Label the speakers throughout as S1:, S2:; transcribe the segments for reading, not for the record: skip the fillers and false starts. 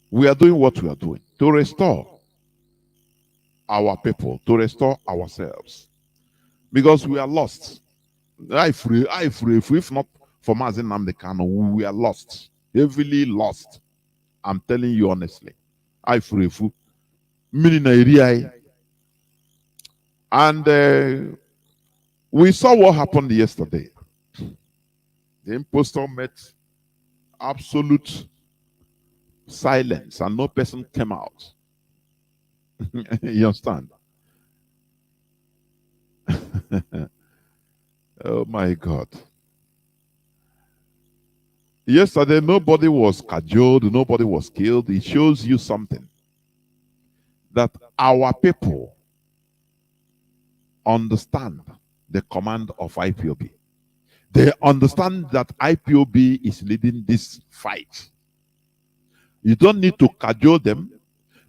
S1: We are doing what we are doing to restore our people, to restore ourselves, because we are lost. If not for Mazi Nnamdi Kanu, we are lost, heavily lost. I'm telling you honestly. I free. And we saw what happened yesterday. The impostor met absolute silence and no person came out. You understand? Oh my God. Yesterday, nobody was cajoled, nobody was killed. It shows you something. That our people understand the command of IPOB. They understand that IPOB is leading this fight. You don't need to cajole them.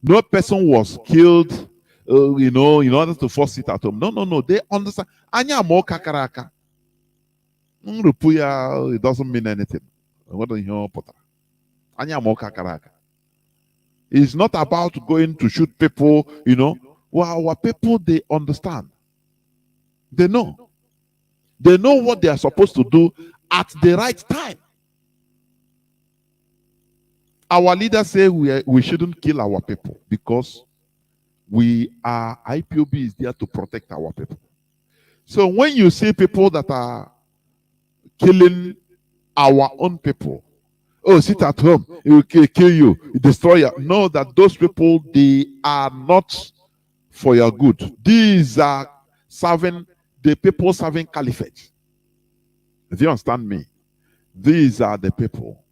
S1: No person was killed, in order to force it at home. No. They understand. Anya mo kakaraka. It doesn't mean anything. Anya mo kakaraka. It's not about going to shoot people, Well, our people, they understand. They know. They know what they are supposed to do at the right time. Our leaders say we shouldn't kill our people because IPOB is there to protect our people. So when you see people that are killing our own people, oh, sit at home, it will kill you, destroy you. Know that those people, they are not for your good. These are the people serving caliphate. Do you understand me? These are the people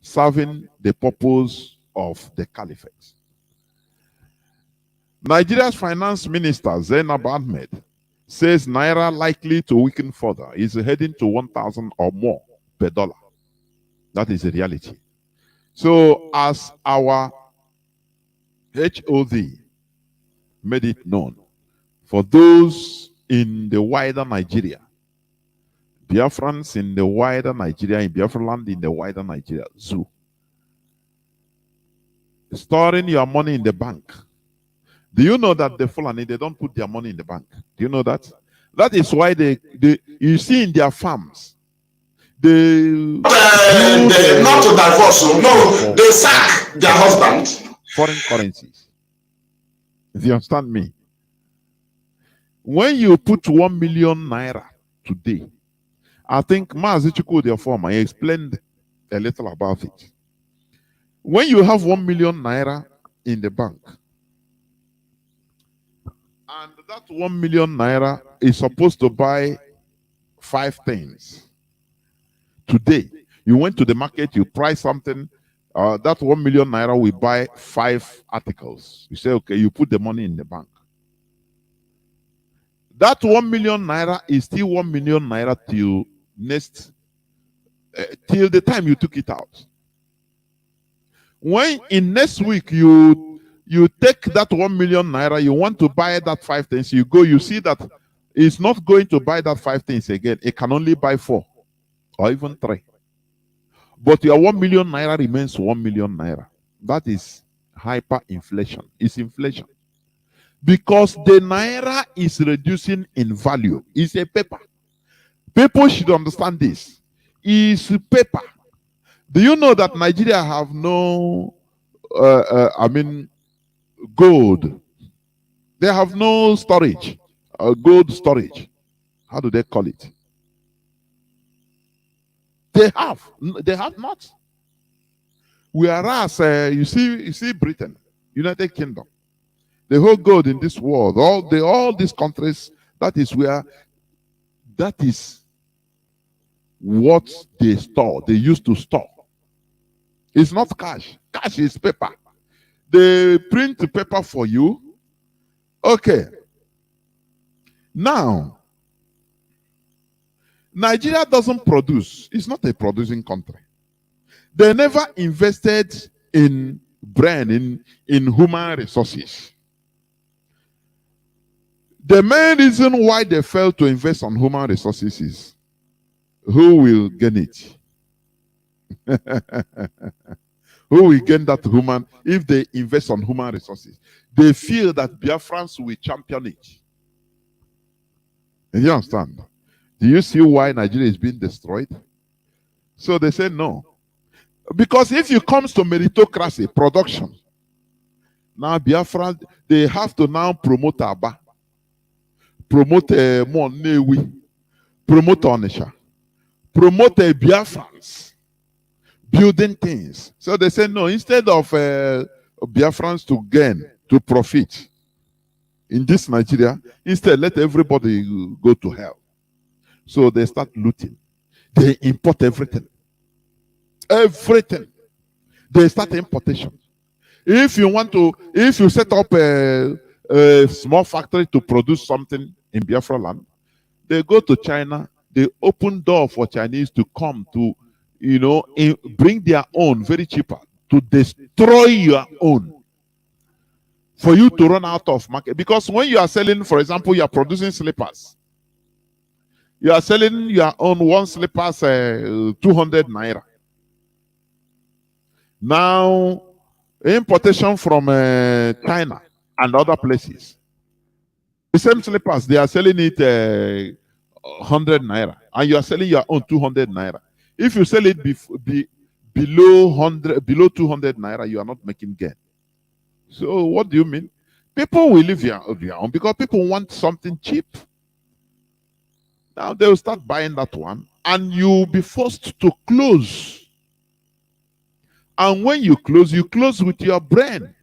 S1: serving the purpose of the caliphate. Nigeria's finance minister, Zainab Ahmed, says Naira likely to weaken further. Is heading to 1,000 or more per dollar. That is the reality. So as our HOD made it known, for those in the wider Nigeria, Biafrans in the wider Nigeria, in Biafra land in the wider Nigeria, zoo, storing your money in the bank. Do you know that the Fulani, they don't put their money in the bank? Do you know that? That is why you see in their farms, not
S2: to divorce, no, they sack their husband.
S1: Foreign currencies. Do you understand me? When you put 1 million naira today, I think Mazi, the former, I explained a little about it. When you have 1 million naira in the bank, and that 1 million naira is supposed to buy 5 things. Today, you went to the market, you price something, that 1 million naira will buy 5 articles. You say, okay, you put the money in the bank. That 1 million naira is still 1 million naira till till the time you took it out. When in next week you take that 1 million naira, you want to buy that 5 things, you go, you see that it's not going to buy that 5 things again. It can only buy 4 or even 3. But your 1 million naira remains 1 million naira. That is hyperinflation. It's inflation. Because the naira is reducing in value. It's a paper. People should understand this. It's paper. Do you know that Nigeria have no, gold? They have no storage, gold storage. How do they call it? They have not. Whereas you see Britain, United Kingdom, the whole gold in this world, all these countries, that is what they store. They used to store. It's not cash. Cash is paper. They print the paper for you. Okay. Now, Nigeria doesn't produce. It's not a producing country. They never invested in brain, in human resources. The main reason why they failed to invest on human resources is who will gain it? Who will gain that human if they invest on human resources? They feel that Biafrans will champion it. And you understand? Do you see why Nigeria is being destroyed? So they say no. Because if it comes to meritocracy, production, now Biafra, they have to now promote Aba, promote Monewi, promote Onisha, promote Biafrans, building things. So they say no, instead of Biafrans to gain, to profit in this Nigeria, instead let everybody go to hell. So they start looting. They import everything. Everything. They start importation. If you set up a small factory to produce something in Biafra land, they go to China, they open door for Chinese to come to, bring their own very cheaper, to destroy your own, for you to run out of market. Because when you are selling, for example, you are producing slippers, you are selling your own one slippers 200 naira. Now, importation from China and other places, the same slippers, they are selling it 100 naira, and you are selling your own 200 naira. If you sell it below 200 naira, you are not making gain. So what do you mean? People will leave your own because people want something cheap. Now they will start buying that one, and you will be forced to close. And when you close with your brain.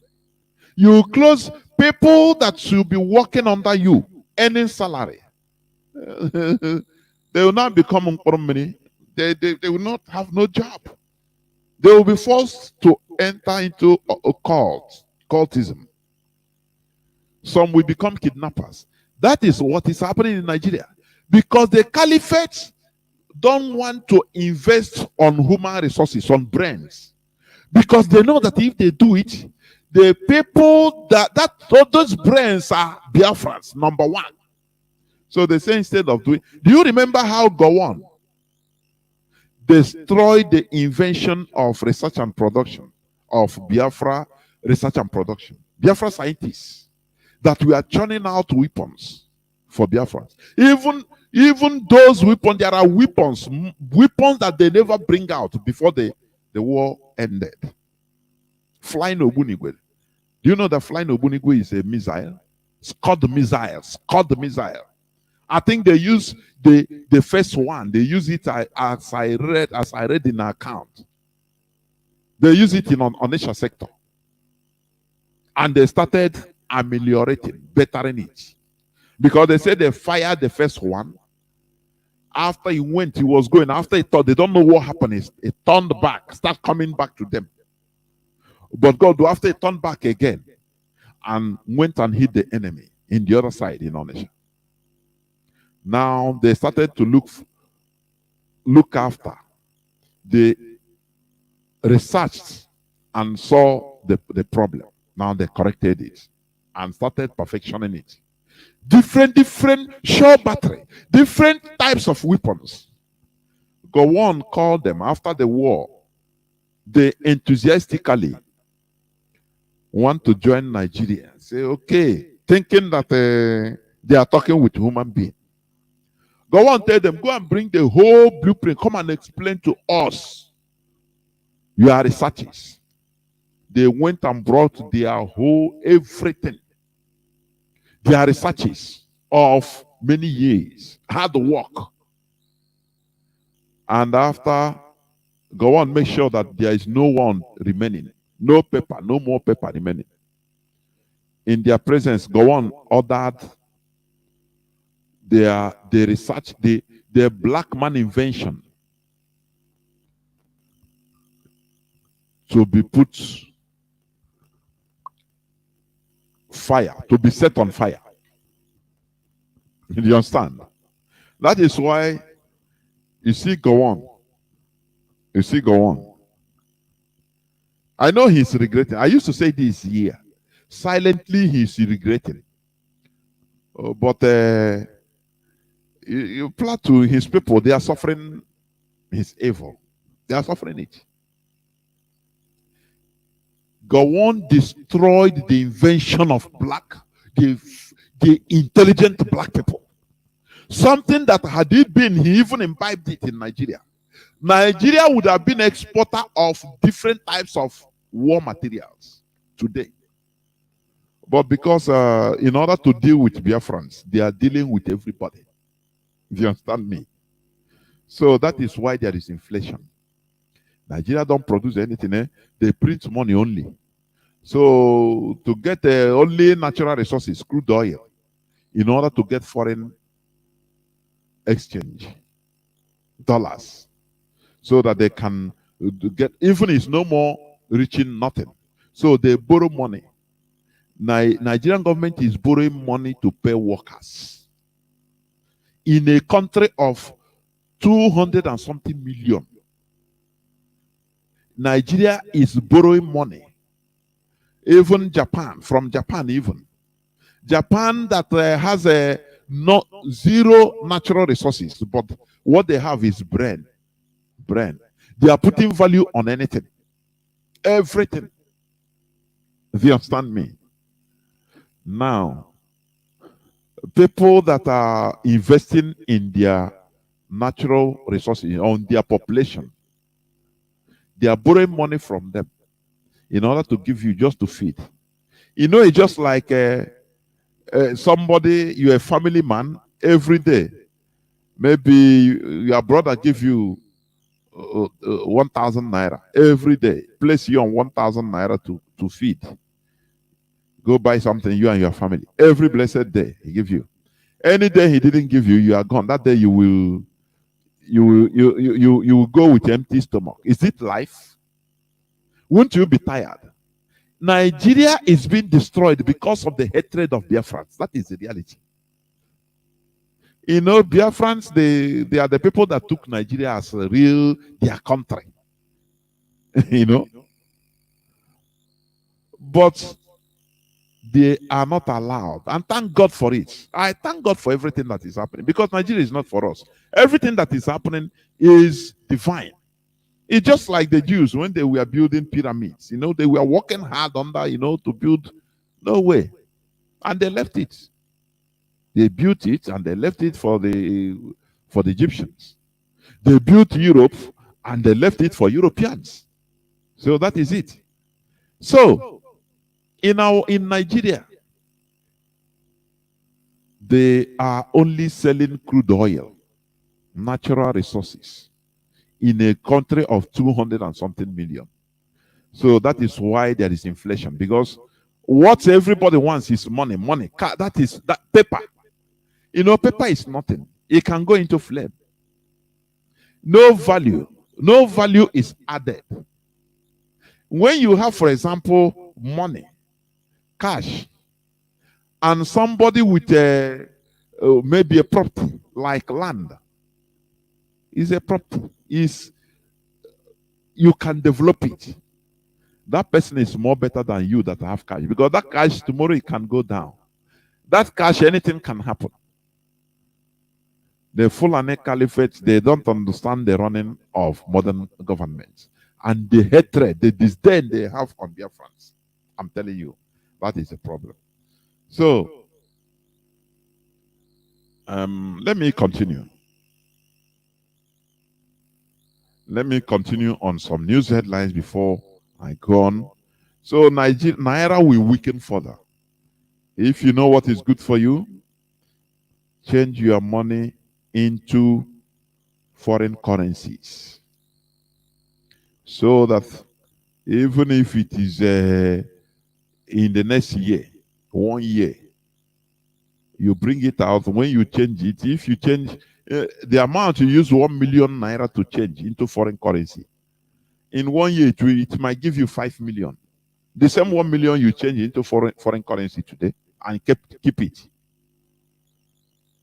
S1: You close people that should be working under you, earning salary. They will not become money. They will not have no job. They will be forced to enter into a cultism. Some will become kidnappers. That is what is happening in Nigeria. Because the caliphate don't want to invest on human resources, on brains. Because they know that if they do it, the people those brains are Biafrans, number one. So they say instead of doing, do you remember how Gowon destroyed the invention of research and production of Biafra research and production? Biafra scientists that we are churning out weapons for Biafrans. Even those weapons, there are weapons that they never bring out before the war ended. Flying Obunigwe. Do you know that flying Obunigwe is a missile? Scud missile. I think they use the first one. They use it as I read in our account. They use it in Onisha sector. And they started ameliorating, bettering it. Because they said they fired the first one. After he was going. After he thought, they don't know what happened. It turned back, start coming back to them. But God, after he turned back again and went and hit the enemy in the other side in Onisha. Now they started to look after. They researched and saw the problem. Now they corrected it and started perfectioning it. Different shore battery, different types of weapons. Gowon called them after the war. They enthusiastically want to join Nigeria. Say, okay, thinking that they are talking with human beings. Gowon tell them, go and bring the whole blueprint. Come and explain to us your researches. They went and brought their whole everything. Their researches of many years, hard work. And after, go on, make sure that there is no one remaining. No paper, no more paper remaining. In their presence, go on, ordered their research, their black man invention to be put fire, to be set on fire. You understand? That is why you see go on. You see go on. I know he's regretting. I used to say this year. Silently he's regretting. But you Plato, his people, they are suffering his evil. They are suffering it. Gowon destroyed the invention of the intelligent black people. Something that had it been, he even imbibed it in Nigeria. Nigeria would have been exporter of different types of war materials today. But because in order to deal with Biafrans, they are dealing with everybody. If you understand me. So that is why there is inflation. Nigeria don't produce anything. They print money only. So to get only natural resources, crude oil, in order to get foreign exchange, dollars, so that they can get, even it's no more reaching nothing. So they borrow money. Nigerian government is borrowing money to pay workers. In a country of 200 and something million, Nigeria is borrowing money. Even Japan, from Japan even. Japan that has zero natural resources, but what they have is brain. They are putting value on anything. Everything. Do you understand me? Now, people that are investing in their natural resources, on their population, they are borrowing money from them in order to give you just to feed. You know, it's just like somebody, you're a family man, every day. Maybe your brother give you 1,000 naira every day. Place you on 1,000 naira to feed. Go buy something, you and your family. Every blessed day, he give you. Any day he didn't give you, you are gone. That day you will go with empty stomach. Is it life? Won't you be tired? Nigeria is being destroyed because of the hatred of Biafrans. That is the reality. You know, Biafrans, they are the people that took Nigeria as their country. You know? But they are not allowed. And thank God for it. I thank God for everything that is happening, because Nigeria is not for us. Everything that is happening is divine. It's just like the Jews when they were building pyramids. You know, they were working hard under, to build. No way. And they left it. They built it and they left it for the Egyptians. They built Europe and they left it for Europeans. So that is it. So in Nigeria, they are only selling crude oil, natural resources, in a country of 200 and something million. So that is why there is inflation, because what everybody wants is money. That is that paper. You know, paper is nothing. It can go into flame. No value is added. When you have, for example, money, cash, and somebody with maybe a property like land, is a property, you can develop it. That person is more better than you that have cash, because that cash tomorrow it can go down. That cash, anything can happen. The Fulani Caliphate, they don't understand the running of modern governments and the hatred, the disdain they have on Biafrans. I'm telling you, that is a problem. So, let me continue. Let me continue on some news headlines before I go on. So, Naira will weaken further. If you know what is good for you, change your money into foreign currencies, so that even if it is in the next year, 1 year, you bring it out. When you change it, if you change the amount, you use 1 million naira to change into foreign currency, in 1 year it might give you 5 million. The same 1 million you change into foreign currency today and keep it.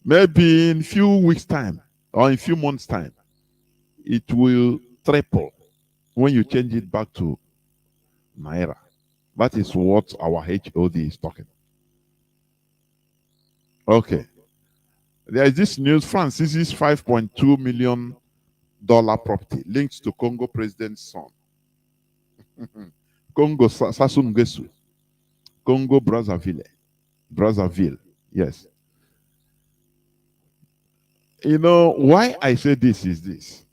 S1: Maybe in a few weeks' time or in a few months' time, it will triple when you change it back to Naira. That is what our HOD is talking. Okay. There is this news. France seizes $5.2 million property linked to Congo president's son. Congo Sasungesu, Congo Brazzaville. Yes. You know why I say this is this.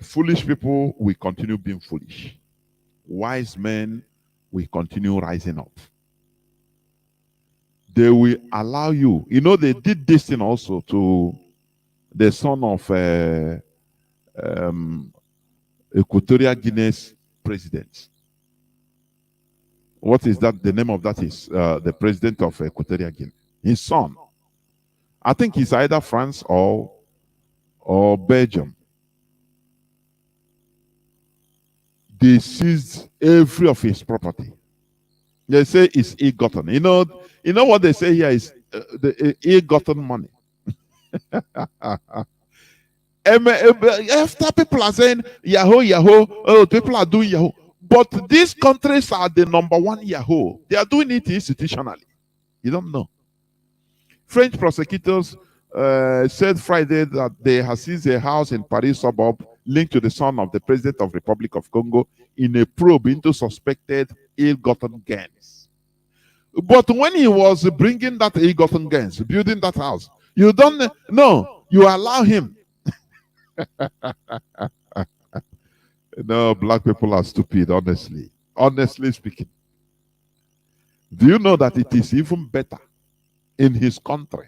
S1: Foolish people will continue being foolish. Wise men will continue rising up. They will allow you. You know, they did this thing also to the son of Equatorial Guinea's president. What is that? The name of that is the president of Equatorial Guinea. His son. I think he's either France or Belgium. They seized every of his property. They say it's ill-gotten. You know what they say here is the ill-gotten money. After people are saying Yahoo, oh, people are doing Yahoo. But these countries are the number one Yahoo. They are doing it institutionally. You don't know. French prosecutors said Friday that they have seized a house in Paris suburb linked to the son of the president of the Republic of Congo in a probe into suspected ill-gotten gains. But when he was bringing that ill-gotten gains, building that house, you don't know. You allow him. No, black people are stupid, honestly. Honestly speaking. Do you know that it is even better in his country?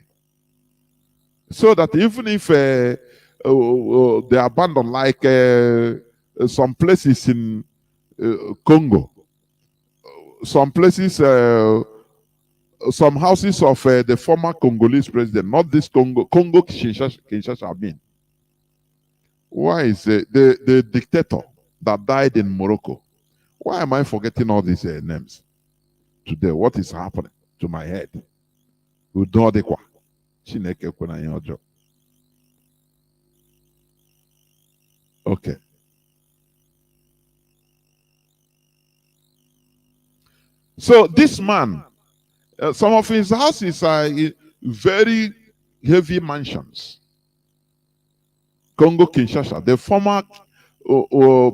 S1: So that even if they abandon, like some places in Congo, some places, some houses of the former Congolese president, not this Congo Kinshasa, I mean. Why is the dictator that died in Morocco? Why am I forgetting all these names today? What is happening to my head? Okay. So this man, some of his houses are very heavy mansions. Congo Kinshasa, the former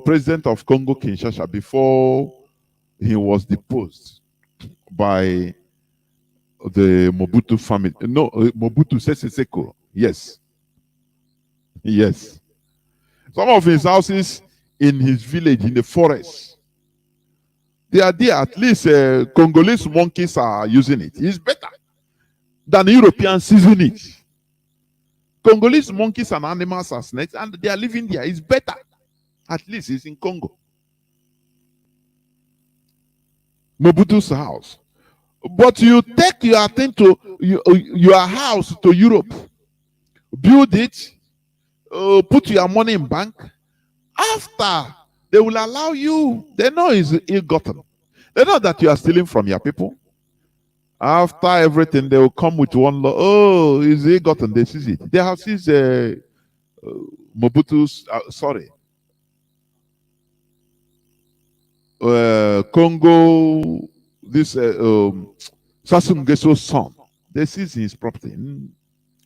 S1: president of Congo Kinshasa, before he was deposed by the Mobutu family. No, Mobutu Sese Seko. Yes. Yes. Some of his houses in his village, in the forest, they are there. At least Congolese monkeys are using it. It's better than Europeans using it. Congolese monkeys and animals are snakes, and they are living there. It's better. At least it's in Congo. Mobutu's house. But you take your thing to your house to Europe, build it, put your money in bank. After, they will allow you. They know it's ill-gotten. They know that you are stealing from your people. After everything, they will come with one law. Oh, is ill-gotten? They seize it. They have seized Mobutu's. Congo. This Sassou Nguesso's son. They seized his property.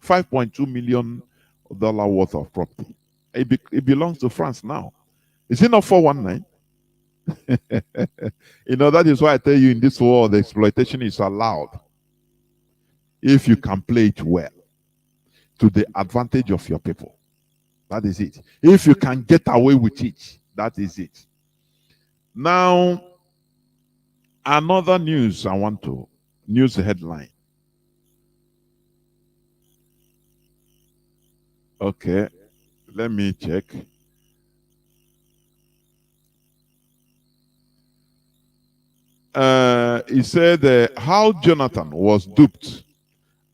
S1: $5.2 million worth of property. It belongs to France now. Is it not 419? You know, that is why I tell you, in this world, the exploitation is allowed if you can play it well to the advantage of your people. That is it. If you can get away with it, that is it. Now, another news news headline. Okay, let me check. He said how Jonathan was duped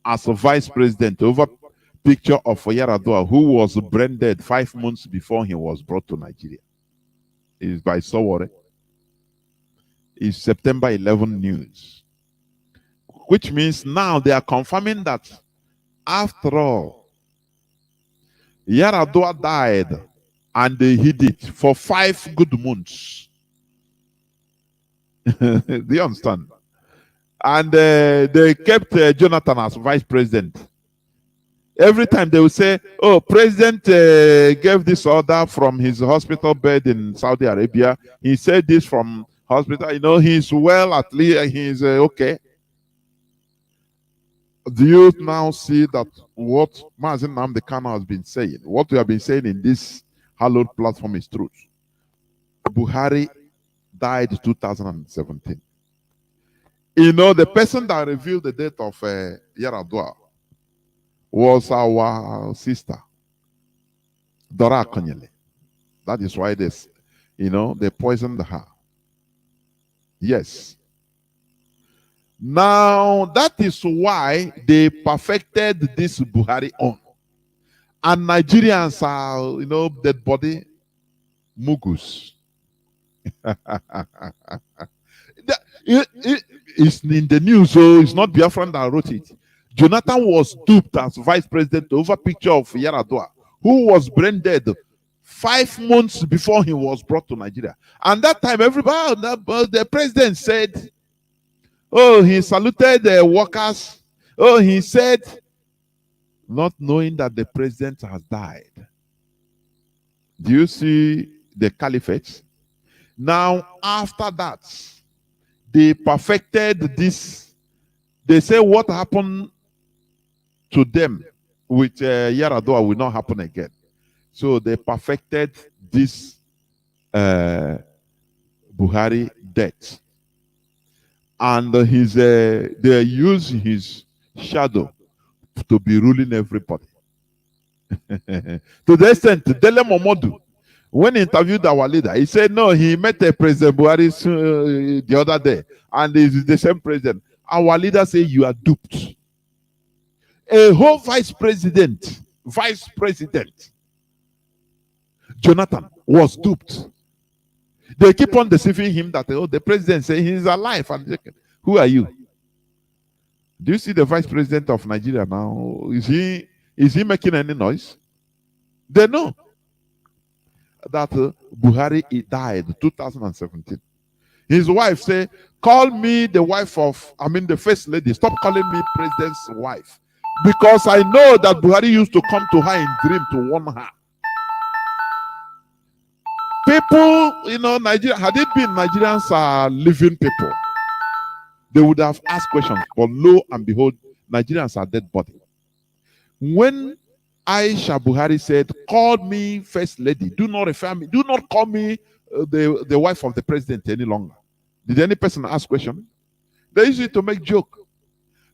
S1: as a vice president over picture of Yaradua, who was branded 5 months before he was brought to Nigeria. It's by Sowore. It's September 11 news. Which means now they are confirming that after all, Yaradua died and they hid it for 5 good months. Do you understand? And they kept Jonathan as vice president. Every time they will say, oh, president gave this order from his hospital bed in Saudi Arabia. He said this from hospital. You know, he's well, at least he's okay. Do you now see that what Mazi Nnamdi Kanu has been saying, what we have been saying in this hallowed platform is truth? Buhari died 2017. You know, the person that revealed the death of Yaradua was our sister, Dora Konyele. That is why this, you know, they poisoned her. Yes. Now, that is why they perfected this Buhari on. And Nigerians are, you know, dead body mugus. It's in the news, so it's not Biafran that wrote it. Jonathan was duped as vice president over picture of Yaradua, who was brain dead 5 months before he was brought to Nigeria. And that time, everybody, the president said, oh, he saluted the workers. Oh, he said, not knowing that the president has died. Do you see the caliphate? Now, after that, they perfected this. They say what happened to them with Yaradua will not happen again. So they perfected this Buhari death. And they use his shadow to be ruling everybody. To the extent, Dele Momodu, when he interviewed our leader, he said, no, he met President Buhari the other day, and he's the same president. Our leader said, you are duped. A whole vice president, Jonathan, was duped. They keep on deceiving him that, oh, the president said he's alive. And who are you? Do you see the vice president of Nigeria now? Is he making any noise? They know that Buhari, he died 2017. His wife said, call me the wife of, the first lady. Stop calling me president's wife. Because I know that Buhari used to come to her in dream to warn her. People, you know, Nigeria, had it been Nigerians are living people, they would have asked questions. But lo and behold, Nigerians are dead body. When Aisha Buhari said, call me first lady, do not refer me, do not call me the wife of the president any longer. Did any person ask question? They use it to make joke.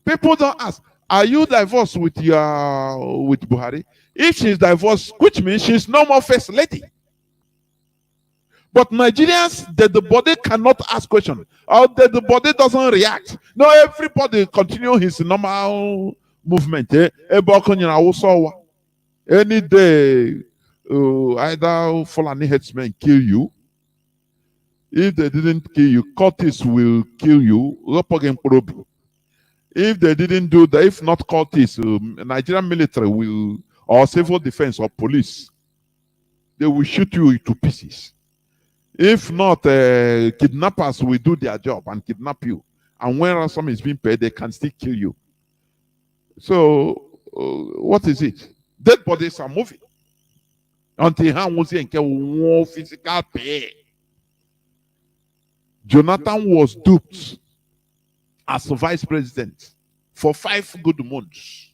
S1: People don't ask, are you divorced with Buhari? If she's divorced, which means she's no more first lady. But Nigerians, the body cannot ask questions, or the body doesn't react. No, everybody continue his normal movement. Any day, either Fulani headsmen kill you. If they didn't kill you, Curtis will kill you. If they didn't do that, if not Curtis, Nigerian military will, or civil defense or police, they will shoot you to pieces. If not, kidnappers will do their job and kidnap you. And when ransom is being paid, they can still kill you. So, what is it? Dead bodies are moving. Until more physical pay. Jonathan was duped as a vice president for 5 good months.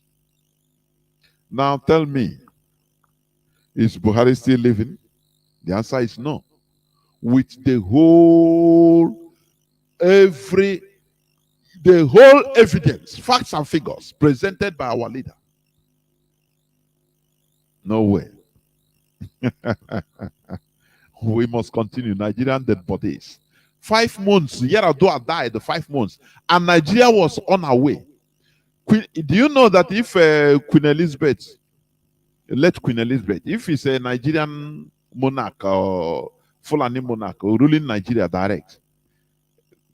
S1: Now tell me, is Buhari still living? The answer is no. With the whole evidence, facts and figures presented by our leader. No way. We must continue. Nigerian dead bodies. 5 months. Yaradua died 5 months. And Nigeria was on her way. Do you know that if Queen Elizabeth, if it's a Nigerian monarch or Fulani monarch ruling Nigeria direct,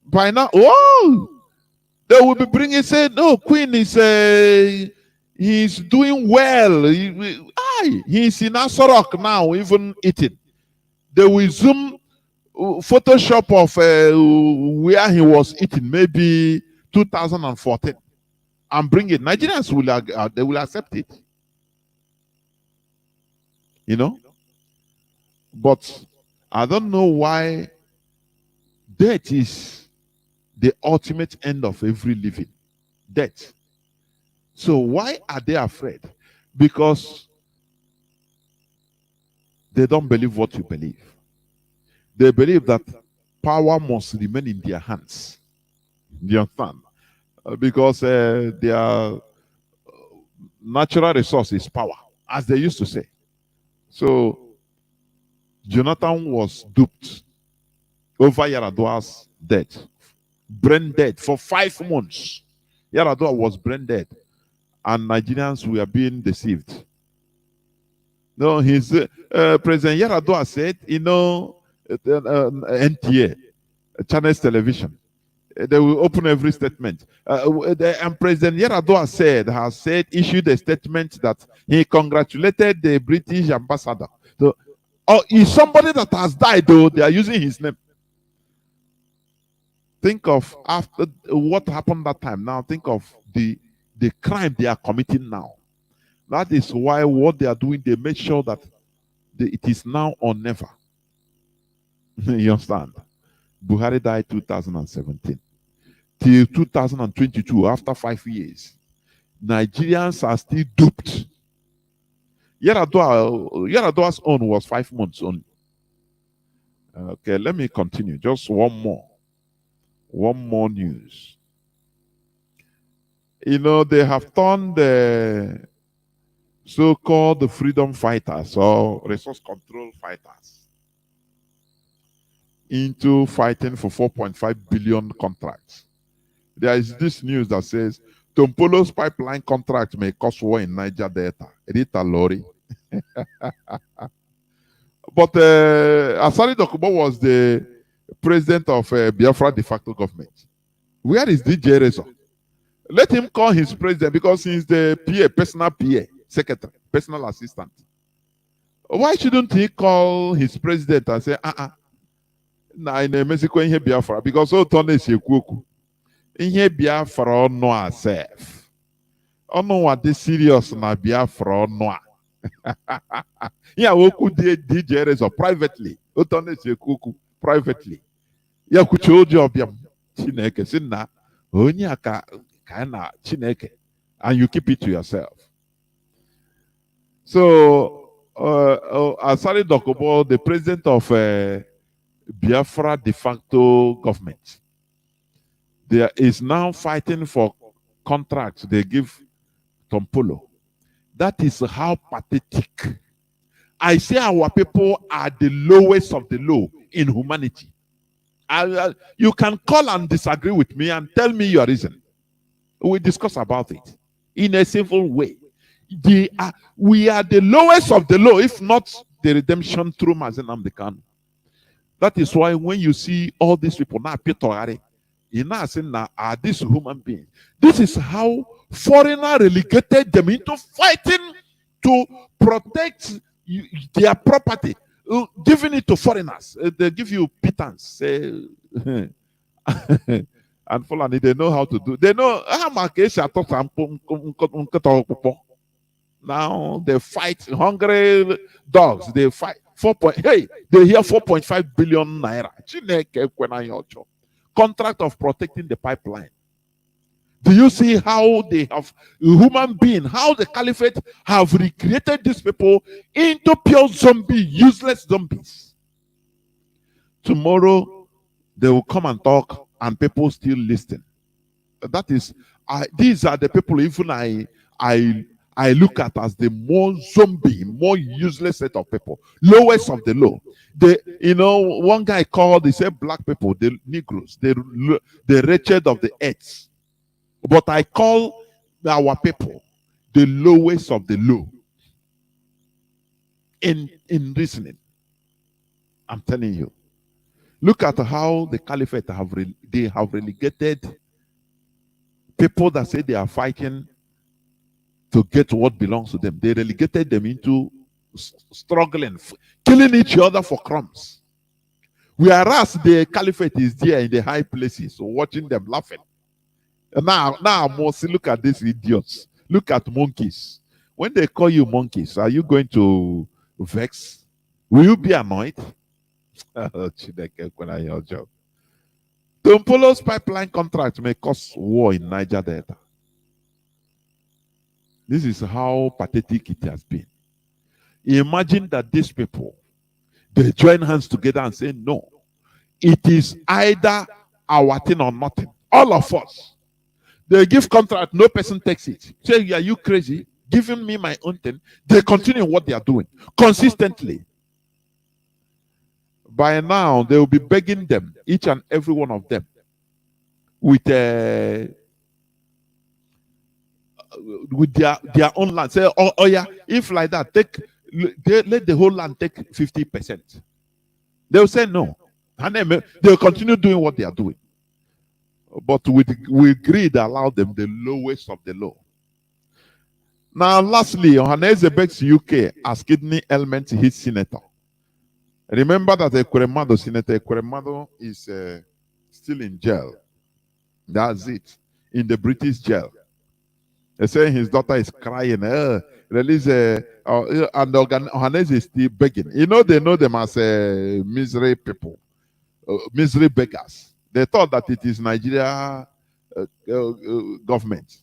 S1: by now, they will be bringing, say, no, Queen is he's doing well. He's in Asorok now, even eating. They will zoom Photoshop of where he was eating, maybe 2014, and bring it. Nigerians will they will accept it, you know. But I don't know why Death is the ultimate end of every living. Death. So why are they afraid? Because they don't believe what you believe. They believe that power must remain in their hands. Do you understand? Because their natural resource is power, as they used to say. So Jonathan was duped over Yaradua's death, brain dead for 5 months. Yaradua was brain dead, and Nigerians were being deceived. No, his President Yaradua said, NTA, Channels Television, they will open every statement. And President Yaradua has issued a statement that he congratulated the British ambassador. So, is somebody that has died, though, they are using his name. Think of after what happened that time. Now think of the crime they are committing now. That is why what they are doing, they make sure that it is now or never. You understand? Buhari died 2017. Till 2022, after 5 years, Nigerians are still duped. Yaradua's own was 5 months only. Okay, let me continue. Just one more news. They have turned the so-called freedom fighters or resource control fighters into fighting for 4.5 billion contracts. There is this news that says Tompolo's pipeline contract may cause war in Niger Delta. Rita Lori. But Asari Dokubo was the president of Biafra de facto government. Where is DJ Rezo? Let him call his president, because he's the PA, personal PA, secretary, personal assistant. Why shouldn't he call his president and say, na in Mexico in Biafra? Because all turn is in Biafra no asef. Ono what this serious na Biafra no. Yeah, woku DJ Rezo privately. Oton is privately. Ya kuchojo obiam Chineke sinna onya ka kana Chineke, and you keep it to yourself. So Asari Dokubo, the president of Biafra de facto government, there is now fighting for contracts they give Tompolo. That is how pathetic. I say our people are the lowest of the low in humanity. You can call and disagree with me and tell me your reason. We discuss about it in a civil way. We are the lowest of the low, if not the redemption through Mazi Nnamdi Kanu. That is why when you see all these people now, you're not saying now, are these human beings? This is how foreigner relegated them into fighting to protect their property, giving it to foreigners. They give you pittance. And Fulani, they know how to do. They know how now they fight hungry dogs. They fight they hear 4.5 billion naira. Contract of protecting the pipeline. Do you see how they have human being, how the caliphate have recreated these people into pure useless zombies? Tomorrow they will come and talk and people still listen. That is, these are the people even I look at as the more zombie, more useless set of people, lowest of the low. One guy called, he said, black people, the Negroes, the wretched of the earth. But I call our people the lowest of the low in reasoning. I'm telling you. Look at how the caliphate have relegated people that say they are fighting to get what belongs to them. They relegated them into struggling, killing each other for crumbs. Whereas the caliphate is there in the high places, watching them laughing. And now Mosi, look at these idiots. Look at monkeys. When they call you monkeys, are you going to vex? Will you be annoyed? Tompolo's pipeline contract may cause war in Niger Delta. This is how pathetic it has been. Imagine that these people, they join hands together and say, no, it is either our thing or nothing. All of us. They give contract, no person takes it. Say, are you crazy? Giving me my own thing. They continue what they are doing consistently. By now, they will be begging them, each and every one of them, with their own land. Say, oh yeah, if like that, let the whole land take 50%. They'll say no. And then they'll continue doing what they are doing. But with greed, allow them the lowest of the low. Now, lastly, Ohaneze begs UK as kidney ailment hits senator. Remember that Senator Ekweremadu is still in jail. That's it. In the British jail. They say his daughter is crying. Release and Ohaneze is still begging. You know, they know them as misery people, misery beggars. They thought that it is Nigeria government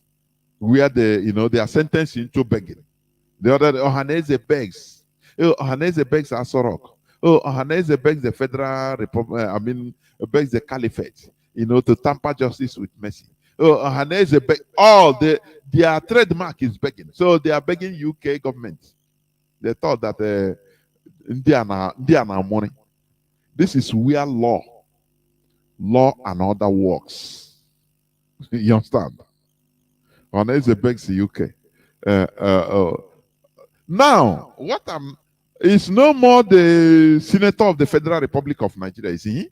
S1: where they are sentenced into begging. The other Ohaneze begs. Ohaneze begs Asorok. Ohaneze begs the federal republic. Begs the caliphate. To tamper justice with mercy. Ohaneze begs their trademark is begging. So they are begging UK government. They thought that Indiana money. This is where law and order works. You understand? Ohaneze begs the UK. Now, is no more the senator of the Federal Republic of Nigeria, is he?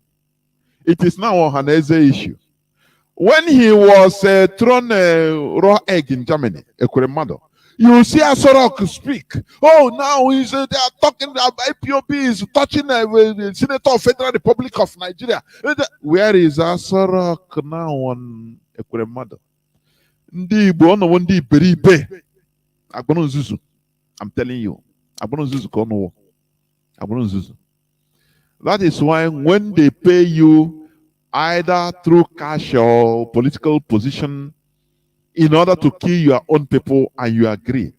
S1: It is now Ohaneze issue. When he was thrown raw egg in Germany, Ekweremadu, you see Asorok speak. Oh, now they are talking about IPOB is touching the senator of Federal Republic of Nigeria. Where is Asorok now on Ekweremadu? Ndi Igbo no ndi iberibe. Agbono nzuzu. I'm telling you. Agbono nzuzu ko no. Agbono nzuzu. That is why when they pay you either through cash or political position in order to kill your own people and you agree,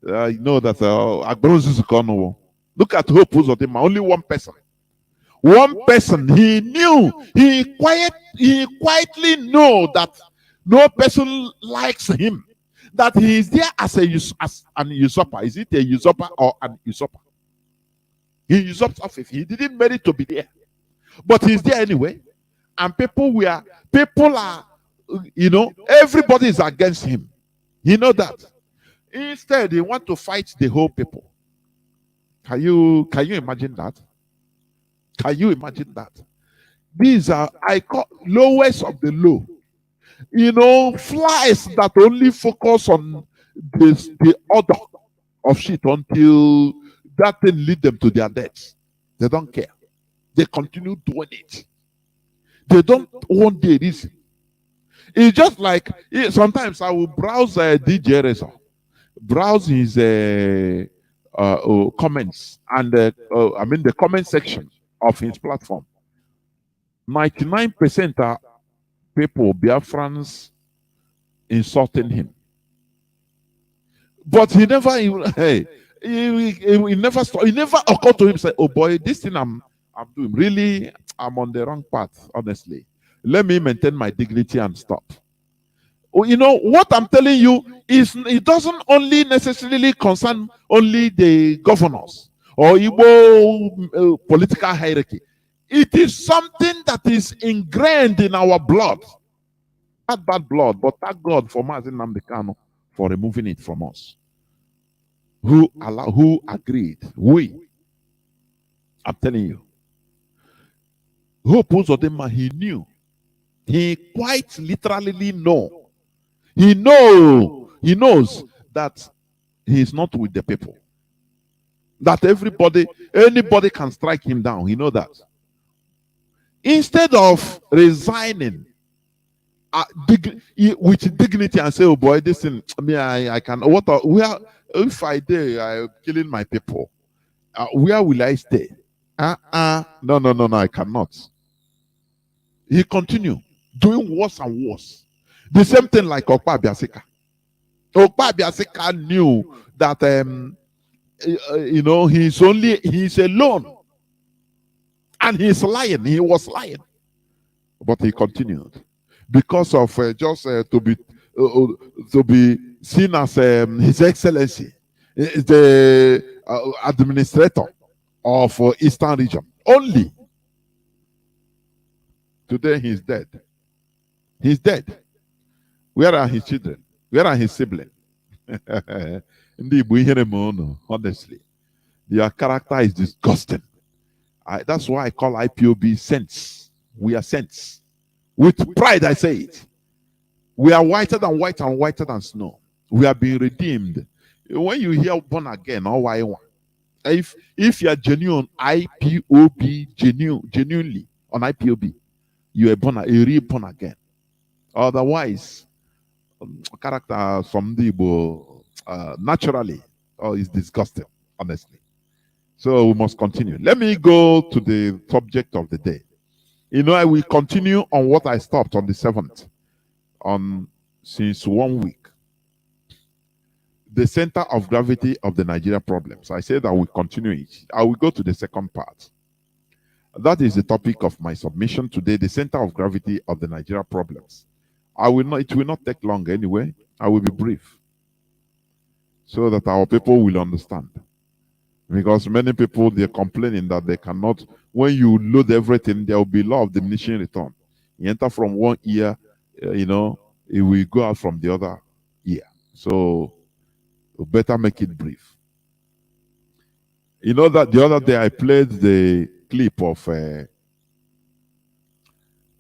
S1: you know that Agbono nzuzu ko no. Look at Hope Uzodinma, only one person. One person, he knew, he quietly know that no person likes him. That he is there as an usurper. Is it a usurper or an usurper? He usurped office. He didn't merit to be there. But he's there anyway. And people are, everybody is against him. You know that. Instead, they want to fight the whole people. Can you imagine that? Can you imagine that? These are, I call, lowest of the low. Flies that only focus on the order of shit until that thing lead them to their deaths. They don't care. They continue doing it. They don't want the reason. It's just like, sometimes I will browse DJ Reza, browse his comments and the comment section of his platform. 99% are people, Biafrans, insulting him. But he never, he never occurred to him, say, oh boy, this thing I'm doing, really, I'm on the wrong path, honestly. Let me maintain my dignity and stop. What I'm telling you is, it doesn't only necessarily concern only the governors or Igbo political hierarchy. It is something that is ingrained in our blood. Not bad blood, but thank God for Mazi Nnamdi Kanu for removing it from us. Who agreed? I'm telling you. Hope Uzodinma, he knew. He quite literally know. He knows that he is not with the people. That anybody can strike him down. He knows that. Instead of resigning with dignity and say, oh boy, this thing, I can, if I dare, I'm killing my people. Where will I stay? No, I cannot. He continued doing worse and worse. The same thing like Okpa Biasika. Okpa Biasika knew that he's alone, and he's lying. He was lying, but he continued because of to be seen as His Excellency, the administrator of Eastern region. Only today he's dead. He's dead. Where are his children? Where are his siblings? Honestly, their character is disgusting. That's why I call IPOB saints. We are saints. With pride, I say it. We are whiter than white and whiter than snow. We are being redeemed. When you hear born again, or why one? If you are genuine IPOB, genuinely on IPOB, you are reborn again. Otherwise, character from the Igbo naturally is disgusting, honestly. So we must continue. Let me go to the subject of the day. I will continue on what I stopped on the 7th, since 1 week. The center of gravity of the Nigeria problems. I said I will continue it. I will go to the second part. That is the topic of my submission today, the center of gravity of the Nigeria problems. It will not take long anyway. I will be brief so that our people will understand. Because many people, they're complaining that they cannot, when you load everything, there will be law of diminishing return. You enter from one ear, it will go out from the other ear. So you better make it brief. You know that the other day I played the clip of the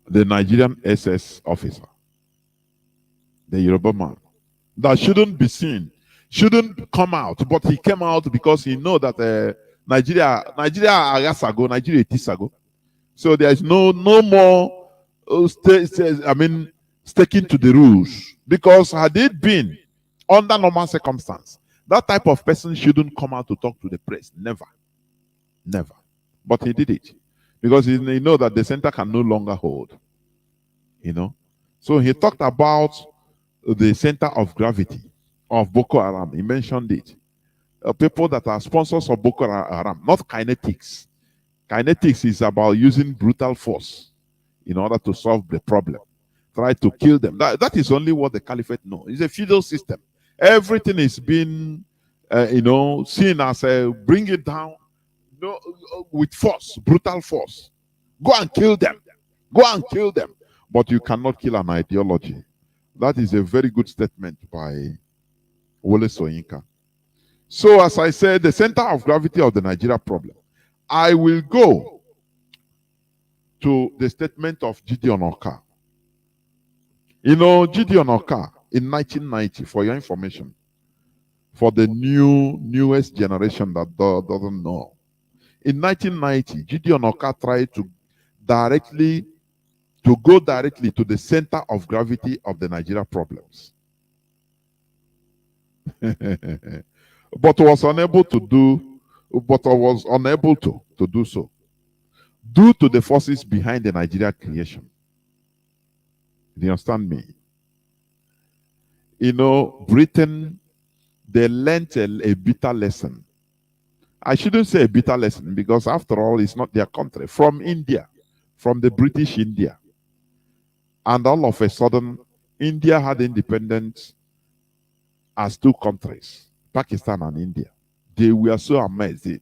S1: Nigerian SS officer, the Yoruba man, that shouldn't be seen, shouldn't come out, but he came out because he know that Nigeria agasago, Nigeria tisago. So there is no more sticking to the rules, because had it been under normal circumstance, that type of person shouldn't come out to talk to the press. Never. But he did it because he know that the center can no longer hold. So he talked about the center of gravity of Boko Haram. He mentioned it. People that are sponsors of Boko Haram, not kinetics. Kinetics is about using brutal force in order to solve the problem. Try to kill them. That is only what the caliphate knows. It's a feudal system. Everything is being, seen as bring it down, with force, brutal force. Go and kill them. But you cannot kill an ideology. That is a very good statement by Wole Soyinka. So, as I said, the center of gravity of the Nigeria problem. I will go to the statement of Gideon Oka. Gideon Oka in 1990, for your information, for the newest generation that doesn't know. In 1990, Gideon Oka tried to go directly to the center of gravity of the Nigeria problems. but was unable to do so due to the forces behind the Nigeria creation. Do you understand me? Britain, they learned a bitter lesson. I shouldn't say a bitter lesson, because after all, it's not their country. From India, from the British India. And all of a sudden, India had independence as two countries, Pakistan and India. They were so amazed.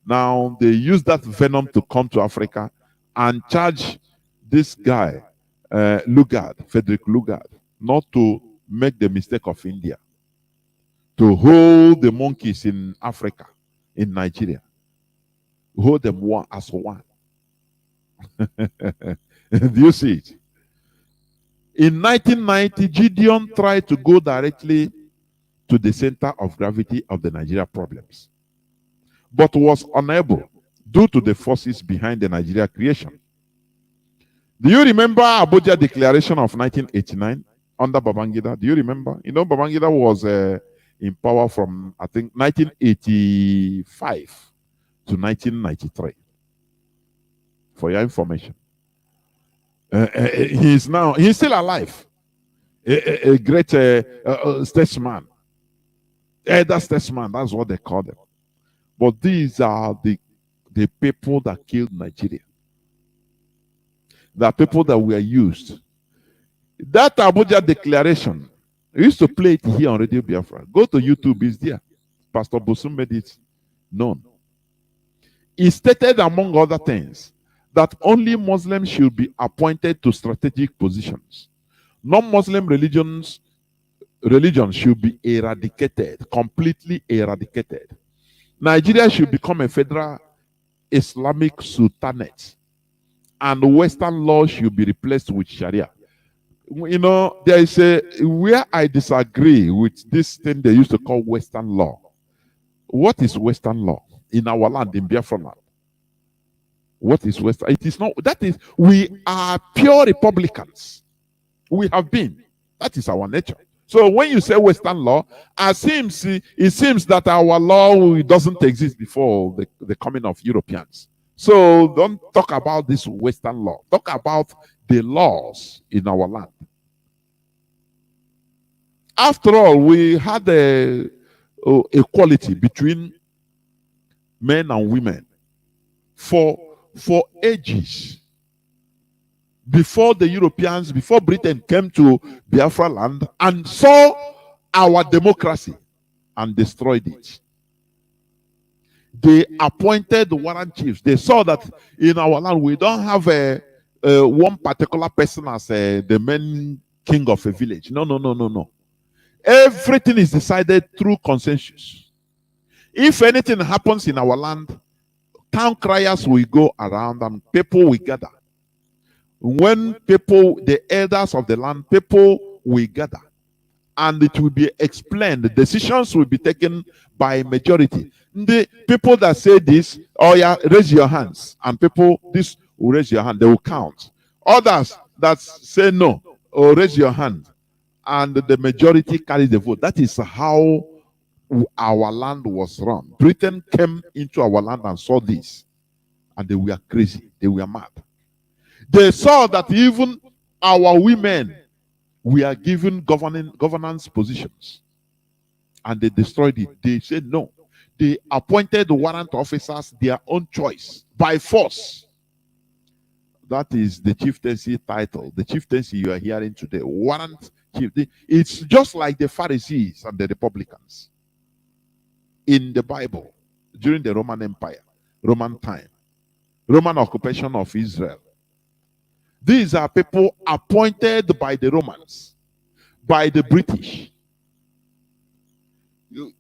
S1: Now, they used that venom to come to Africa and charge this guy, Frederick Lugard, not to make the mistake of India, to hold the monkeys in Africa, in Nigeria, hold them as one. Do you see it? In 1990, Gideon tried to go directly to the center of gravity of the Nigeria problems, but was unable due to the forces behind the Nigeria creation. Do you remember Abuja Declaration of 1989 under Babangida? Do you remember? Babangida was in power from, I think, 1985 to 1993. For your information. He's still alive. A great statesman, elder statesman. That's what they call them. But these are the people that killed Nigeria. The people that were used. That Abuja declaration, we used to play it here on Radio Biafra. Go to YouTube, it's there. Pastor Bosum made it known. He stated, among other things, that only Muslims should be appointed to strategic positions. Non-Muslim religions should be eradicated, completely eradicated. Nigeria should become a federal Islamic sultanate, and Western law should be replaced with Sharia. You know, there is where I disagree with this thing they used to call Western law. What is Western law in our land, in Biafra land? What is Western? It is not, that is, we are pure Republicans. We have been. That is our nature. So when you say Western law, it seems that our law doesn't exist before the coming of Europeans. So don't talk about this Western law. Talk about the laws in our land. After all, we had equality between men and women for ages. Before the Europeans, before Britain came to Biafra land and saw our democracy and destroyed it. They appointed warrant chiefs. They saw that in our land we don't have one particular person as the main king of a village. No. Everything is decided through consensus. If anything happens in our land, town criers will go around and people will gather. When people, the elders of the land, people will gather and it will be explained. The decisions will be taken by majority. The people that say this, oh yeah, raise your hands, and people, this will raise your hand, they will count. Others that say no, or raise your hand, and the majority carries the vote. That is how our land was run. Britain came into our land and saw this, and they were crazy, they were mad. They saw that even our women were given governance positions, and they destroyed it. They said no. They appointed warrant officers their own choice by force. That is the chieftaincy title. The chieftaincy you are hearing today, warrant chief. It's just like the Pharisees and the Republicans in the Bible during the Roman Empire, Roman time, Roman occupation of Israel. These are people appointed by the Romans, by the British.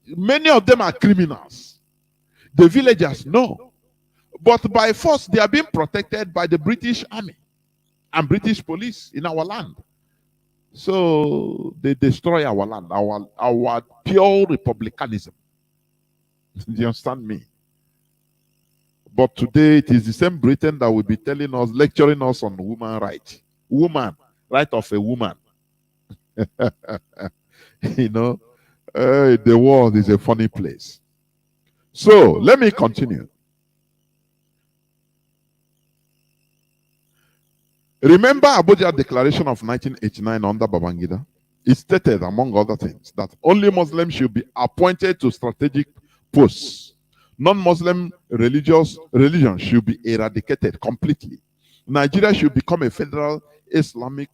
S1: Many of them are criminals. The villagers, no. But by force, they are being protected by the British Army and British police in our land. So they destroy our land, our pure republicanism. Do you understand me? But today it is the same Britain that will be telling us, lecturing us on woman rights. Woman, right of a woman. You know, the world is a funny place. So let me continue. Remember Abuja Declaration of 1989 under Babangida? It stated, among other things, that only Muslims should be appointed to strategic posts. Non-Muslim religion should be eradicated completely. Nigeria should become a federal Islamic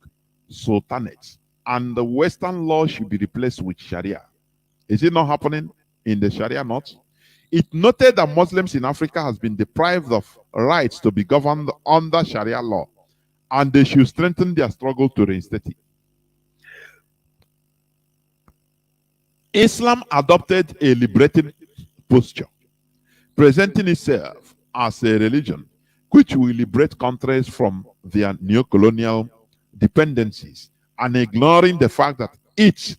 S1: sultanate, and the Western law should be replaced with Sharia. Is it not happening in the Sharia not? It noted that Muslims in Africa has been deprived of rights to be governed under Sharia law, and they should strengthen their struggle to reinstate it. Islam adopted a liberating posture, presenting itself as a religion which will liberate countries from their neo-colonial dependencies, and ignoring the fact that it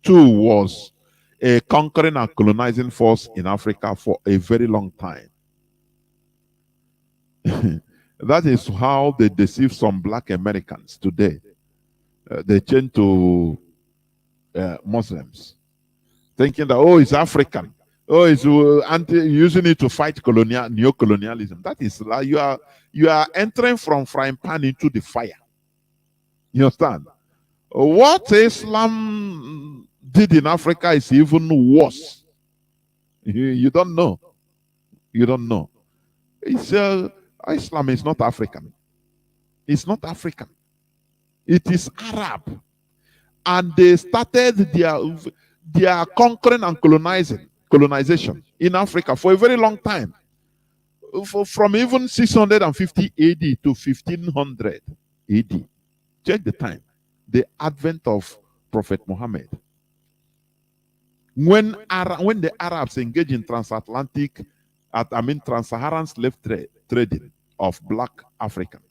S1: too was a conquering and colonizing force in Africa for a very long time. That is how they deceive some black Americans today. They change to Muslims, thinking that, oh, it's African. Oh, it's using it to fight neo-colonialism. That is like you are entering from frying pan into the fire. You understand? What Islam did in Africa is even worse. You don't know. You don't know. It's Islam is not African. It's not African. It is Arab, and they started their conquering and colonization in Africa for a very long time, from even 650 AD to 1500 AD. Check the time. The advent of Prophet Muhammad. When the Arabs engage in trans-Saharan slave trading of black Africans,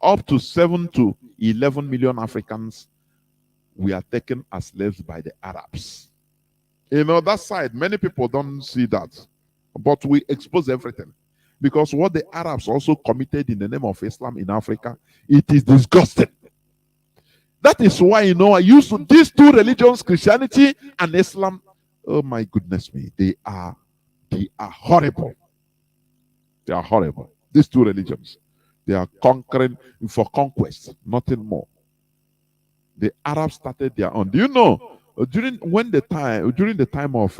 S1: up to 7 to 11 million Africans were taken as slaves by the Arabs. You know, that side, many people don't see that. But we expose everything. Because what the Arabs also committed in the name of Islam in Africa, it is disgusting. That is why, you know, I use these two religions, Christianity and Islam. Oh my goodness me, they are horrible. They are horrible. These two religions, they are conquering for conquest, nothing more. The Arabs started their own. Do you know during the time of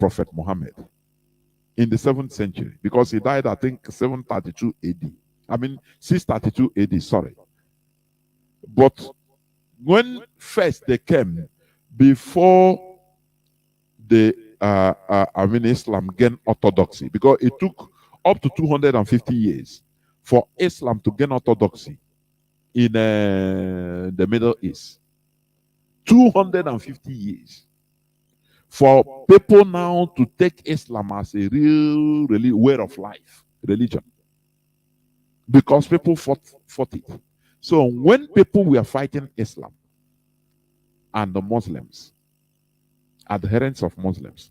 S1: Prophet Muhammad in the 7th century, because he died, I think, 732 AD. I mean 632 AD. Sorry. But when first they came, before the Islam gained orthodoxy, because it took up to 250 years for Islam to gain orthodoxy in the Middle East. 250 years for people now to take Islam as a real way of life, religion, because people fought it. So when people were fighting Islam and the Muslims, adherents of Muslims,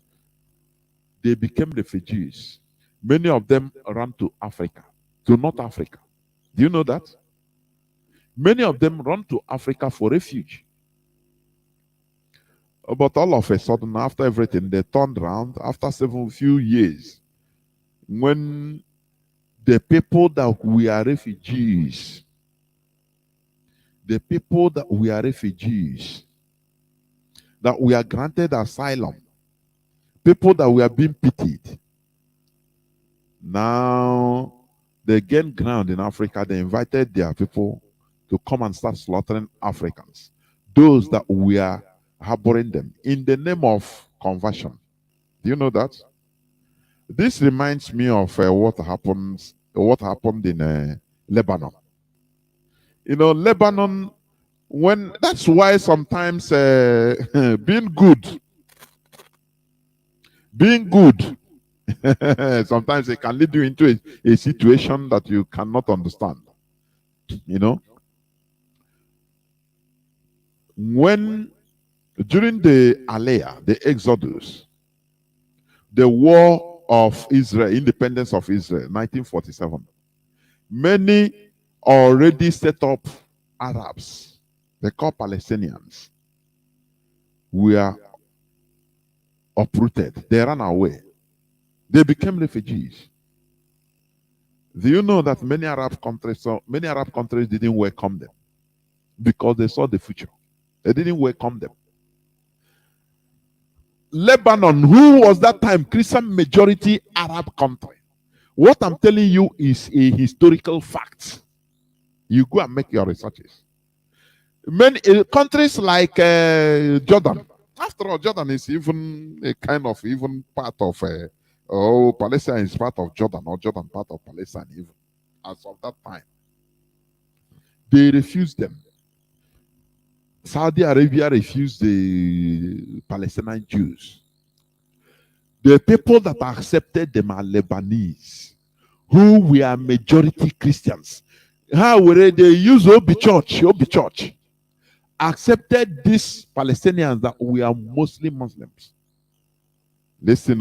S1: they became refugees. Many of them ran to Africa, to North Africa. Do you know that? Many of them run to Africa for refuge. But all of a sudden, after everything, they turned around after few years, when the people that we are refugees, that we are granted asylum, people that we are being pitied, now they gain ground in Africa. They invited their people to come and start slaughtering Africans, those that we are harboring them in the name of conversion. Do you know that? This reminds me of what happened in Lebanon. You know, Lebanon, that's why sometimes being good, sometimes it can lead you into a situation that you cannot understand. You know, during the Aliyah, the Exodus, the war of Israel, independence of Israel, 1947, many already set up Arabs, they call Palestinians, were uprooted. They ran away. They became refugees. Do you know that many Arab countries didn't welcome them because they saw the future? They didn't welcome them. Lebanon, who was that time Christian majority Arab country, what I'm telling you is a historical fact. You go and make your researches. Many countries like Jordan. After all, Jordan is even a kind of even part of Palestine is part of Jordan, or Jordan part of Palestine even as of that time. They refused them. Saudi Arabia refused the Palestinian Jews. The people that accepted them are Lebanese, who were majority Christians. How were they use Obi Church, accepted these Palestinians that were mostly Muslims. Listen,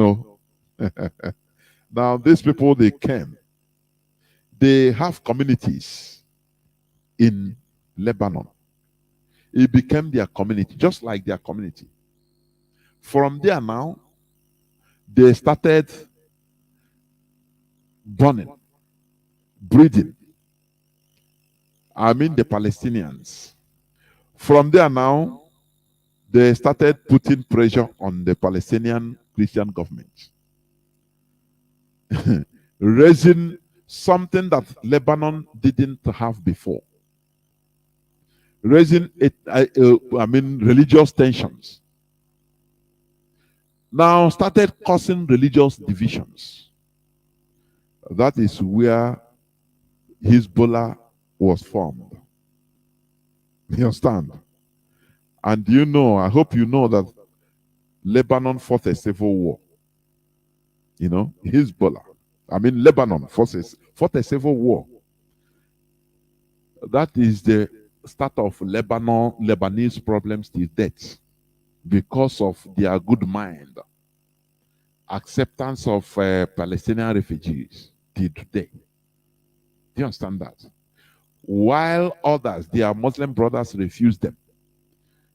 S1: now these people, they came. They have communities in Lebanon. It became their community, just like their community. From there now, they started burning, breeding. I mean the Palestinians. From there now, they started putting pressure on the Palestinian Christian government, raising something that Lebanon didn't have before, raising religious tensions. Now started causing religious divisions. That is where Hezbollah was formed. You understand? And you know, I hope you know that Lebanon fought a civil war. You know, Lebanon fought a civil war. That is the start of Lebanese problems till date, because of their good mind, acceptance of Palestinian refugees till today. Do you understand that? While others, their Muslim brothers, refused them.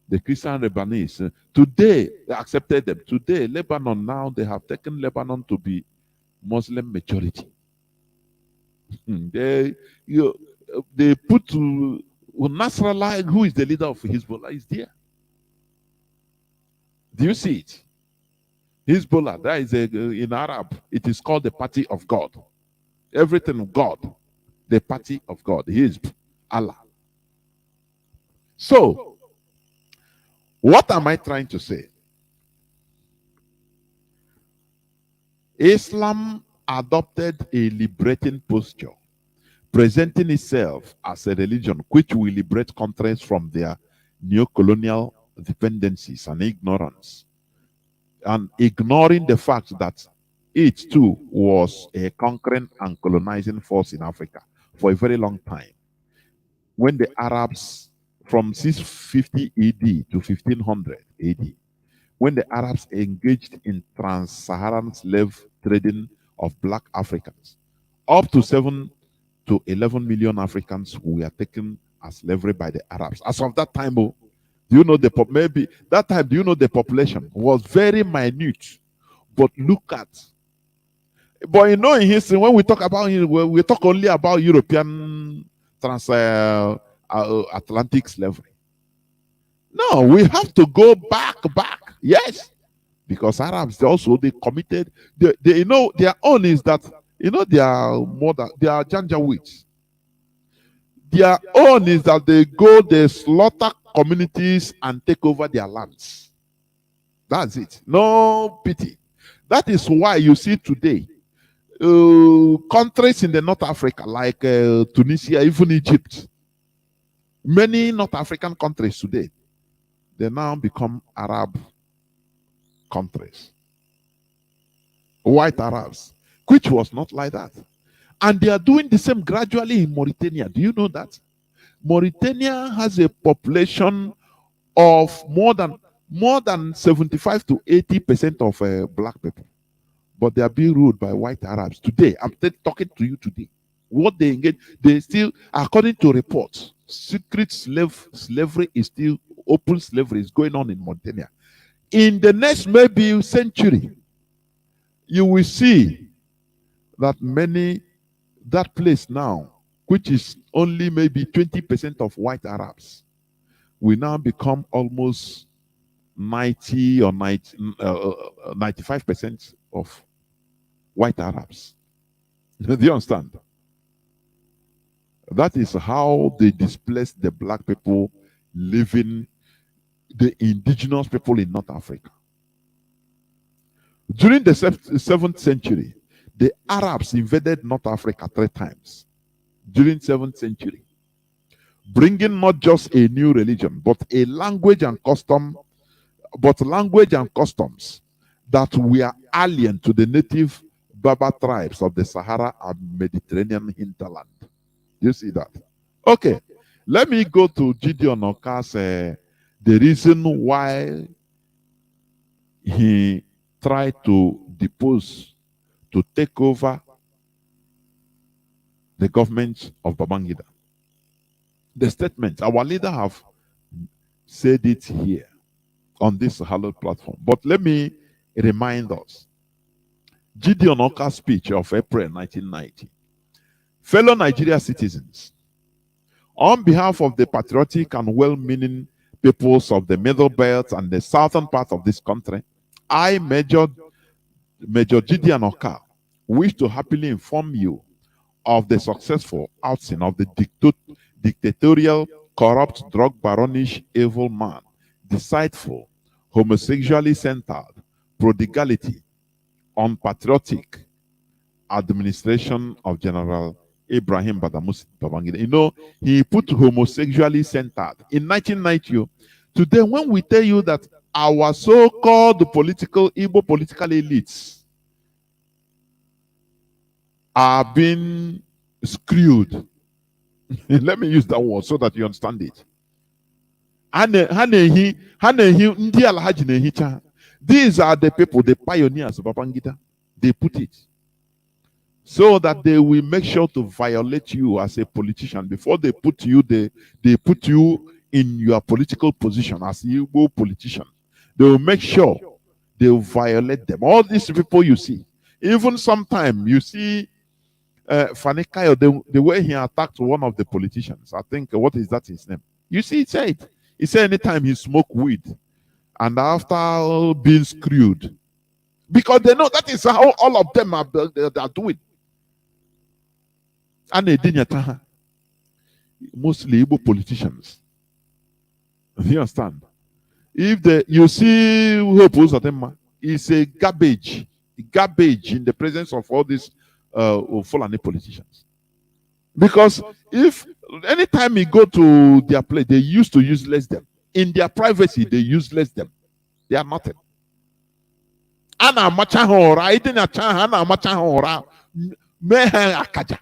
S1: The Christian Lebanese, today, they accepted them. Today, Lebanon, now they have taken Lebanon to be Muslim majority. They put to Nasrallah, who is the leader of Hezbollah, is there. Do you see it? Hezbollah, that is in Arab, it is called the party of God. Everything God, the party of God, Hezb, Allah. So, what am I trying to say? Islam adopted a liberating posture, presenting itself as a religion which will liberate countries from their neo-colonial dependencies and ignorance, and ignoring the fact that it too was a conquering and colonizing force in Africa for a very long time. When the Arabs, from 650 AD to 1500 AD, when the Arabs engaged in trans-Saharan slave trading of black Africans, up to 7 to 11 million Africans were taken as slavery by the Arabs. As of that time, do you know maybe that time? Do you know the population was very minute? But look at, but you know, in history, when we talk about, we talk only about European Atlantic slavery. No, we have to go back. Yes, because Arabs they committed. They you know, their own is that, you know, they are Janjaweeds. Their own is that they slaughter communities and take over their lands. That's it. No pity. That is why you see today countries in the North Africa like Tunisia, even Egypt, many North African countries today, they now become Arab countries, white Arabs, which was not like that. And they are doing the same gradually in Mauritania. Do you know that? Mauritania has a population of more than 75 to 80% of black people. But they are being ruled by white Arabs. Today, I'm talking to you today. What they engage, they still, according to reports, secret slavery is still, open slavery is going on in Mauritania. In the next maybe century, you will see that that place now, which is only maybe 20% of white Arabs, will now become almost 90 or 95% of white Arabs. Do you understand? That is how they displaced the black people living, the indigenous people in North Africa. During the 7th century, the Arabs invaded North Africa 3 times. During 7th century, bringing not just a new religion, but a language and customs that were alien to the native Berber tribes of the Sahara and Mediterranean hinterland. You see that? Okay, let me go to Gideon Oka's the reason why he tried to depose, to take over the government of Babangida. The statement, our leader have said it here. on this hallowed platform. But let me remind us. Gideon Oka's speech of April 1990. Fellow Nigeria citizens, on behalf of the patriotic and well-meaning peoples of the Middle Belt and the southern part of this country, I, Major Gideon Oka, wish to happily inform you of the successful outing of the dictatorial, corrupt, drug baronish, evil man, deceitful, homosexually centered, prodigality, unpatriotic administration of General Ibrahim Badamasi Babangida. You know, he put homosexually centered in 1990. Today, when we tell you that our so-called Igbo political elites are being screwed, let me use that word so that you understand it. These are the people, the pioneers of Babangida. They put it so that they will make sure to violate you as a politician. Before they put you, they put you in your political position as a Igbo politician. They will make sure they will violate them. All these people you see, even sometimes you see Fanikayo, the way he attacked one of the politicians. I think, what is that his name? You see, he said anytime he smoked weed, and after being screwed, because they know that is how all of them are doing. And they didn't, mostly Igbo politicians. You understand? If you see Hope Uzodinma, it's a garbage in the presence of all these Fulani politicians. Because if anytime you go to their place, they used to useless them. In their privacy, they useless them. They are nothing. Ana machahora, idina chaha, ana machahora, mehe akaja.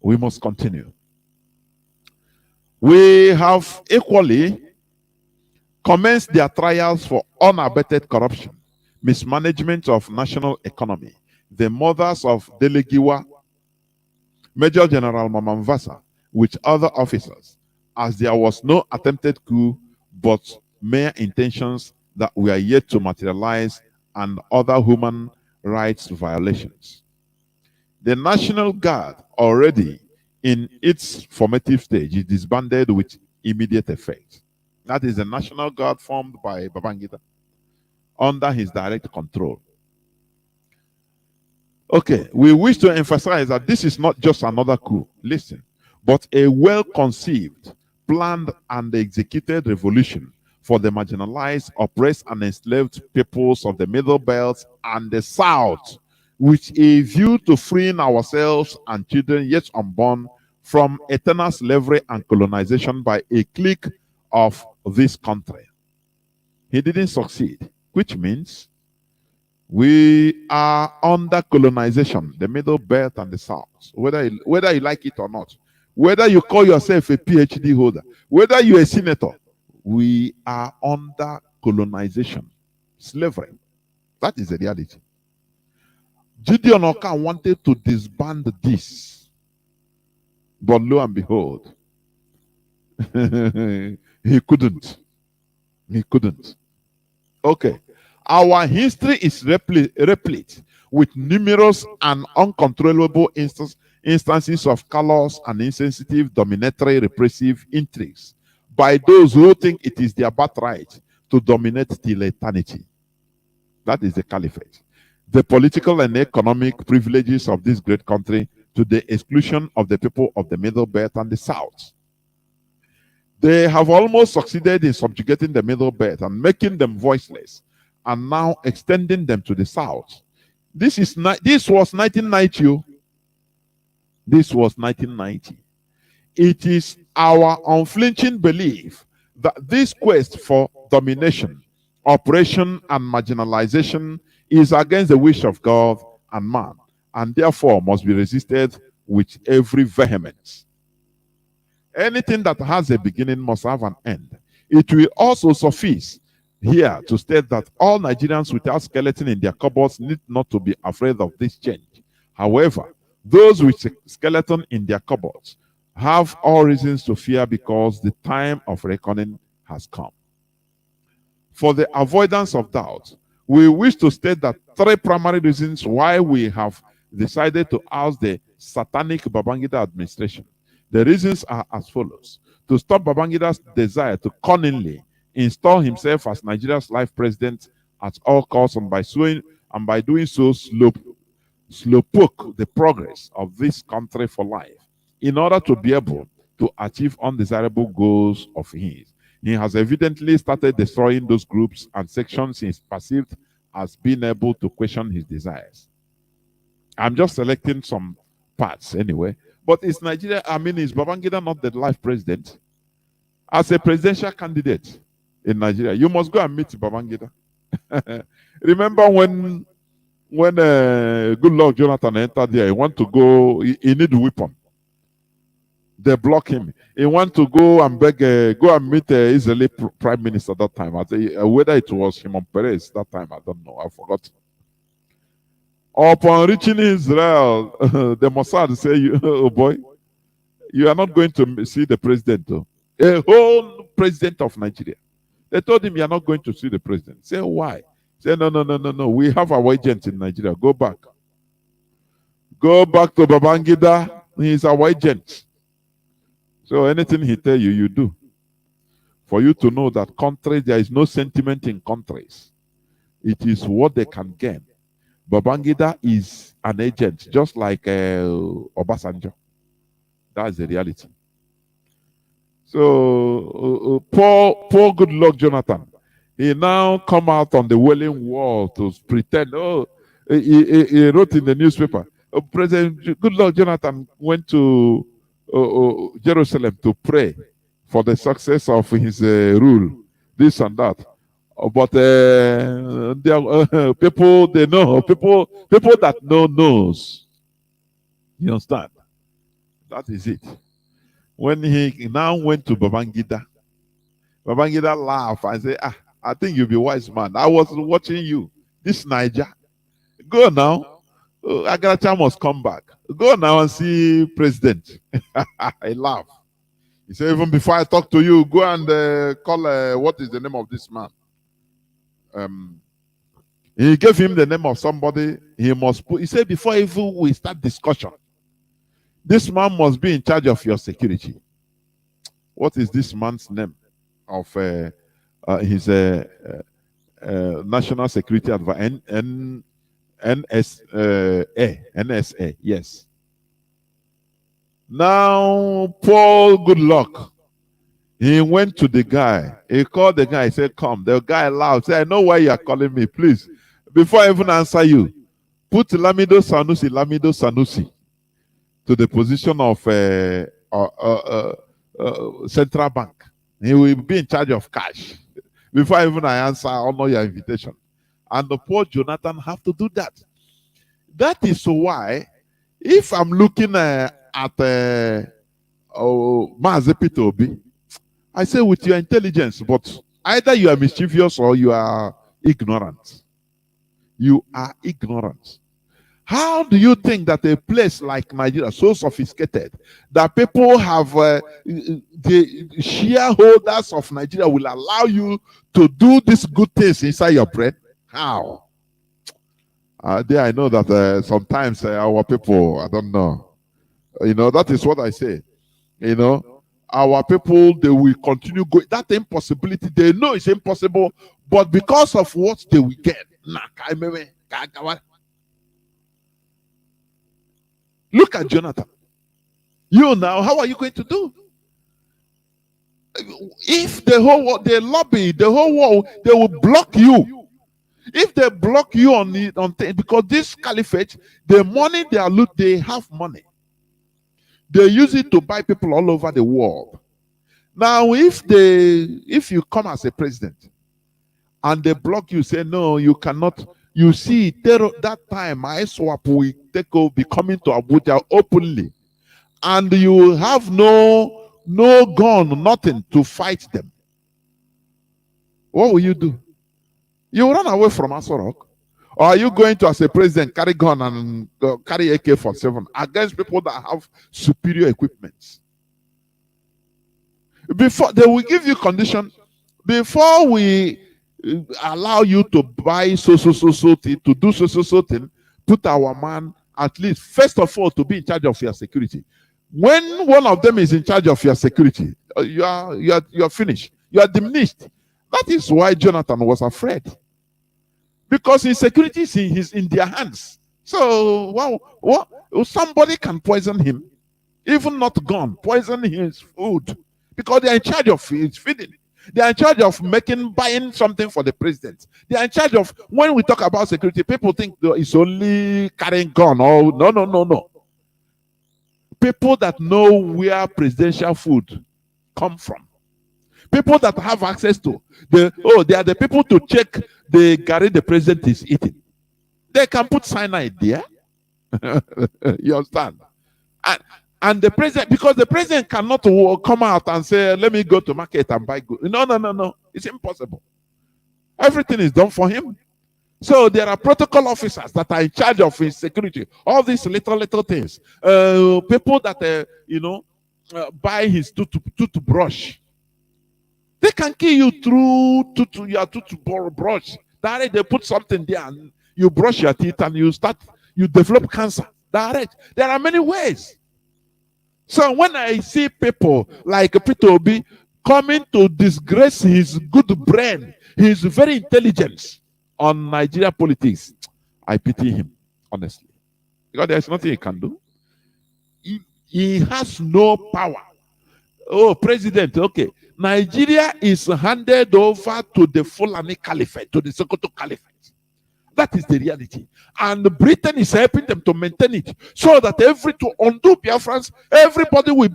S1: We must continue. We have equally commenced their trials for unabated corruption, mismanagement of national economy. The mothers of Delegiwa, Major General Mamamvasa, with other officers, as there was no attempted coup, but mere intentions that were yet to materialize and other human rights violations. The National Guard, already in its formative stage, is disbanded with immediate effect. That is the National Guard formed by Babangida under his direct control. Okay, we wish to emphasize that this is not just another coup, listen, but a well-conceived, planned, and executed revolution for the marginalized, oppressed, and enslaved peoples of the Middle Belt and the South, with a view to freeing ourselves and children yet unborn from eternal slavery and colonization by a clique of this country. He didn't succeed, which means we are under colonization, the Middle Belt and the South, whether you like it or not. Whether you call yourself a PhD holder, whether you're a senator, we are under colonization, slavery. That is the reality. Gideon Oka wanted to disband this, but lo and behold, he couldn't. He couldn't. Okay. Our history is replete with numerous and uncontrollable instances of callous and insensitive, dominatory, repressive intrigues by those who think it is their birthright to dominate till eternity. That is the caliphate. The political and economic privileges of this great country to the exclusion of the people of the Middle Belt and the South. They have almost succeeded in subjugating the Middle Belt and making them voiceless, and now extending them to the South. This was 1990. This was 1990. It is our unflinching belief that this quest for domination, oppression, and marginalization is against the wish of God and man, and therefore must be resisted with every vehemence. Anything that has a beginning must have an end. It will also suffice here to state that all Nigerians without skeleton in their cupboards need not to be afraid of this change. However, those with skeleton in their cupboards have all reasons to fear, because the time of reckoning has come. For the avoidance of doubt, we wish to state that 3 primary reasons why we have decided to oust the satanic Babangida administration. The reasons are as follows: to stop Babangida's desire to cunningly install himself as Nigeria's life president at all costs, and by doing so slowpoke the progress of this country for life in order to be able to achieve undesirable goals of his. He has evidently started destroying those groups and sections he is perceived as being able to question his desires. I'm just selecting some parts anyway. But is Nigeria, is Babangida not the life president? As a presidential candidate in Nigeria, you must go and meet Babangida. Remember when good Lord Jonathan entered there, he want to go, he need a weapon. They block him. He want to go and beg, go and meet Israeli prime minister that time. Whether it was Shimon Peres that time, I don't know. I forgot. Upon reaching Israel, the Mossad say, "Oh boy, you are not going to see the president, though. A whole president of Nigeria." They told him, "You are not going to see the president." Say, "Why?" Say, "No. We have our agent in Nigeria. Go back. Go back to Babangida. He is our agent. So anything he tell you, you do." For you to know that country, there is no sentiment in countries. It is what they can gain. Babangida is an agent, just like Obasanjo. That's the reality. So poor good luck Jonathan. He now come out on the Wailing Wall to pretend. He wrote in the newspaper, President good luck Jonathan went to Jerusalem to pray for the success of his rule, this and that. But people they know, people that knows. You understand? That is it. When he now went to Babangida laughed and said, I think you'll be wise man. I was watching you. This Niger. Go now. Agaracha must come back. Go now and see president. I laugh. He said, even before I talk to you, go and call, what is the name of this man? He gave him the name of somebody he must put. He said, before even we start discussion, this man must be in charge of your security. What is this man's name of his national security advisor? NSA, yes. Now, Paul Goodluck, he went to the guy. He called the guy. He said, come. The guy laughed. Said, I know why you are calling me. Please, before I even answer you, put Lamido Sanusi to the position of central bank. He will be in charge of cash. Before even I answer, I honor your invitation. And the poor Jonathan have to do that. That is why, if I'm looking at Mazi Obi, I say with your intelligence, but either you are mischievous or you are ignorant. You are ignorant. How do you think that a place like Nigeria, so sophisticated, that people have, the shareholders of Nigeria will allow you to do these good things inside your brain? How? There I know that sometimes our people, I don't know. That is what I say. Our people, they will continue going. That impossibility, they know it's impossible, but because of what they will get. Look at Jonathan. You now, how are you going to do? If the whole world, they lobby, the whole world, they will block you. If they block you on because this caliphate, the money they are they have money. They use it to buy people all over the world. Now, if you come as a president and they block you, say no, you cannot. You see, that time ISWAP will be coming to Abuja openly, and you have no gun, nothing to fight them. What will you do? You run away from Asorok? Or are you going to, as a president, carry gun and carry AK-47 against people that have superior equipment? Before they will give you condition, Before we allow you to buy so thing, to do so thing, put our man at least first of all to be in charge of your security. When one of them is in charge of your security, you are finished. You are diminished. That is why Jonathan was afraid, because his security is in their hands. So what somebody can poison him, even not gone, poison his food, because they are in charge of his feeding. They are in charge of buying something for the president. They are in charge of, when we talk about security, people think it's only carrying gun. Oh, no. People that know where presidential food come from. People that have access to they are the people to check the garri the president is eating. They can put cyanide there. You understand? And the president, because the president cannot come out and say, let me go to market and buy goods. No. It's impossible. Everything is done for him. So there are protocol officers that are in charge of his security. All these little things. People that, buy his toothbrush. They can kill you through your toothbrush. Direct, they put something there and you brush your teeth and you develop cancer. Direct. There are many ways. So when I see people like Peter Obi coming to disgrace his good brain, his very intelligence on Nigeria politics, I pity him, honestly. Because there's nothing he can do. He has no power. Oh, president, okay. Nigeria is handed over to the Fulani Caliphate, to the Sokoto Caliphate. That is the reality. And Britain is helping them to maintain it, so that to undo Biafrans, everybody will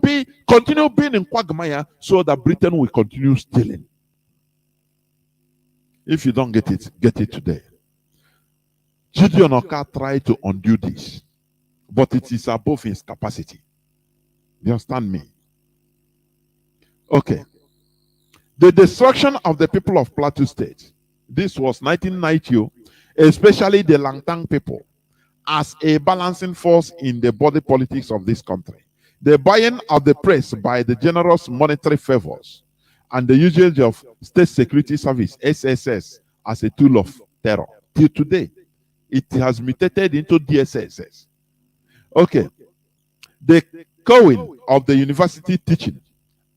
S1: continue being in quagmire, so that Britain will continue stealing. If you don't get it today. Gideon Oka tried to undo this, but it is above his capacity. You understand me? Okay. The destruction of the people of Plateau State. This was 1990, especially the Langtang people, as a balancing force in the body politics of this country. The buying of the press by the generous monetary favors and the usage of State Security Service, SSS, as a tool of terror. Till today, it has mutated into DSSS. Okay. The cowing of the university teaching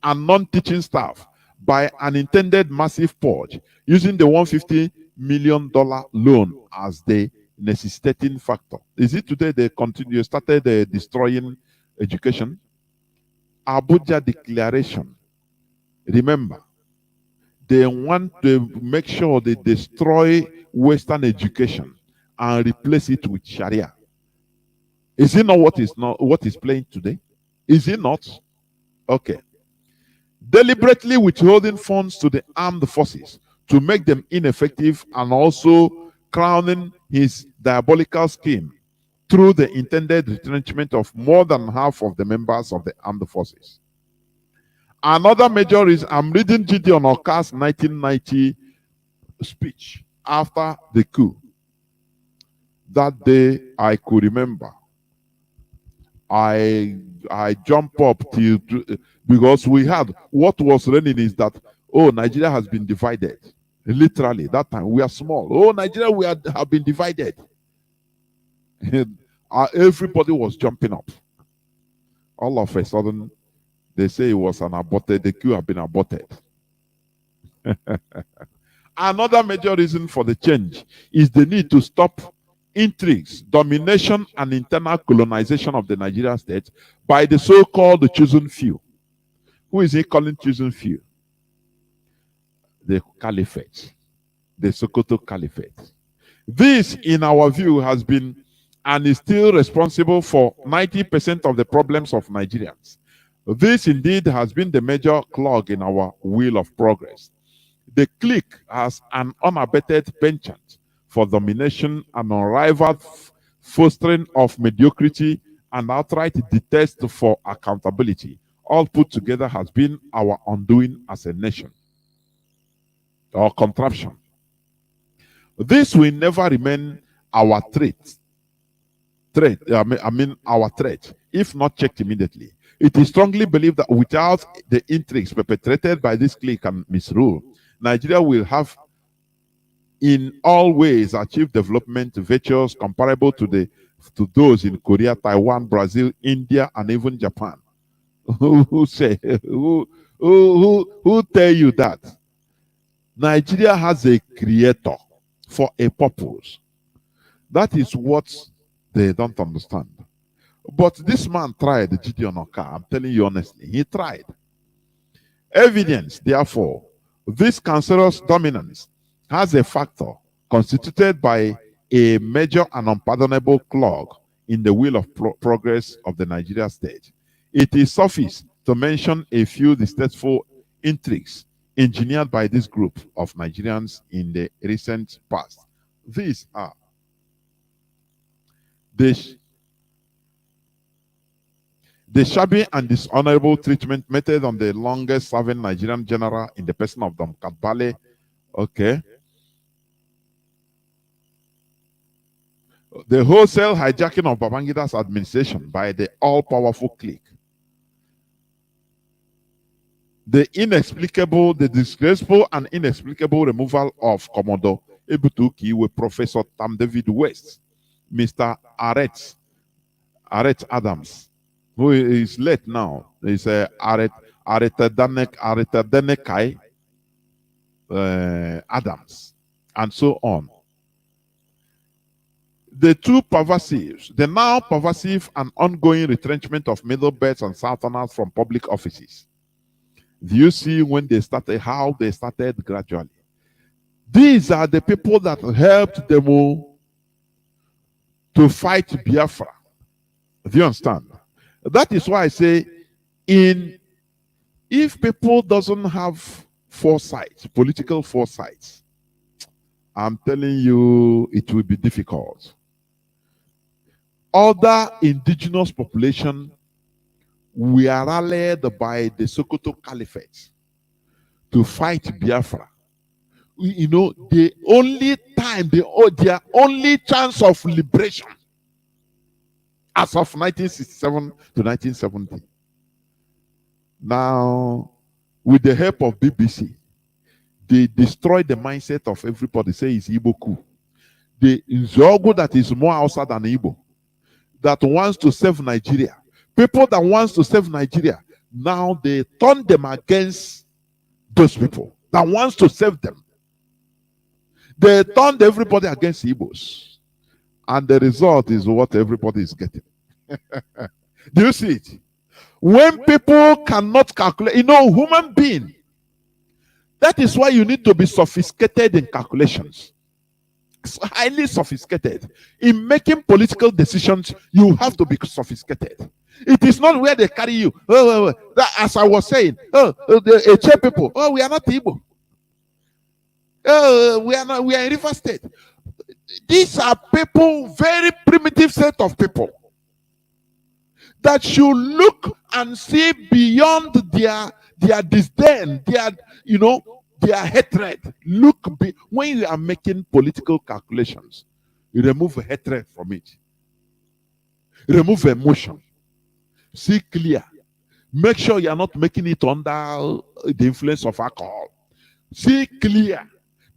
S1: and non-teaching staff by an intended massive purge, using the $150 million loan as the necessitating factor. Is it today they started destroying education? Abuja Declaration. Remember, they want to make sure they destroy Western education and replace it with Sharia. Is it not what is playing today? Is it not? Okay. Deliberately withholding funds to the armed forces to make them ineffective, and also crowning his diabolical scheme through the intended retrenchment of more than half of the members of the armed forces. Another major is, I'm reading Gideon Oka's 1990 speech after the coup. That day I could remember. I jump up because we had, what was running is that, oh, Nigeria has been divided. Literally, that time we are small. Oh, Nigeria, have been divided. Everybody was jumping up. All of a sudden, they say it was the coup had been aborted. Another major reason for the change is the need to stop intrigues, domination, and internal colonization of the Nigerian state by the so-called chosen few. Who is he calling chosen few? The Caliphate, the Sokoto Caliphate. This, in our view, has been and is still responsible for 90% of the problems of Nigerians. This indeed has been the major clog in our wheel of progress. The clique has an unabated penchant for domination and unrivaled fostering of mediocrity and outright detest for accountability. All put together has been our undoing as a nation, or contraption. This will never remain our our threat, if not checked immediately. It is strongly believed that without the intrigues perpetrated by this clique and misrule, Nigeria will have in all ways achieved development virtues comparable to those in Korea, Taiwan, Brazil, India, and even Japan. Who say who tell you that? Nigeria has a creator for a purpose. That is what they don't understand. But this man tried, Gideon Oka. I'm telling you honestly, he tried. Evidence, therefore, this cancerous dominance has a factor constituted by a major and unpardonable clog in the wheel of progress of the Nigeria state. It is suffice to mention a few distasteful intrigues engineered by this group of Nigerians in the recent past. These are the shabby and dishonorable treatment meted on the longest serving Nigerian general in the person of Dom Kadbale. Okay. The wholesale hijacking of Babangida's administration by the all-powerful clique. The disgraceful and inexplicable removal of Commodore Ebutuki with Professor Tam David West, Mr. Aret Adams, who is late now. Is Aretedenekai Adams, and so on. The now pervasive and ongoing retrenchment of middle-belts and southerners from public offices. Do you see when they started, how they started gradually? These are the people that helped them to fight Biafra. Do you understand? That is why I say, if people doesn't have foresight, political foresight, I'm telling you, it will be difficult. Other indigenous population were rallied by the Sokoto Caliphate to fight Biafra. You know, the only time, their only chance of liberation as of 1967 to 1970. Now, with the help of BBC, they destroyed the mindset of everybody, say it's Igbo coup. The Nzogo that is more outside than Igbo, that wants to save Nigeria. People that wants to save Nigeria, now they turn them against those people that wants to save them. They turned everybody against Igbos. And the result is what everybody is getting. Do you see it? When people cannot calculate, you know, human being, that is why you need to be sophisticated in calculations. It's highly sophisticated. In making political decisions, you have to be sophisticated. It is not where they carry you. As I was saying, the Eche people, we are not Igbo. We are in River State. These are people, very primitive set of people that should look and see beyond their disdain, their hatred. When you are making political calculations, you remove hatred from it. Remove emotion. See clear. Make sure you are not making it under the influence of alcohol. See clear.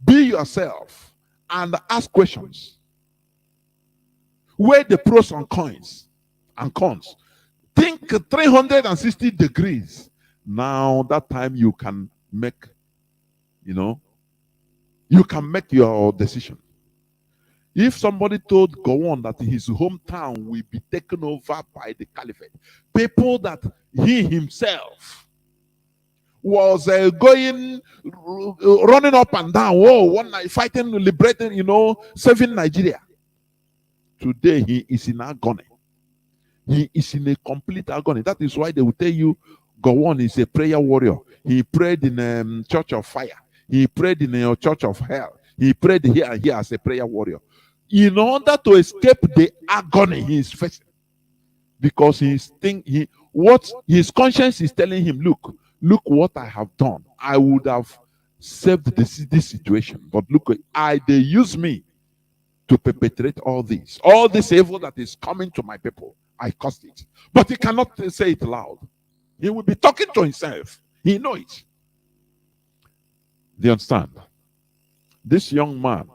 S1: Be yourself and ask questions. Weigh the pros and cons. Think 360 degrees. Now that time you can make, you can make your decision. If somebody told Gowon that his hometown will be taken over by the caliphate, people that he himself was running up and down, one night fighting, liberating, saving Nigeria. Today he is in agony. He is in a complete agony. That is why they will tell you Gowon is a prayer warrior. He prayed in a church of fire. He prayed in a church of hell. He prayed here and here as a prayer warrior. In order to escape the agony he is facing. Because his conscience is telling him, look what I have done. I would have saved this situation. But look, they use me to perpetrate all this evil that is coming to my people. I caused it. But he cannot say it loud. He will be talking to himself. He knows it. Do you understand? This young man,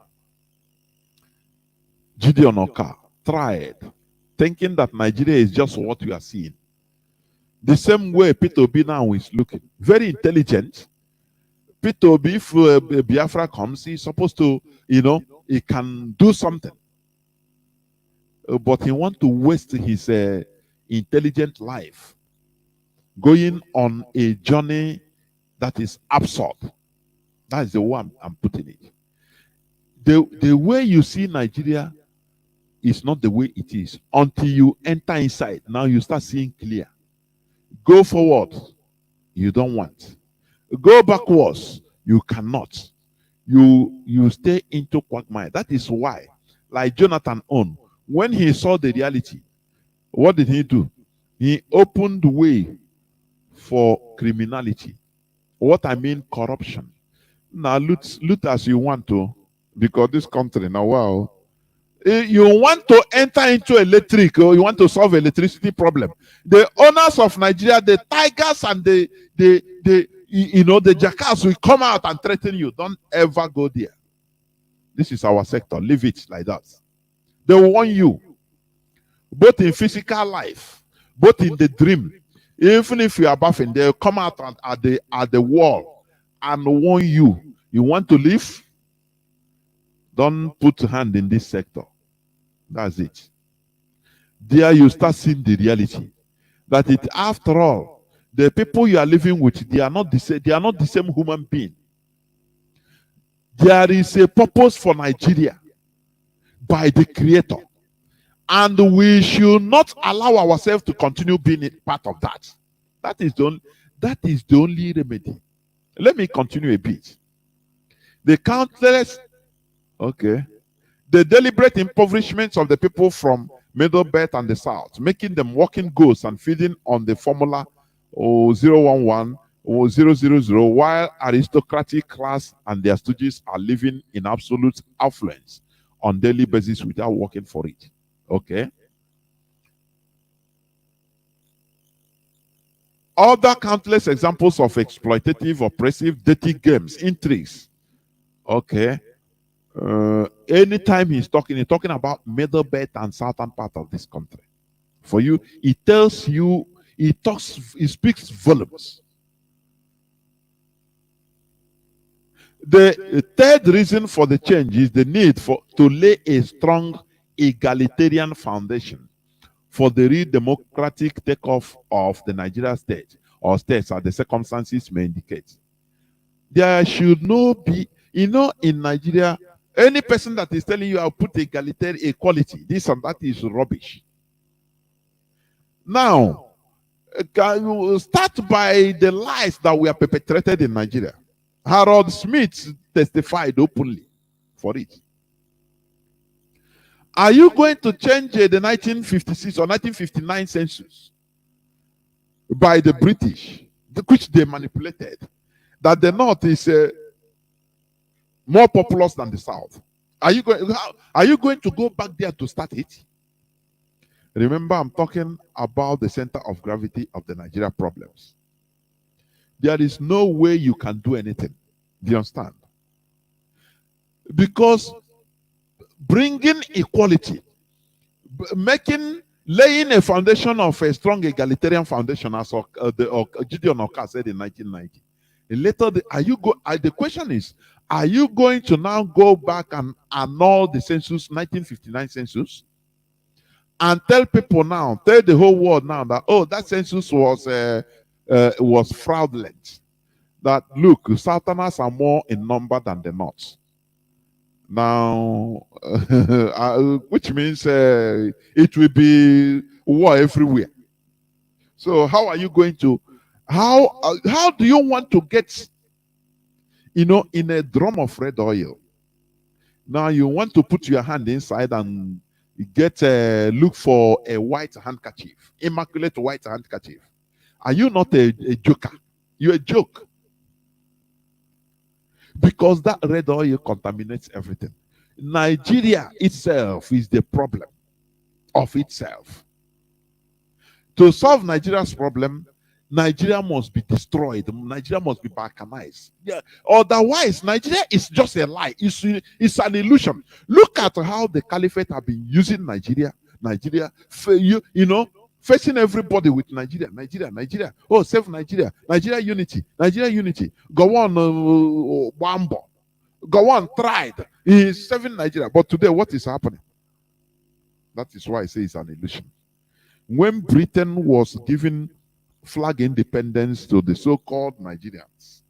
S1: Gideon Oka, tried, thinking that Nigeria is just what you are seeing. The same way Peter Obi now is looking. Very intelligent. Peter Obi, if Biafra comes, he's supposed to, he can do something. But he wants to waste his intelligent life going on a journey that is absurd. That is the one I'm putting it. The way you see Nigeria is not the way it is until you enter inside. Now you start seeing clear. Go forward, you don't want. Go backwards, you cannot. You stay into quagmire. That is why, like Jonathan On, when he saw the reality, what did he do? He opened the way for criminality. What I mean, corruption. Now loot as you want to, because this country now, wow. You want to enter into electric, or you want to solve electricity problem. The owners of Nigeria, the tigers and the jackals will come out and threaten you. Don't ever go there. This is our sector. Leave it like that. They warn you, both in physical life, both in the dream. Even if you are buffing, they'll come out at the wall and warn you. You want to leave? Don't put hand in this sector. That's it. There you start seeing the reality. That it, after all, the people you are living with, they are not the same human being. There is a purpose for Nigeria by the Creator. And we should not allow ourselves to continue being a part of that. That is the only remedy. Let me continue a bit. The countless, the deliberate impoverishment of the people from Middle Belt and the South, making them walking ghosts and feeding on the formula 011 or 000, while aristocratic class and their stooges are living in absolute affluence on daily basis without working for it. Okay. Other countless examples of exploitative, oppressive, dirty games, intrigues. Okay. Anytime he's talking about Middle Belt and southern part of this country. For you, he tells you, he speaks volumes. The third reason for the change is the need to lay a strong egalitarian foundation for the real democratic takeoff of the Nigeria state or states as the circumstances may indicate. There should not be, in Nigeria, any person that is telling you I'll put egalitarian equality, this and that is rubbish. Now, can you start by the lies that were perpetrated in Nigeria? Harold Smith testified openly for it. Are you going to change the 1956 or 1959 census by the British, which they manipulated, that the North is more populous than the South? Are you going to go back there to start it? Remember, I'm talking about the center of gravity of the Nigeria problems. There is no way you can do anything. Do you understand? Because bringing equality, laying a foundation of a strong egalitarian foundation, as Gideon Oka said in 1990. Later, the question is, are you going to now go back and annul the census, 1959 census, and tell the whole world now that, oh, that census was fraudulent? That, look, Southerners are more in number than the North. Now, which means it will be war everywhere. So how are you going to, how do you want to get, in a drum of red oil? Now you want to put your hand inside and look for a white handkerchief, immaculate white handkerchief. Are you not a joker? You're a joke. Because that red oil contaminates everything. Nigeria itself is the problem of itself. To solve Nigeria's problem, Nigeria must be destroyed. Nigeria must be balkanized. Yeah. Otherwise, Nigeria is just a lie. It's an illusion. Look at how the caliphate have been using Nigeria. Facing everybody with Nigeria. Oh, save Nigeria. Nigeria unity. Go on, Wambo. Go on, tried. He is saving Nigeria. But today, what is happening? That is why I say it's an illusion. When Britain was giving flag independence to the so-called Nigerians,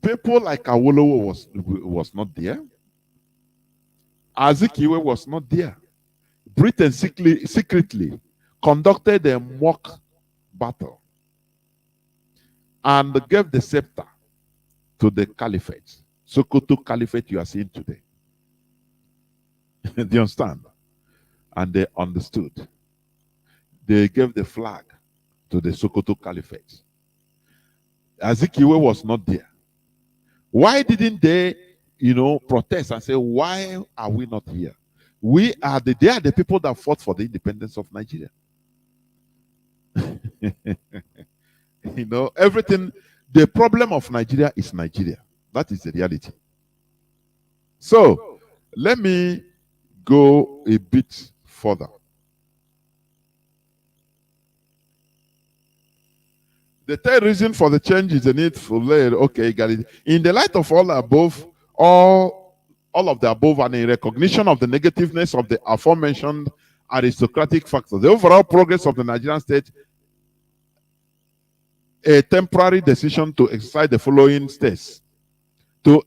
S1: people like Awolowo was not there. Azikiwe was not there. Britain secretly conducted a mock battle and gave the scepter to the caliphate, Sokoto Caliphate you are seeing today. Do you understand? And they understood. They gave the flag to the Sokoto Caliphate. Azikiwe was not there. Why didn't they, protest and say, why are we not here? They are the people that fought for the independence of Nigeria. Everything, the problem of Nigeria is Nigeria. That is the reality. So, let me go a bit further. The third reason for the change is the need for okay, got it. In the light of all above, all of the above, and in recognition of the negativeness of the aforementioned aristocratic factors, the overall progress of the Nigerian state, a temporary decision to exercise the following states. To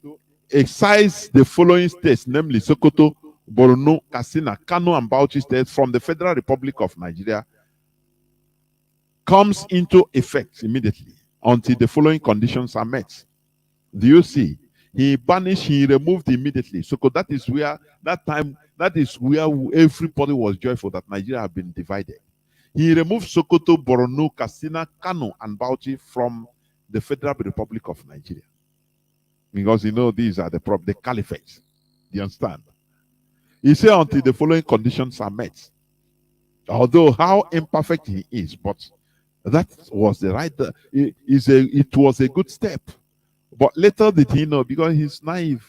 S1: excise the following states, namely Sokoto, Borno, Katsina, Kanu, and Bauchi states from the Federal Republic of Nigeria, comes into effect immediately until the following conditions are met. Do you see? He removed immediately. So that is where everybody was joyful that Nigeria had been divided. He removed Sokoto, Borno, Katsina, Kanu, and Bauchi from the Federal Republic of Nigeria. Because these are the caliphates. Do you understand? He said until the following conditions are met. Although how imperfect he is, but that was the right, it was a good step. But later did he know, because he's naive,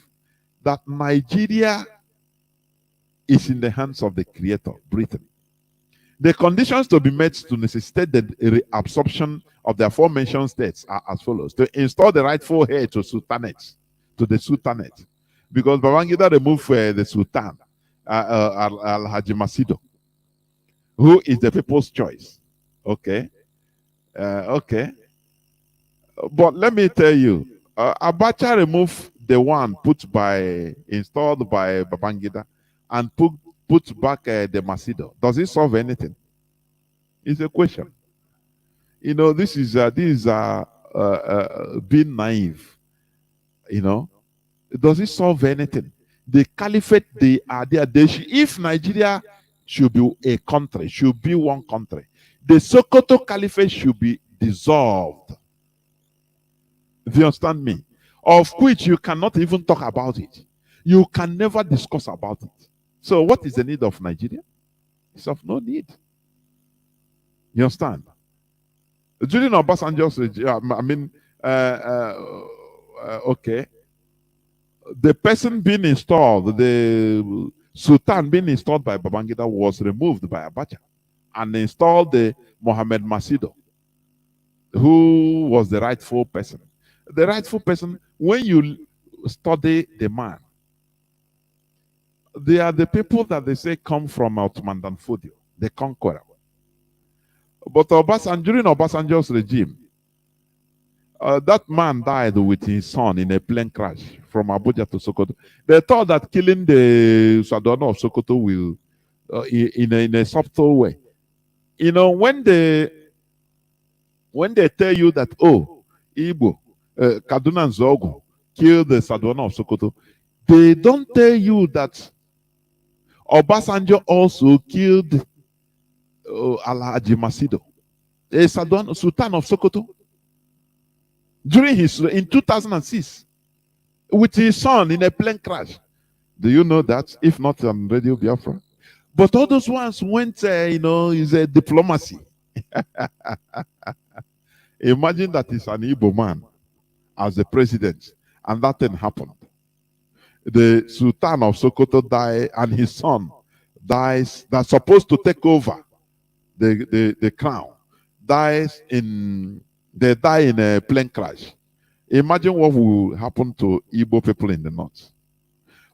S1: that Nigeria is in the hands of the creator, Britain. The conditions to be met to necessitate the reabsorption of the aforementioned states are as follows. To install the rightful heir to the Sultanate. Because Babangida removed the Sultan, Al-Haji Masido, who is the people's choice. Okay. Okay. But let me tell you, Abacha removed the one installed by Babangida and put back the Masido. Does it solve anything? It's a question. This is being naive. Does it solve anything? The caliphate, they are there. If Nigeria should be a country, should be one country, the Sokoto Caliphate should be dissolved. Do you understand me? Of which you cannot even talk about it. You can never discuss about it. So what is the need of Nigeria? It's of no need. You understand? During Obasanjo's regime, okay, the person being installed, the Sultan being installed by Babangida was removed by Abacha and installed the Mohammed Masido, who was the rightful person. The rightful person, when you study the man, they are the people that they say come from Ottoman Danfodio, the conqueror. But during Obasanjo's regime, that man died with his son in a plane crash from Abuja to Sokoto. They thought that killing the Sadona of Sokoto will, in a subtle way. When they tell you that, oh, Igbo, Kaduna and Zogo killed the Sadona of Sokoto, they don't tell you that Obasanjo also killed Alhaji Masido, a Sultan of Sokoto, in 2006, with his son in a plane crash. Do you know that? If not on Radio Biafra. But all those ones went, is a diplomacy. Imagine that it's an Igbo man as the president, and that thing happened. The Sultan of Sokoto died, and his son dies, that's supposed to take over the crown, dies in, they die in a plane crash. Imagine what will happen to Igbo people in the north.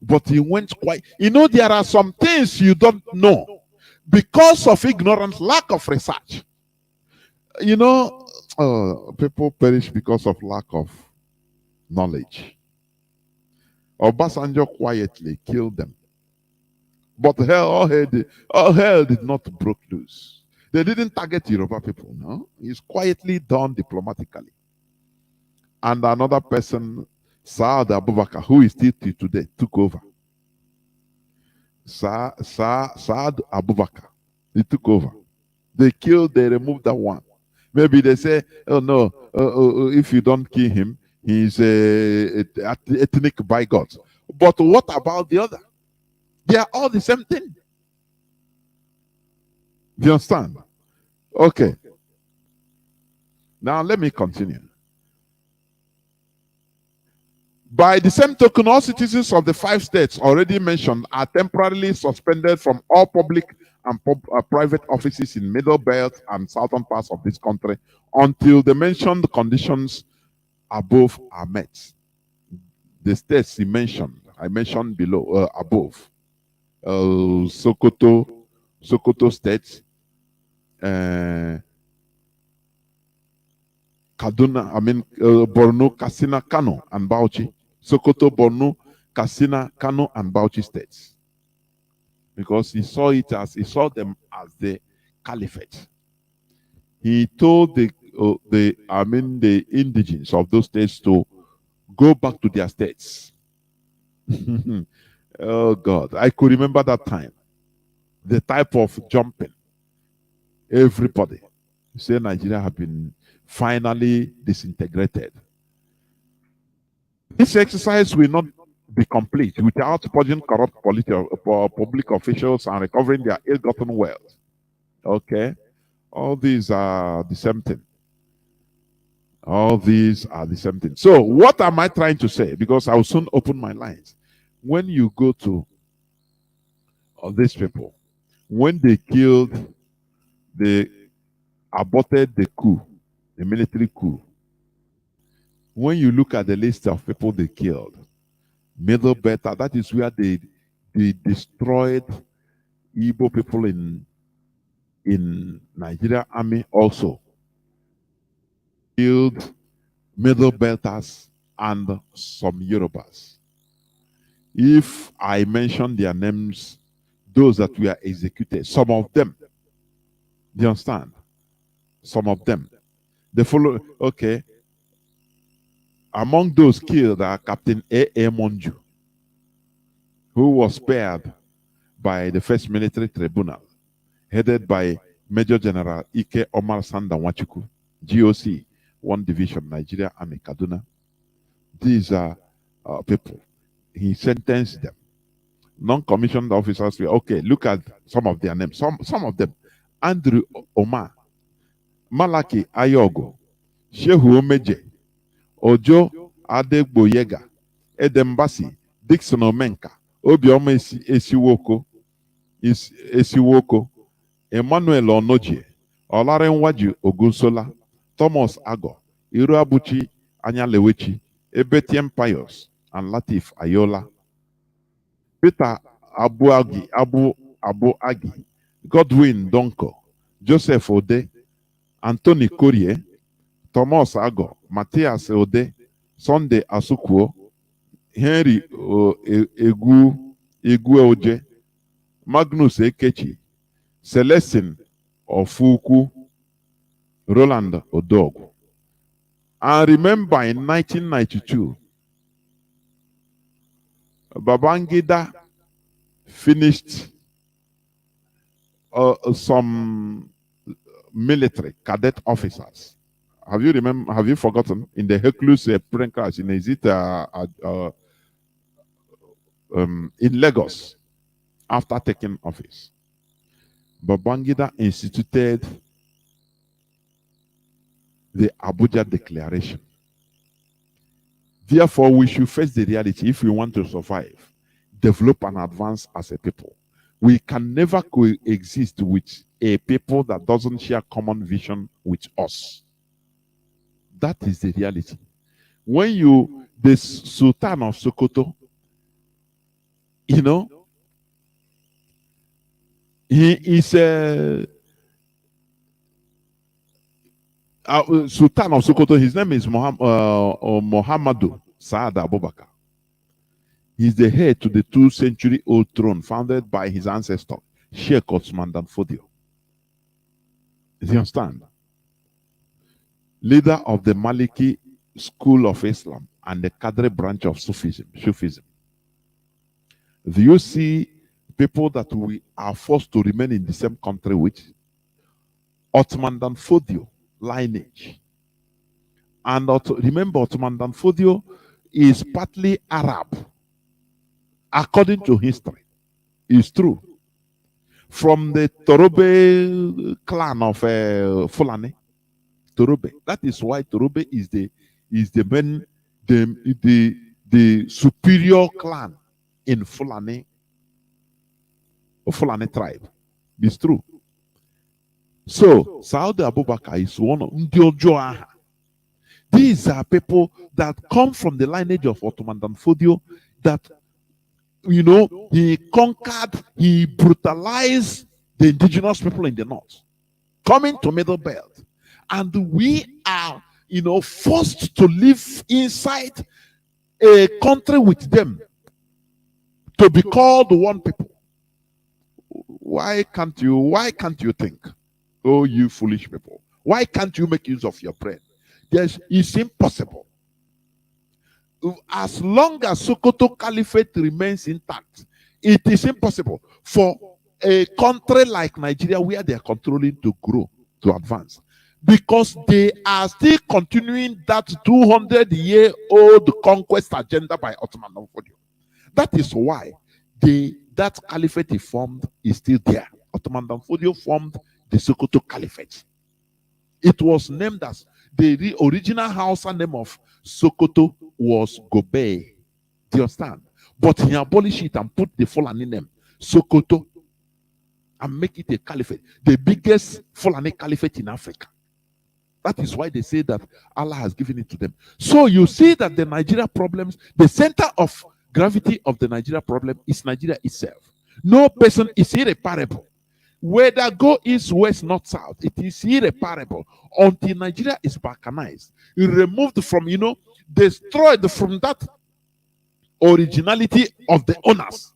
S1: But he went quite, there are some things you don't know because of ignorance, lack of research. People perish because of lack of knowledge. Obasanjo quietly killed them. But all hell did not break loose. They didn't target Yoruba people, no. It's quietly done diplomatically. And another person, Saad Abubakar, who is still till today, took over. Saad Abubakar, he took over. They removed that one. Maybe they say, oh no, if you don't kill him, he's ethnic bigot. But what about the other? They are all the same thing. Do you understand? Okay. Now let me continue. By the same token, all citizens of the 5 states already mentioned are temporarily suspended from all public and private offices in Middle Belt and southern parts of this country until the mentioned conditions above are met. The states I mentioned below, above. Sokoto State, Kaduna, Borno, Katsina, Kanu, and Bauchi. Sokoto, Borno, Katsina, Kanu, and Bauchi states. Because he saw them as the caliphate. He told the indigenes of those states to go back to their states. Oh God, I could remember that time. The type of jumping. Everybody say Nigeria have been finally disintegrated. This exercise will not be complete without purging corrupt public officials and recovering their ill-gotten wealth. Okay? All these are the same thing. All these are the same thing. So what am I trying to say? Because I will soon open my lines. When you go to these people, when they aborted the coup, the military coup, when you look at the list of people they killed, Middle Beta, that is where they destroyed Igbo people in Nigeria army also. Killed Middle Belters and some Yorubas. If I mention their names, those that were executed, some of them, do you understand? Some of them. They follow, okay. Among those killed are Captain A.A. Monju, who was spared by the First Military Tribunal, headed by Major General Ike Omar Sanda Wachuku, GOC, 1 Division, Nigeria Army, Kaduna. These are people. He sentenced them. Non-commissioned officers were, okay, look at some of their names. Some of them. Andrew Omar, Malaki Ayogo, Shehu Omeje, Ojo Adegboyega, Edembasi, Dixon Omenka, Obioma Esiwoko, Emmanuel Onoje, Olarenwaju Ogunsola, Thomas Ago, Iruabuchi Anyalewechi, Ebetiem Pius, and Latif Ayola. Peter Abu Agi, Godwin Donko, Joseph Ode, Anthony Courier, Thomas Ago, Matthias Ode, Sunday Asukuo, Henry Eguoje, Magnus Ekechi, Celestin Ofuku, Roland Odogu. And remember in 1992, Babangida finished some military cadet officers. Have you forgotten? In the Hercules plane crash in in Lagos, after taking office, Babangida instituted the Abuja Declaration. Therefore, we should face the reality if we want to survive, develop, and advance as a people. We can never coexist with a people that doesn't share common vision with us. That is the reality. When the Sultan of Sokoto, he is a Sultan of Sokoto. His name is Muhammadu Saad Abubakar. He's the heir to the 2-century-old throne founded by his ancestor, Sheikh Osman Dan Fodio. Do you understand? Leader of the Maliki school of Islam and the Qadri branch of Sufism. Do you see people that we are forced to remain in the same country with? Ottoman Dan Fodio lineage. And remember, Ottoman Dan Fodio is partly Arab. According to history, it's true. From the Torobe clan of Fulani, Torobe. That is why Torobe is the superior clan in Fulani tribe. It's true. So Saudi Abubakar is one of Ndiojoaha. These are people that come from the lineage of Ottoman Dan Fodio that he conquered, he brutalized the indigenous people in the north, coming to Middle Belt. And we are, forced to live inside a country with them to be called one people. Why can't you think? Oh, you foolish people. Why can't you make use of your brain? It's impossible. As long as Sokoto Caliphate remains intact, it is impossible for a country like Nigeria, where they are controlling, to grow, to advance. Because they are still continuing that 200-year-old conquest agenda by Ottoman Dan Fodio. That is why that caliphate he formed is still there. Ottoman Dan Fodio formed the Sokoto Caliphate. It was named as the original Hausa name of Sokoto was Gobe. Do you understand? But he abolished it and put the Fulani name Sokoto and make it a caliphate, the biggest Fulani caliphate in Africa. That is why they say that Allah has given it to them. So you see that the Nigeria problems, the center of gravity of the Nigeria problem is Nigeria itself. No person is irreparable. Whether go east, west, north, south, it is irreparable until Nigeria is balkanized, removed from, destroyed from that originality of the owners.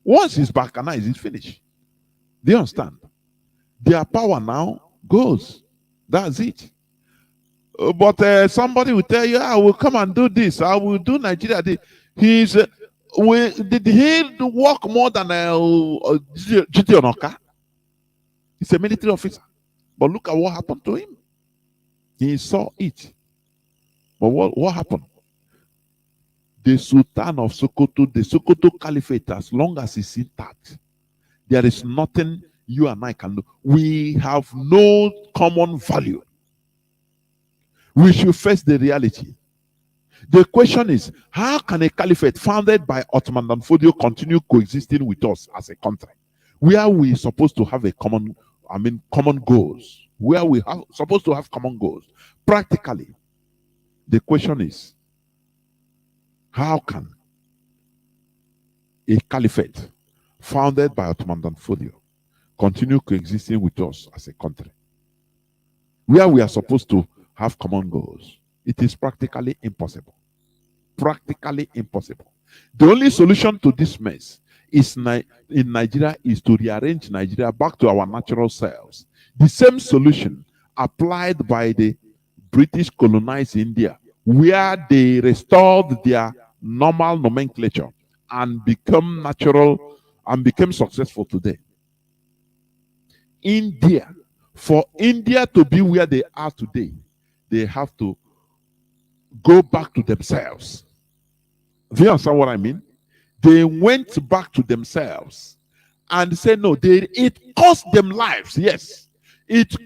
S1: Once it's balkanized, it's finished. Do you understand? Their power now goes. That's it. But somebody will tell you, I will come and do this. I will do Nigeria. Did he work more than Gideon Oka? He's a military officer. But look at what happened to him. He saw it. But what happened? The Sultan of Sokoto, the Sokoto Caliphate, as long as it's intact, there is nothing you and I can do. We have no common value. We should face the reality. The question is, how can a caliphate founded by Ottoman Dan Fodio continue coexisting with us as a country? Where are we supposed to have common goals? Where we are supposed to have common goals? Practically, the question is, how can a caliphate founded by Ottoman Dan Fodio continue coexisting with us as a country, where we are supposed to have common goals? It is practically impossible. Practically impossible. The only solution to this mess is in Nigeria is to rearrange Nigeria back to our natural selves. The same solution applied by the British colonized India, where they restored their normal nomenclature and become natural and became successful today. India, for India to be where they are today, they have to go back to themselves. Do you understand what I mean? They went back to themselves and said, no, it cost them lives. Yes, it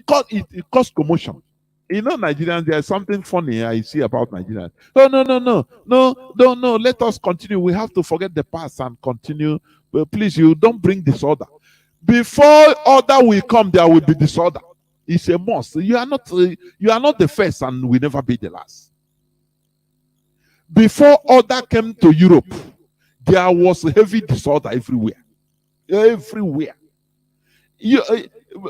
S1: caused commotion. You know, Nigerians, there's something funny I see about Nigerians. Oh, no, no, no, no, no, no. Let us continue. We have to forget the past and continue. But please, you don't bring disorder. Before order will come, there will be disorder. It's a must. You are not the first and will never be the last. Before order came to Europe, there was heavy disorder everywhere. Everywhere.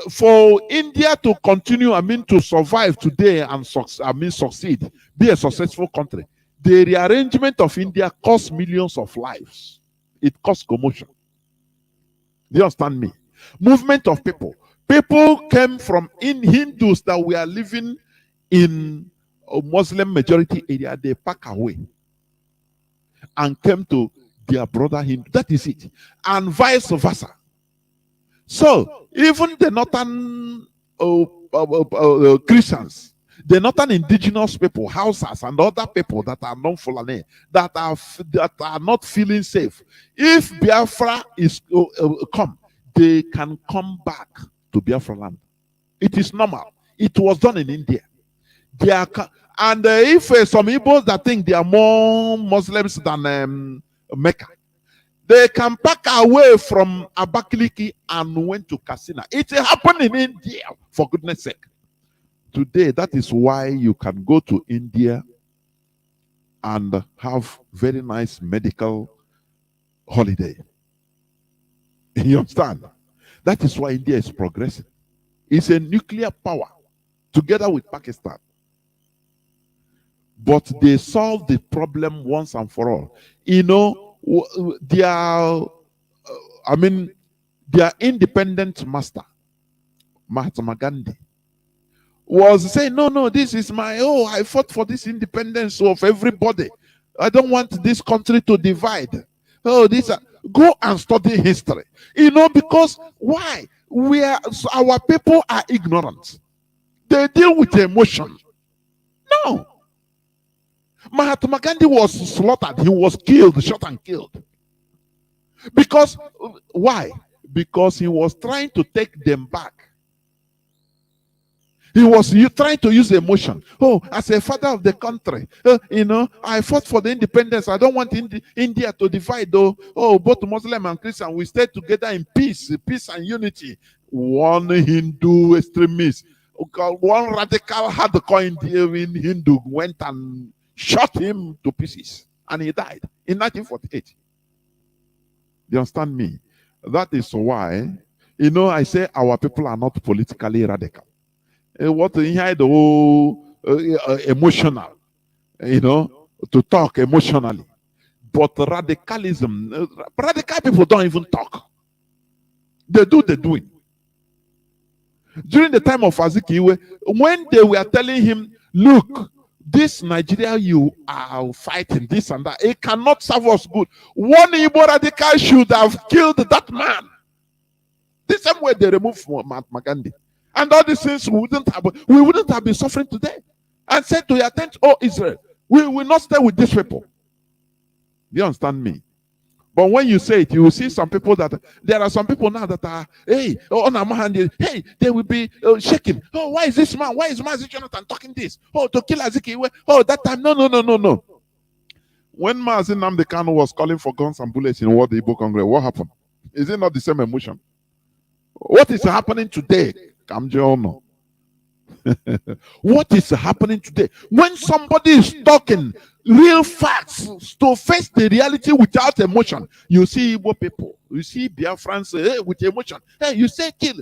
S1: For India to continue, to survive today and succeed, be a successful country, the rearrangement of India cost millions of lives. It cost commotion. Do you understand me? Movement of people. People came from Hindus that were living in a Muslim majority area. They pack away and came to their brother Hindu. That is it. And vice versa. So, even the northern Christians, the northern indigenous people, Hausas and other people that are non-Fulani, that are not feeling safe, if Biafra is come, they can come back to Biafra land. It is normal. It was done in India. And if some Igbos that think they are more Muslims than Mecca, they can pack away from Abakaliki and went to Kasina. It happened in India, for goodness sake. Today, that is why you can go to India and have very nice medical holiday. You understand? That is why India is progressing. It's a nuclear power together with Pakistan. But they solved the problem once and for all. You know, their independent master, Mahatma Gandhi, was saying, no, this is I fought for this independence of everybody. I don't want this country to divide. Go and study history. Because why? Our people are ignorant. They deal with emotion. No. Mahatma Gandhi was slaughtered. He was killed, shot and killed. Because, why? Because he was trying to take them back. He was trying to use emotion. As a father of the country, I fought for the independence. I don't want India to divide. Both Muslim and Christian, we stay together in peace and unity. One Hindu extremist, one radical hardcore in Hindu went and shot him to pieces, and he died in 1948. You understand me? That is why, I say our people are not politically radical. What in here the emotional, to talk emotionally. But radicalism, radical people don't even talk. They do the doing. During the time of Azikiwe, when they were telling him, look, this Nigeria you are fighting, this and that, it cannot serve us good. One Igbo radical should have killed that man. The same way they removed Mahatma Gandhi. And all these things we wouldn't have been suffering today. And said to your tent, oh Israel, we will not stay with these people. You understand me? But when you say it, you will see some people there are some people now that are, on our hand, they will be shaking. Why is this man? Why is Mazi Jonathan talking this? To kill Azikiwe. That time. No. When Mazi Nnamdi Kanu was calling for guns and bullets in World Igbo Congress, what happened? Is it not the same emotion? What is happening today? Kamjono. What is happening today? When somebody is talking real facts to face the reality without emotion, you see Igbo people, you see Biafrans with emotion. You say kill.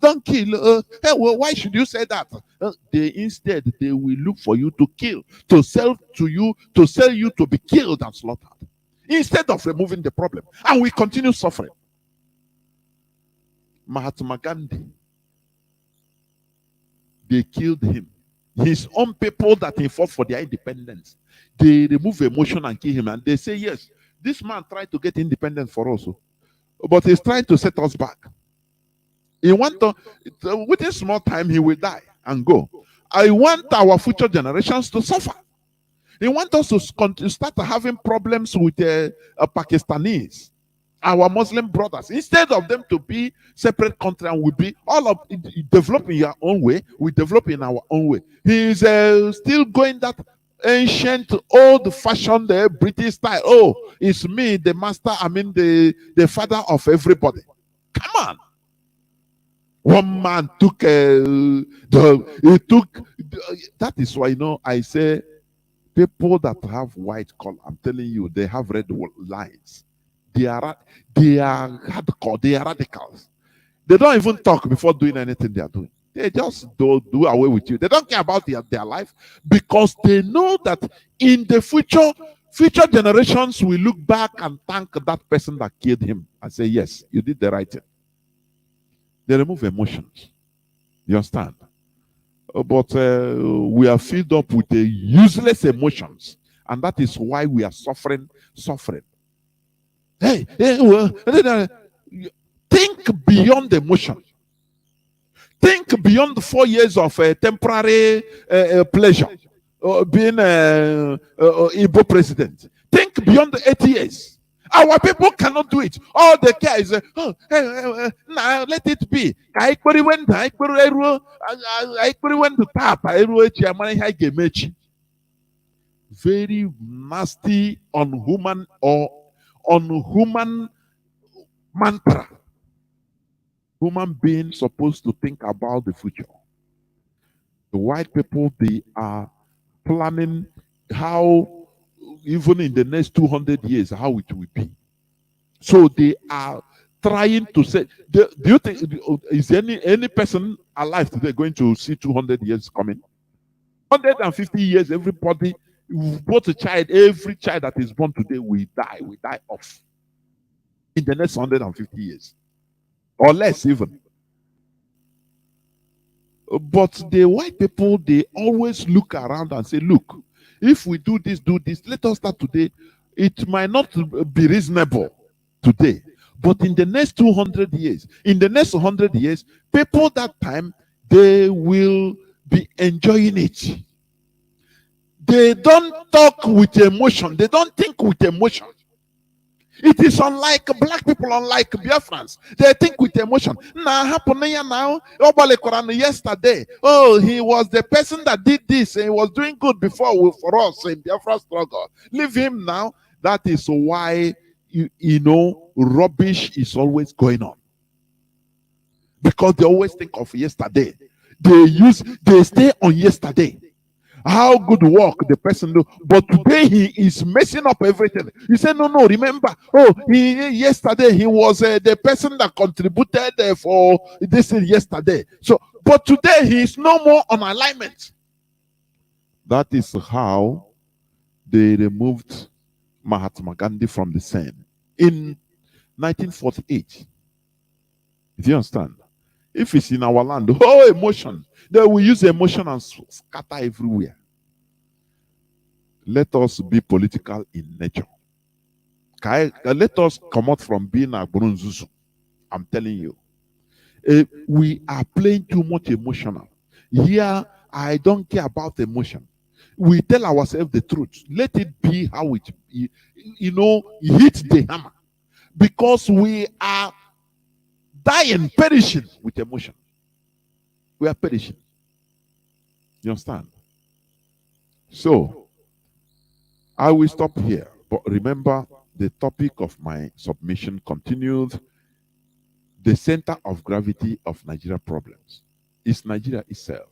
S1: Don't kill. Why should you say that? Instead, they will look for you to kill, to sell you to be killed and slaughtered, instead of removing the problem. And we continue suffering. Mahatma Gandhi, they killed him. His own people that he fought for their independence, they remove emotion and kill him. And they say, yes, this man tried to get independence for us, but he's trying to set us back. He within small time, he will die and go. I want our future generations to suffer. He wants us to start having problems with Pakistanis our Muslim brothers, instead of them to be separate country and we be all of develop in your own way, we develop in our own way. He is still going that ancient, old-fashioned British style. Oh, it's me, the master. I mean, the father of everybody. Come on. One man took that is why, I say people that have white collar, I'm telling you, they have red lines. They are hardcore, they are radicals. They don't even talk before doing anything they are doing. They just do away with you. They don't care about their life, because they know that in the future generations will look back and thank that person that killed him and say, yes, you did the right thing. They remove emotions. You understand? But we are filled up with the useless emotions, and that is why we are suffering. Hey, think beyond emotion. Think beyond the 4 years of temporary pleasure, being Igbo president. Think beyond the 8 years. Our people cannot do it. All they care is, now let it be. Very nasty, unhuman mantra. Human beings supposed to think about the future. The white people, they are planning how, even in the next 200 years, how it will be. So they are trying to say, do you think, is any person alive today going to see 200 years coming? 150 years, everybody, both every child that is born today will die off in the next 150 years. Or less even. But the white people, they always look around and say, look, if we do this, let us start today. It might not be reasonable today, but in the next 200 years, in the next 100 years, people that time, they will be enjoying it. They don't talk with emotion. They don't think with emotion. It is unlike black people, unlike Biafrans. They think with emotion. Now, yesterday, oh, he was the person that did this and he was doing good before for us in Biafra struggle. Leave him now. That is why, rubbish is always going on. Because they always think of yesterday. They stay on yesterday. How good work the person do, but today he is messing up everything. You say, no, remember, yesterday he was the person that contributed for this yesterday. So, but today he is no more on alignment. That is how they removed Mahatma Gandhi from the scene in 1948. Do you understand? If it's in our land, emotion, they will use emotion and scatter everywhere. Let us be political in nature. Let us come out from being a Brunzuzu. I'm telling you. We are playing too much emotional. Here, I don't care about emotion. We tell ourselves the truth. Let it be how it, hit the hammer. Because we are dying, perishing with emotion. We are perishing. You understand? So, I will stop here. But remember, the topic of my submission continues. The center of gravity of Nigeria problems is Nigeria itself.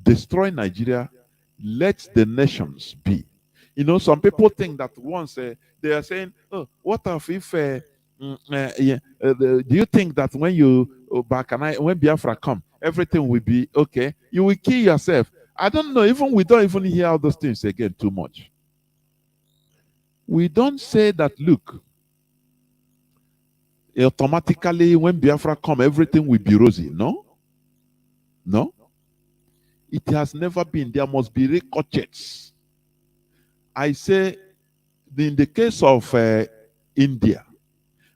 S1: Destroy Nigeria, let the nations be. Some people think that once they are saying, oh, what if do you think that when you when Biafra come, everything will be okay? You will kill yourself. I don't know. We don't even hear all those things again too much. We don't say that, look, automatically when Biafra come, everything will be rosy. No. It has never been. There must be ricochets. I say, in the case of India,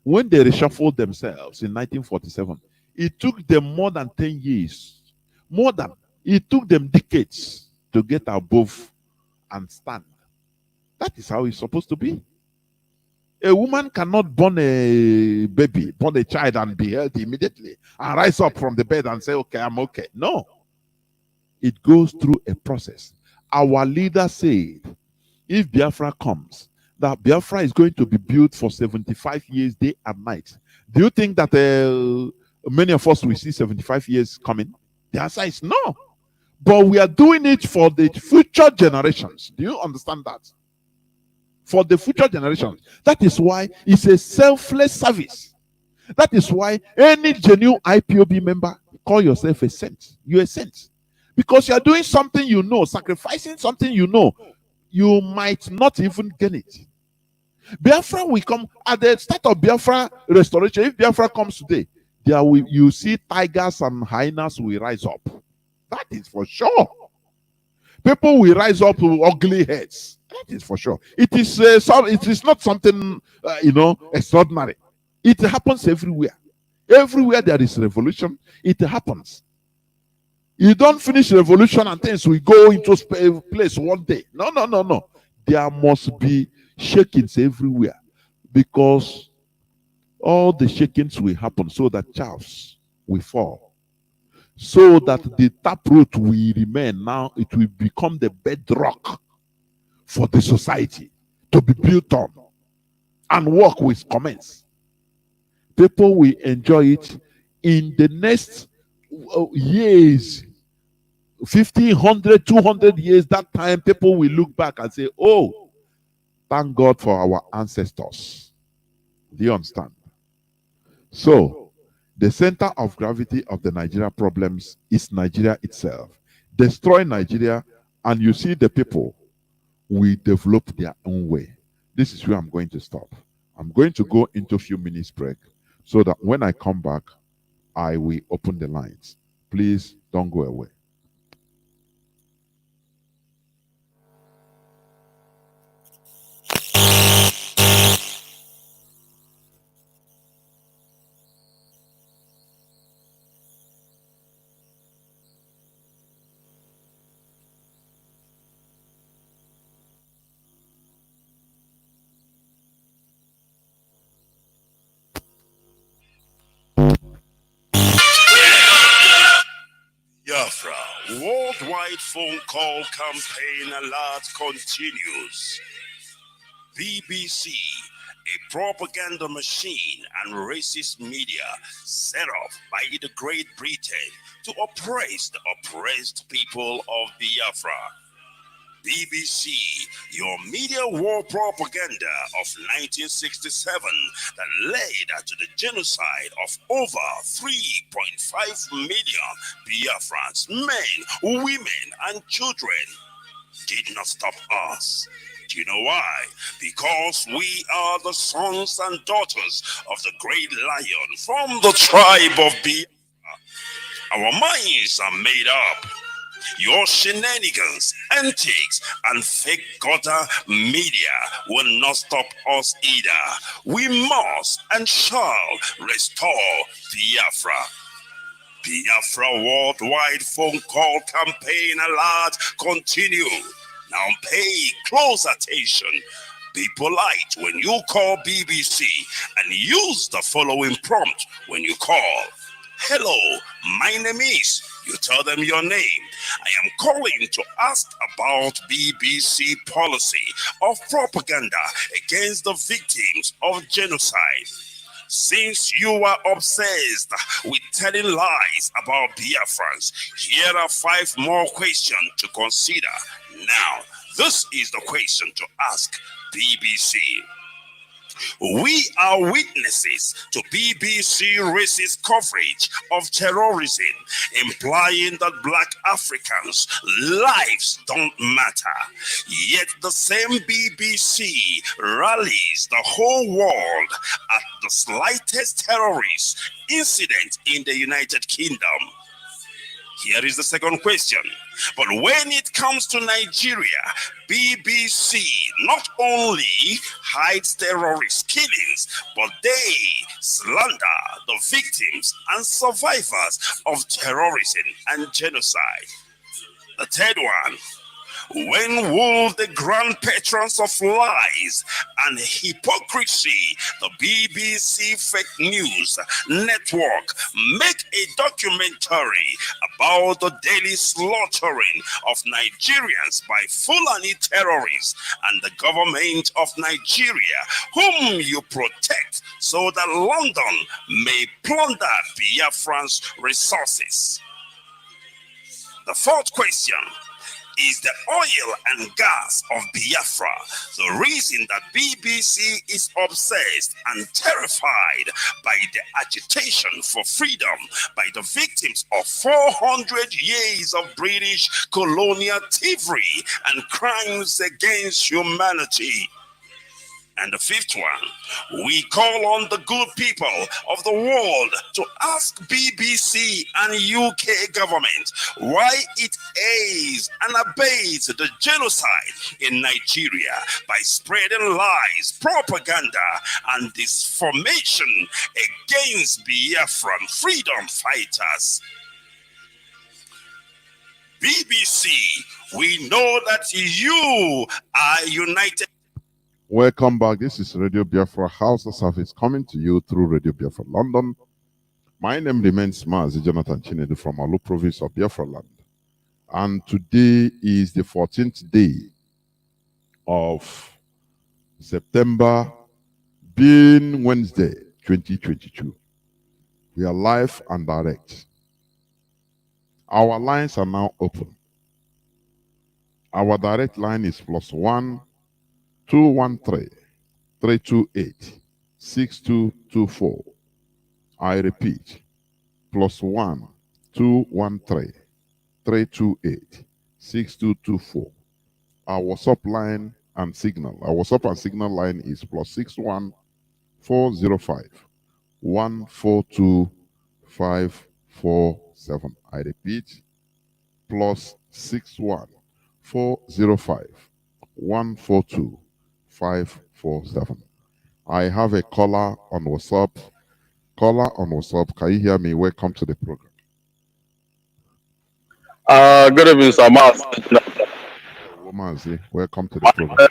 S1: when they reshuffled themselves in 1947, it took them more than 10 years. It took them decades to get above and stand. That is how it's supposed to be. A woman cannot born a baby, born a child and be healthy immediately and rise up from the bed and say, okay, I'm okay. No. It goes through a process. Our leader said, if Biafra comes, that Biafra is going to be built for 75 years, day and night. Do you think that many of us will see 75 years coming? The answer is no. But we are doing it for the future generations. Do you understand that? For the future generations. That is why it's a selfless service. That is why any genuine IPOB member, call yourself a saint. You're a saint. Because you're doing something you know, sacrificing something you know, you might not even get it. Biafra will come at the start of Biafra restoration. If Biafra comes today, you see tigers and hyenas will rise up. That is for sure. People will rise up with ugly heads. That is for sure. It is not something extraordinary. It happens everywhere. Everywhere there is revolution, it happens. You don't finish revolution and things will go into place one day. No. There must be shakings everywhere, because all the shakings will happen so that chaos will fall, so that the taproot will remain. Now it will become the bedrock for the society to be built on, and work will commence. People will enjoy it in the next years. 50, 100, 200 years, that time people will look back and say, oh, thank God for our ancestors. Do you understand? So, the center of gravity of the Nigeria problems is Nigeria itself. Destroy Nigeria, and you see the people will develop their own way. This is where I'm going to stop. I'm going to go into a few minutes break, so that when I come back, I will open the lines. Please don't go away.
S3: Biafra, worldwide phone call campaign alert continues. BBC, a propaganda machine and racist media set up by the Great Britain to oppress the oppressed people of Biafra. BBC, your media war propaganda of 1967 that led to the genocide of over 3.5 million Biafrans, men, women, and children, did not stop us. Do you know why? Because we are the sons and daughters of the great lion from the tribe of Biafra. Our minds are made up. Your shenanigans, antics, and fake gutter media will not stop us either. We must and shall restore Biafra. Biafra worldwide phone call campaign alert continue. Now pay close attention. Be polite when you call BBC and use the following prompt when you call. Hello, my name is. You tell them your name. I am calling to ask about BBC policy of propaganda against the victims of genocide. Since you are obsessed with telling lies about Biafrans, here are 5 more questions to consider. Now, this is the question to ask BBC. We are witnesses to BBC racist coverage of terrorism, implying that Black Africans' lives don't matter. Yet the same BBC rallies the whole world at the slightest terrorist incident in the United Kingdom. Here is the second question. But when it comes to Nigeria, BBC not only hides terrorist killings, but they slander the victims and survivors of terrorism and genocide. The third one. When will the grand patrons of lies and hypocrisy, the BBC Fake News Network, make a documentary about the daily slaughtering of Nigerians by Fulani terrorists and the government of Nigeria, whom you protect, so that London may plunder Biafrans' resources? The fourth question: is the oil and gas of Biafra the reason that BBC is obsessed and terrified by the agitation for freedom by the victims of 400 years of British colonial thievery and crimes against humanity? And the fifth one: we call on the good people of the world to ask BBC and UK government why it aids and abates the genocide in Nigeria by spreading lies, propaganda, and disinformation against Biafran freedom fighters. BBC, we know that you are united.
S1: Welcome back. This is Radio Biafra Hausa-Service coming to you through Radio Biafra London. My name remains Mazi Jonathan Chinedu from Alu province of Biafra land. And today is the 14th day of September, being Wednesday, 2022. We are live and direct. Our lines are now open. Our direct line is +1 213 328 6224. I repeat, +1 213 328 6224. Our WhatsApp line and signal. Our WhatsApp and signal line is +61 405 142 547. I repeat, +61 405 142 547. I have a caller on WhatsApp. Caller on WhatsApp, can you hear me? Welcome to the program.
S4: Good evening, sir.
S1: Mazi, welcome to the program.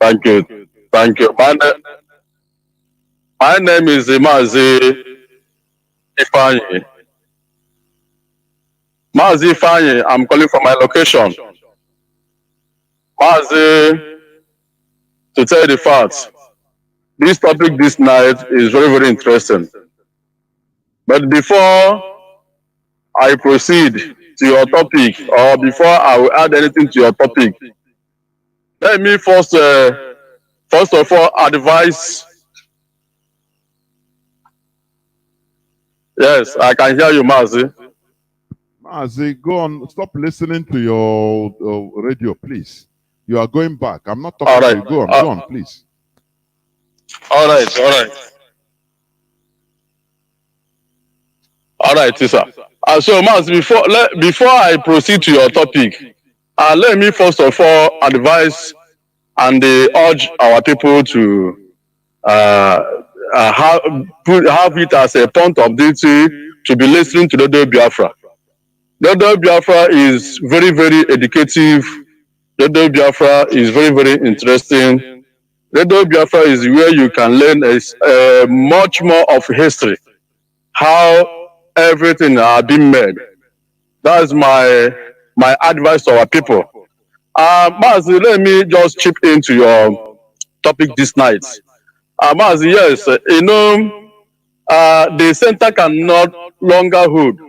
S4: Thank you. Thank you. My name is Mazi Ifeanyi. Mazi Ifeanyi, I'm calling from my location. Mazi, to tell you the facts, this topic this night is very, very interesting. But before I proceed to your topic, or before I will add anything to your topic, let me first of all advise. Yes, I can hear you, Mazi.
S1: Mazi, go on. Stop listening to your radio, please. You are going back. I'm not talking to you. Go on, please.
S4: All right, sir. So, Mazi, before I proceed to your topic, let me first of all advise and urge our people to have it as a point of duty to be listening to Dodo Biafra. Dodo Biafra is very, very educative. Dodo Biafra is very, very interesting. Dodo Biafra is where you can learn much more of history, how everything has been made. That's my advice to our people. Mazi, let me just chip into your topic this night. Mazi, yes, the center can no longer hold.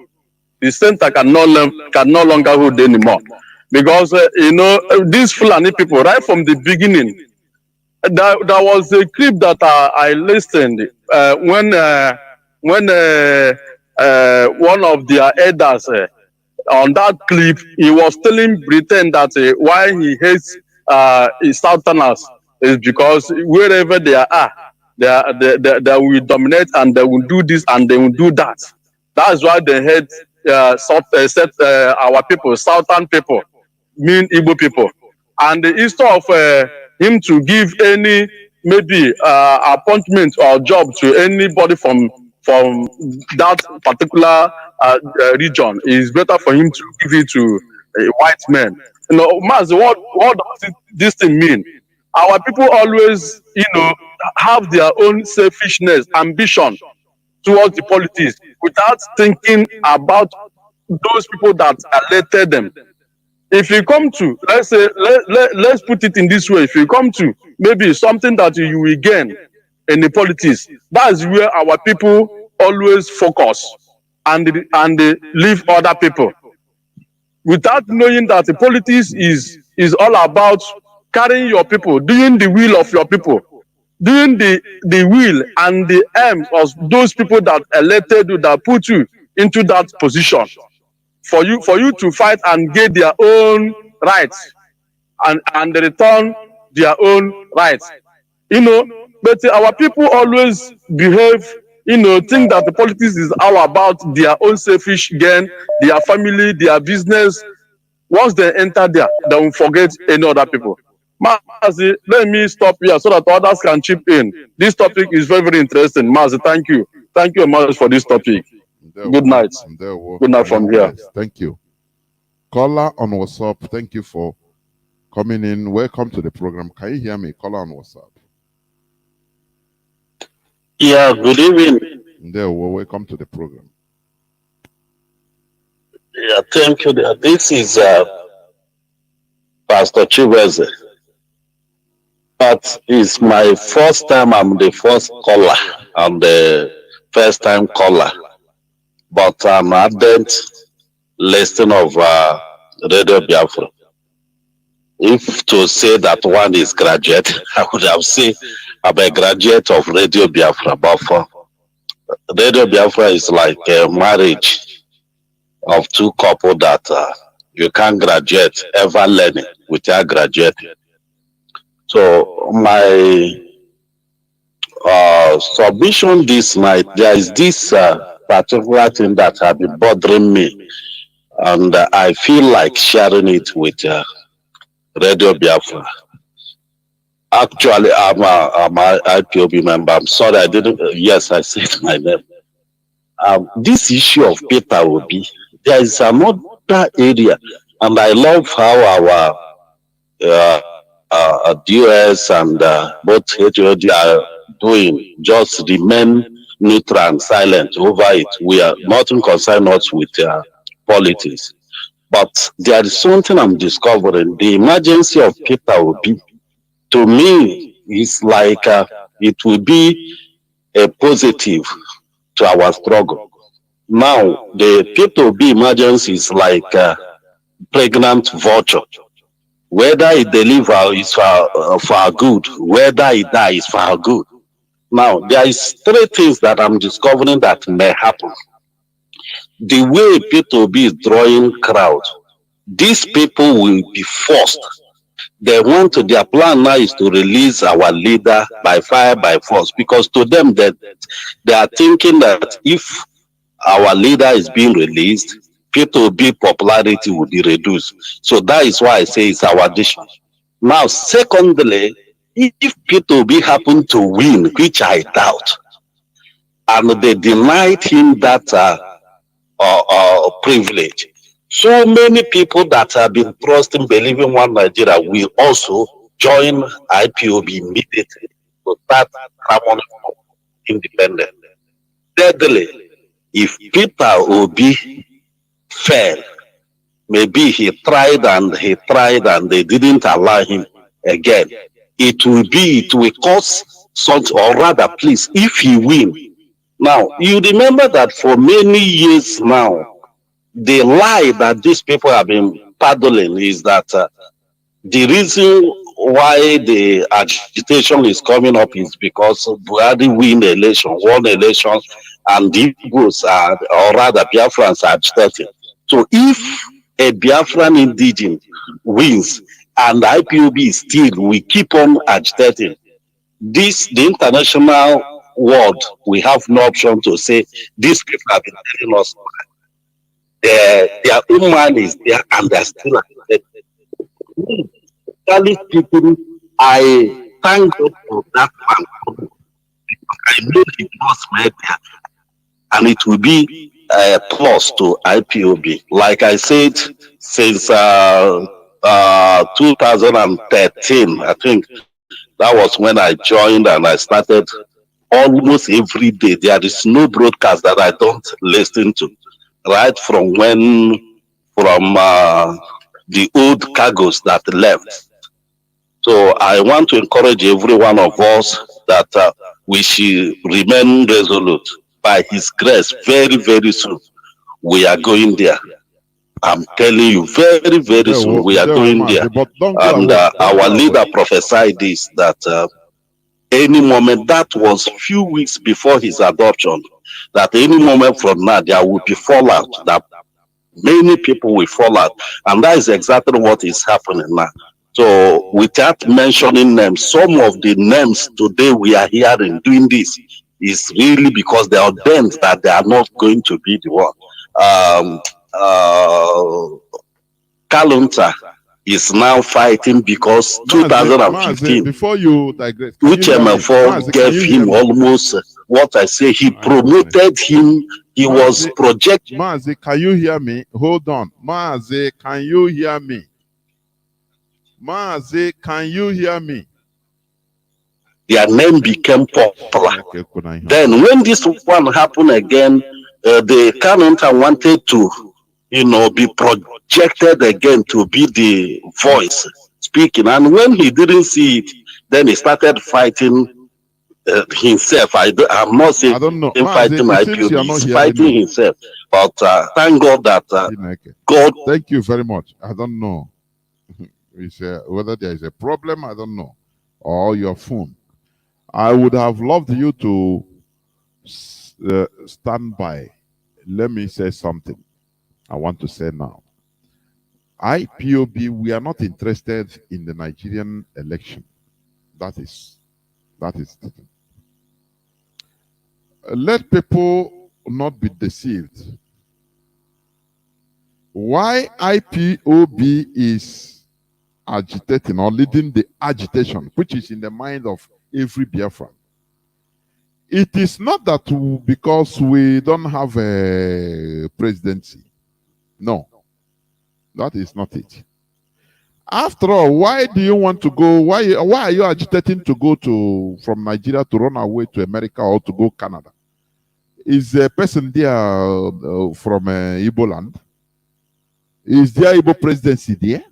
S4: The center can no longer hold anymore. Because, these Fulani people, right from the beginning, there was a clip that I listened when one of their elders on that clip, he was telling Britain that why he hates his Southerners is because wherever they are, they will dominate and they will do this and they will do that. That's why they hate our people, Southern people, mean Igbo people. And instead of him to give any maybe appointment or job to anybody from that particular region, it's better for him to give it to white men. Mazi, what does this thing mean? Our people always, have their own selfishness, ambition towards the politics without thinking about those people that elected them. If you come to, let's say, let's put it in this way, if you come to maybe something that you will gain in the politics, that's where our people always focus and they leave other people without knowing that the politics is all about carrying your people, doing the will of your people, doing the will and the aims of those people that elected you, that put you into that position, for you to fight and get their own rights and return their own rights. But our people always behave, think that the politics is all about their own selfish gain, their family, their business. Once they enter there, they will forget any other people. Mazi, let me stop here so that others can chip in. This topic is very, very interesting. Mazi, thank you. Thank you much for this topic. Good night. Good night from here.
S1: Thank you. Caller on WhatsApp, thank you for coming in. Welcome to the program. Can you hear me? Caller on WhatsApp.
S5: Yeah, good evening.
S1: Welcome to the program.
S5: Yeah, thank you. This is Pastor Chiweze. But it's my first time. I'm the first caller. I'm the first time caller. But I'm ardent listener of Radio Biafra. If to say that one is graduate, I would have said I'm a graduate of Radio Biafra. But for Radio Biafra is like a marriage of two couples that you can't graduate ever learning without graduating. So my submission this night, there is this particular thing that has been bothering me, and I feel like sharing it with Radio Biafra. Actually, I'm a IPOB member. I'm sorry, I didn't. Yes, I said my name. This issue of paper will be, there is another area, and I love how our DOS and both HOD are doing. Just remain neutral and silent over it. We are nothing concerned us with politics. But there is something I'm discovering. The emergency of paper will be, to me, it's like it will be a positive to our struggle. Now, the P2B emergency is like pregnant vulture. Whether it delivers is for our good, whether it dies is for our good. Now, there is three things that I'm discovering that may happen. The way P2B is drawing crowd, these people will be forced. Their plan now is to release our leader by fire, by force, because to them that they are thinking that if our leader is being released, P2B popularity will be reduced. So that is why I say it's our decision. Now, secondly, if P2B happen to win, which I doubt, and they denied him that privilege, so many people that have been trusting, believing one Nigeria will also join IPOB immediately to start harmony independent. Thirdly, if Peter Obi fell, maybe he tried and they didn't allow him again, it will cause such, or rather, please, if he win. Now, you remember that for many years now, the lie that these people have been peddling is that the reason why the agitation is coming up is because Buhari won elections, and the Igbos are, or rather Biafrans are agitating. So if a Biafran indigenous wins and IPOB still, we keep on agitating, the international world, we have no option to say these people have been telling us their own man is there and they're still agitating. People, I thank God for that man. I know he was made there, and it will be plus to IPOB. Like I said, since 2013, I think that was when I joined and I started almost every day. There is no broadcast that I don't listen to, right from the old cargoes that left. So I want to encourage every one of us that we should remain resolute. By His grace, very, very soon, we are going there. I'm telling you, very, very soon, we are going there.
S1: But don't go
S5: And
S1: away. Don't
S5: our
S1: go
S5: leader
S1: away.
S5: prophesied this, that any moment, that was few weeks before his adoption, that any moment from now, there will be fallout, that many people will fall out. And that is exactly what is happening now. So without mentioning names, some of the names today we are hearing doing this is really because they are ordained that they are not going to be the one. Kalunta is now fighting because
S1: Mazi,
S5: 2015,
S1: before you digress, can you hear me?
S5: Uchemefo
S1: Mazi, can
S5: gave
S1: you hear
S5: him
S1: me?
S5: almost what I say, he promoted him, he was
S1: Mazi,
S5: projected.
S1: Mazi, can you hear me? Hold on. Mazi, can you hear me? Mazi, can you hear me?
S5: Their name became popular.
S1: Okay, could I hear?
S5: Then when this one happened again, the Kanunta wanted to, be projected again to be the voice speaking. And when he didn't see it, then he started fighting himself. I'm not saying
S1: I don't know.
S5: him
S1: Mazi,
S5: fighting
S1: it seems you are
S5: IPOB,
S1: not
S5: he's
S1: hearing
S5: fighting
S1: me.
S5: himself. But thank God that
S1: Okay.
S5: God.
S1: Thank you very much. I don't know. It's, whether there is a problem, I don't know, or your phone. I would have loved you to stand by. Let me say something I want to say now. IPOB, we are not interested in the Nigerian election. That is the thing. Let people not be deceived. Why IPOB is agitating or leading the agitation, which is in the mind of every Biafran. It is not that because we don't have a presidency. No, that is not it. After all, why do you want to go? Why are you agitating to go from Nigeria to run away to America or to go Canada? Is a person there from Igbo land? Is there Igbo presidency there?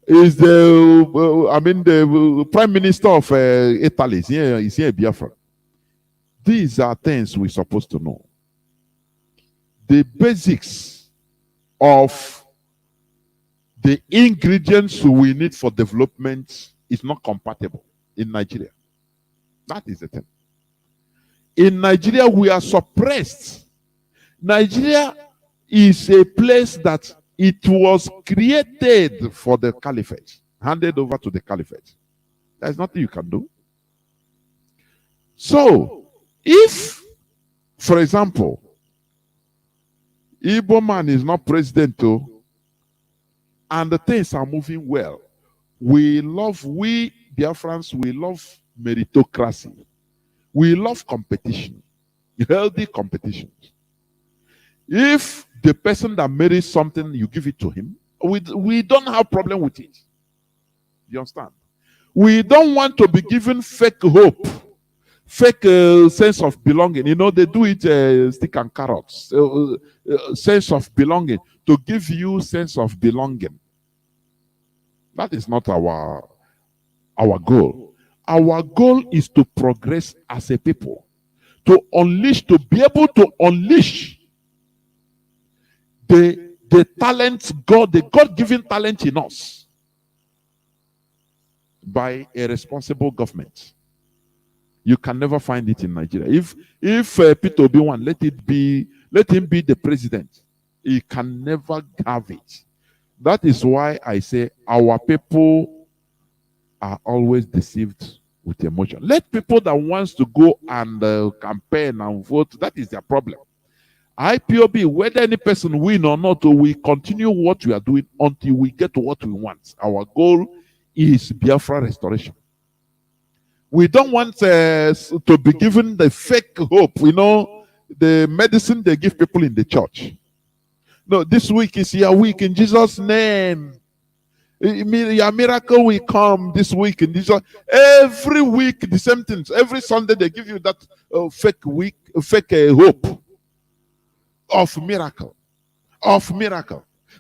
S1: Is the Prime Minister of Italy is here Biafra? These are things we're supposed to know. The basics of the ingredients we need for development is not compatible in Nigeria. That is the thing. In Nigeria, we are suppressed. Nigeria is a place that it was created for the caliphate, handed over to the caliphate. There's nothing you can do. So, if, for example, Igbo man is not president too, and the things are moving well, we Biafrans, we love meritocracy. We love competition, healthy competition. If the person that marries something, you give it to him, we don't have problem with it. You understand? We don't want to be given fake hope, fake sense of belonging. You know, they do it stick and carrots, sense of belonging, to give you sense of belonging. That is not our goal. Our goal is to progress as a people, to be able to unleash the talent, the God-given talent in us by a responsible government. You can never find it in Nigeria. If Peter Obi-Wan, let him be the president, he can never have it. That is why I say our people are always deceived with emotion. Let people that wants to go and campaign and vote, that is their problem. IPOB, whether any person win or not, we continue what we are doing until we get what we want. Our goal is Biafra restoration. We don't want to be given the fake hope, the medicine they give people in the church. No, this week is your week in Jesus' name. Your miracle will come this week in Jesus. Every week the same things. Every Sunday they give you that fake hope of miracle,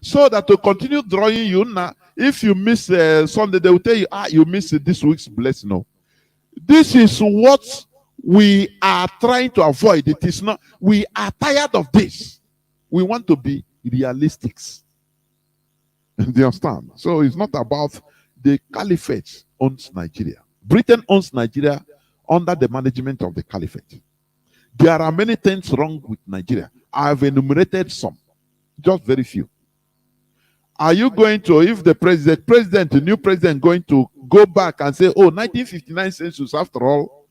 S1: so that to continue drawing you. Now, if you miss Sunday, they will tell you, you missed this week's blessing. No, this is what we are trying to avoid. It is not. We are tired of this. We want to be realistics. Do you understand? So it's not about the caliphate owns Nigeria. Britain owns Nigeria under the management of the caliphate. There are many things wrong with Nigeria. I have enumerated some, just very few. Are you going to, if the new president going to go back and say, 1959 census after all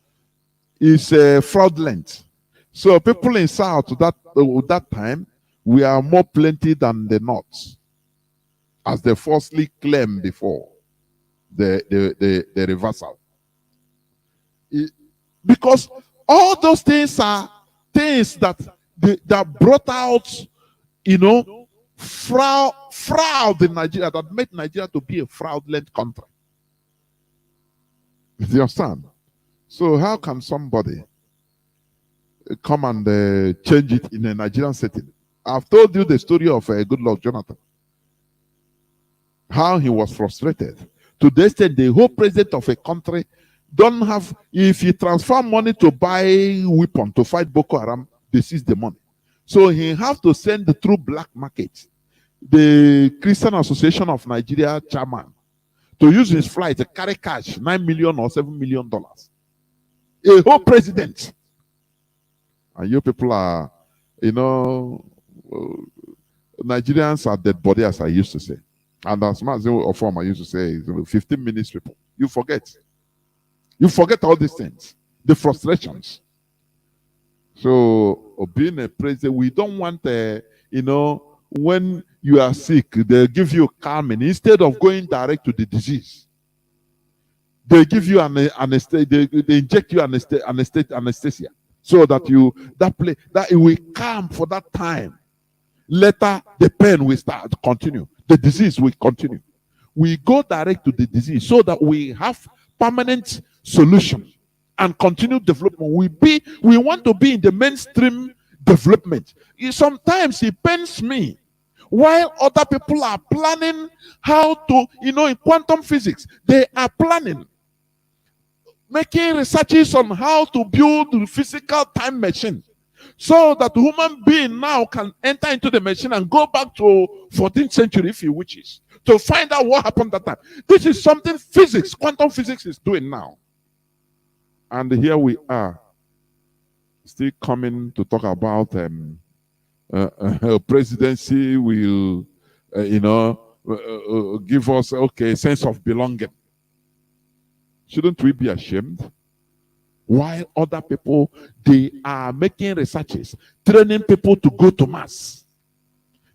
S1: is fraudulent. So people in South that time, we are more plenty than the North, as they falsely claimed before the reversal. Because all those things are things that brought out, fraud in Nigeria, that made Nigeria to be a fraudulent country. Do you understand? So how can somebody come and change it in a Nigerian setting? I've told you the story of Goodluck Jonathan. How he was frustrated. To the extent the whole president of a country don't have, if he transfer money to buy weapon to fight Boko Haram, they seize the money. So he have to send through black market the Christian Association of Nigeria chairman to use his flight to carry cash, $9 million or $7 million. A whole president. And you people are, Nigerians are dead body, as I used to say. And as Mazi or former used to say, 15 minutes people. You forget. You forget all these things. The frustrations. So, being a president, we don't want, when you are sick, they give you calming instead of going direct to the disease. They give you anesthesia. They inject you anesthesia, so that it will calm for that time. Later, the pain will start to continue. The disease will continue. We go direct to the disease so that we have permanent solution and continued development. We want to be in the mainstream development. Sometimes it pains me while other people are planning how to, in quantum physics, they are planning, making researches on how to build a physical time machine so that human being now can enter into the machine and go back to 14th century if he wishes, to find out what happened that time. This is something physics, quantum physics is doing now. And here we are, still coming to talk about presidency will, give us, sense of belonging. Shouldn't we be ashamed? While other people, they are making researches, training people to go to mass.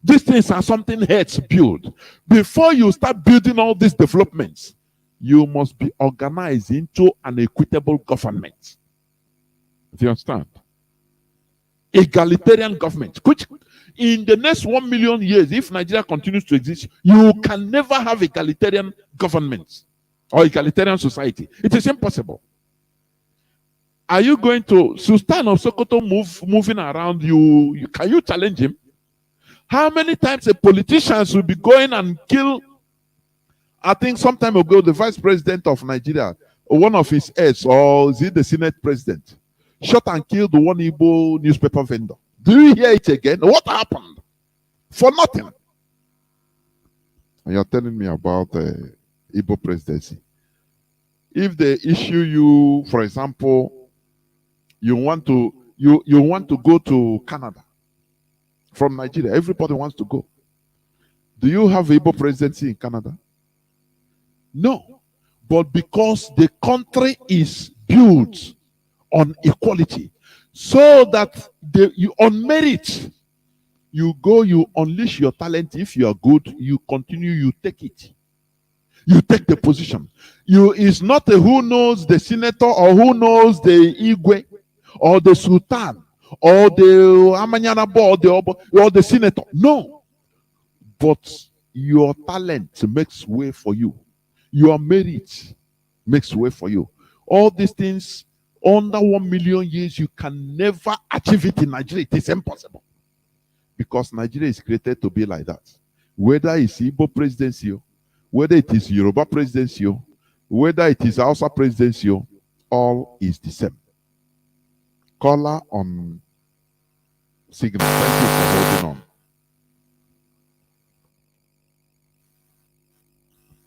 S1: These things are something heads build. Before you start building all these developments, you must be organized into an equitable government. Do you understand? Egalitarian government, which in the next 1 million years, if Nigeria continues to exist, you can never have egalitarian government or egalitarian society. It is impossible. Are you going to, Sultan of Sokoto moving around you? Can you challenge him? How many times a politician will be going and kill? I think some time ago, the vice president of Nigeria, one of his aides, or is it the Senate president, shot and killed one Igbo newspaper vendor. Do you hear it again? What happened? For nothing. And you're telling me about Igbo presidency. If they issue you, for example, you want to go to Canada from Nigeria, everybody wants to go. Do you have Igbo presidency in Canada? No. But because the country is built on equality, so that on merit, you go, you unleash your talent. If you are good, you continue, you take it. You take the position. It's not a who knows the senator or who knows the Igwe or the Sultan or the Amanyana board, or the senator. No. But your talent makes way for you. Your merit makes way for you. All these things, under 1 million years, you can never achieve it in Nigeria. It is impossible. Because Nigeria is created to be like that. Whether it's Igbo presidency, whether it is Yoruba presidency, whether it is Hausa presidency, all is the same. Caller on signal. Thank you for holding on.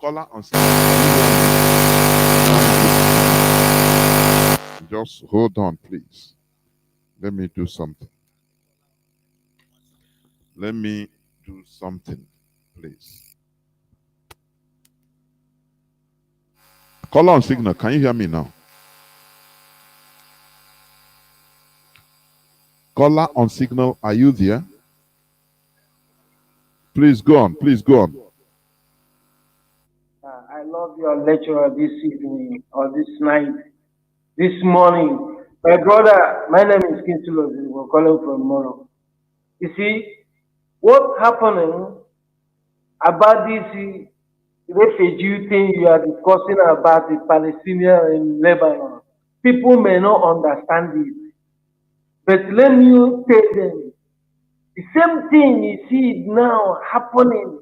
S1: Caller on signal. Just hold on, please. Let me do something. Let me do something, please. Caller on signal. Can you hear me now? Caller on signal, are you there? Please go on. Please go on.
S6: I love your lecture this evening or this night, this morning. My brother, my name is Kinsulo. We're calling from Moro. You see, what's happening about this refugee thing you are discussing about the Palestinians in Lebanon? People may not understand it. But let me tell them, the same thing you see now happening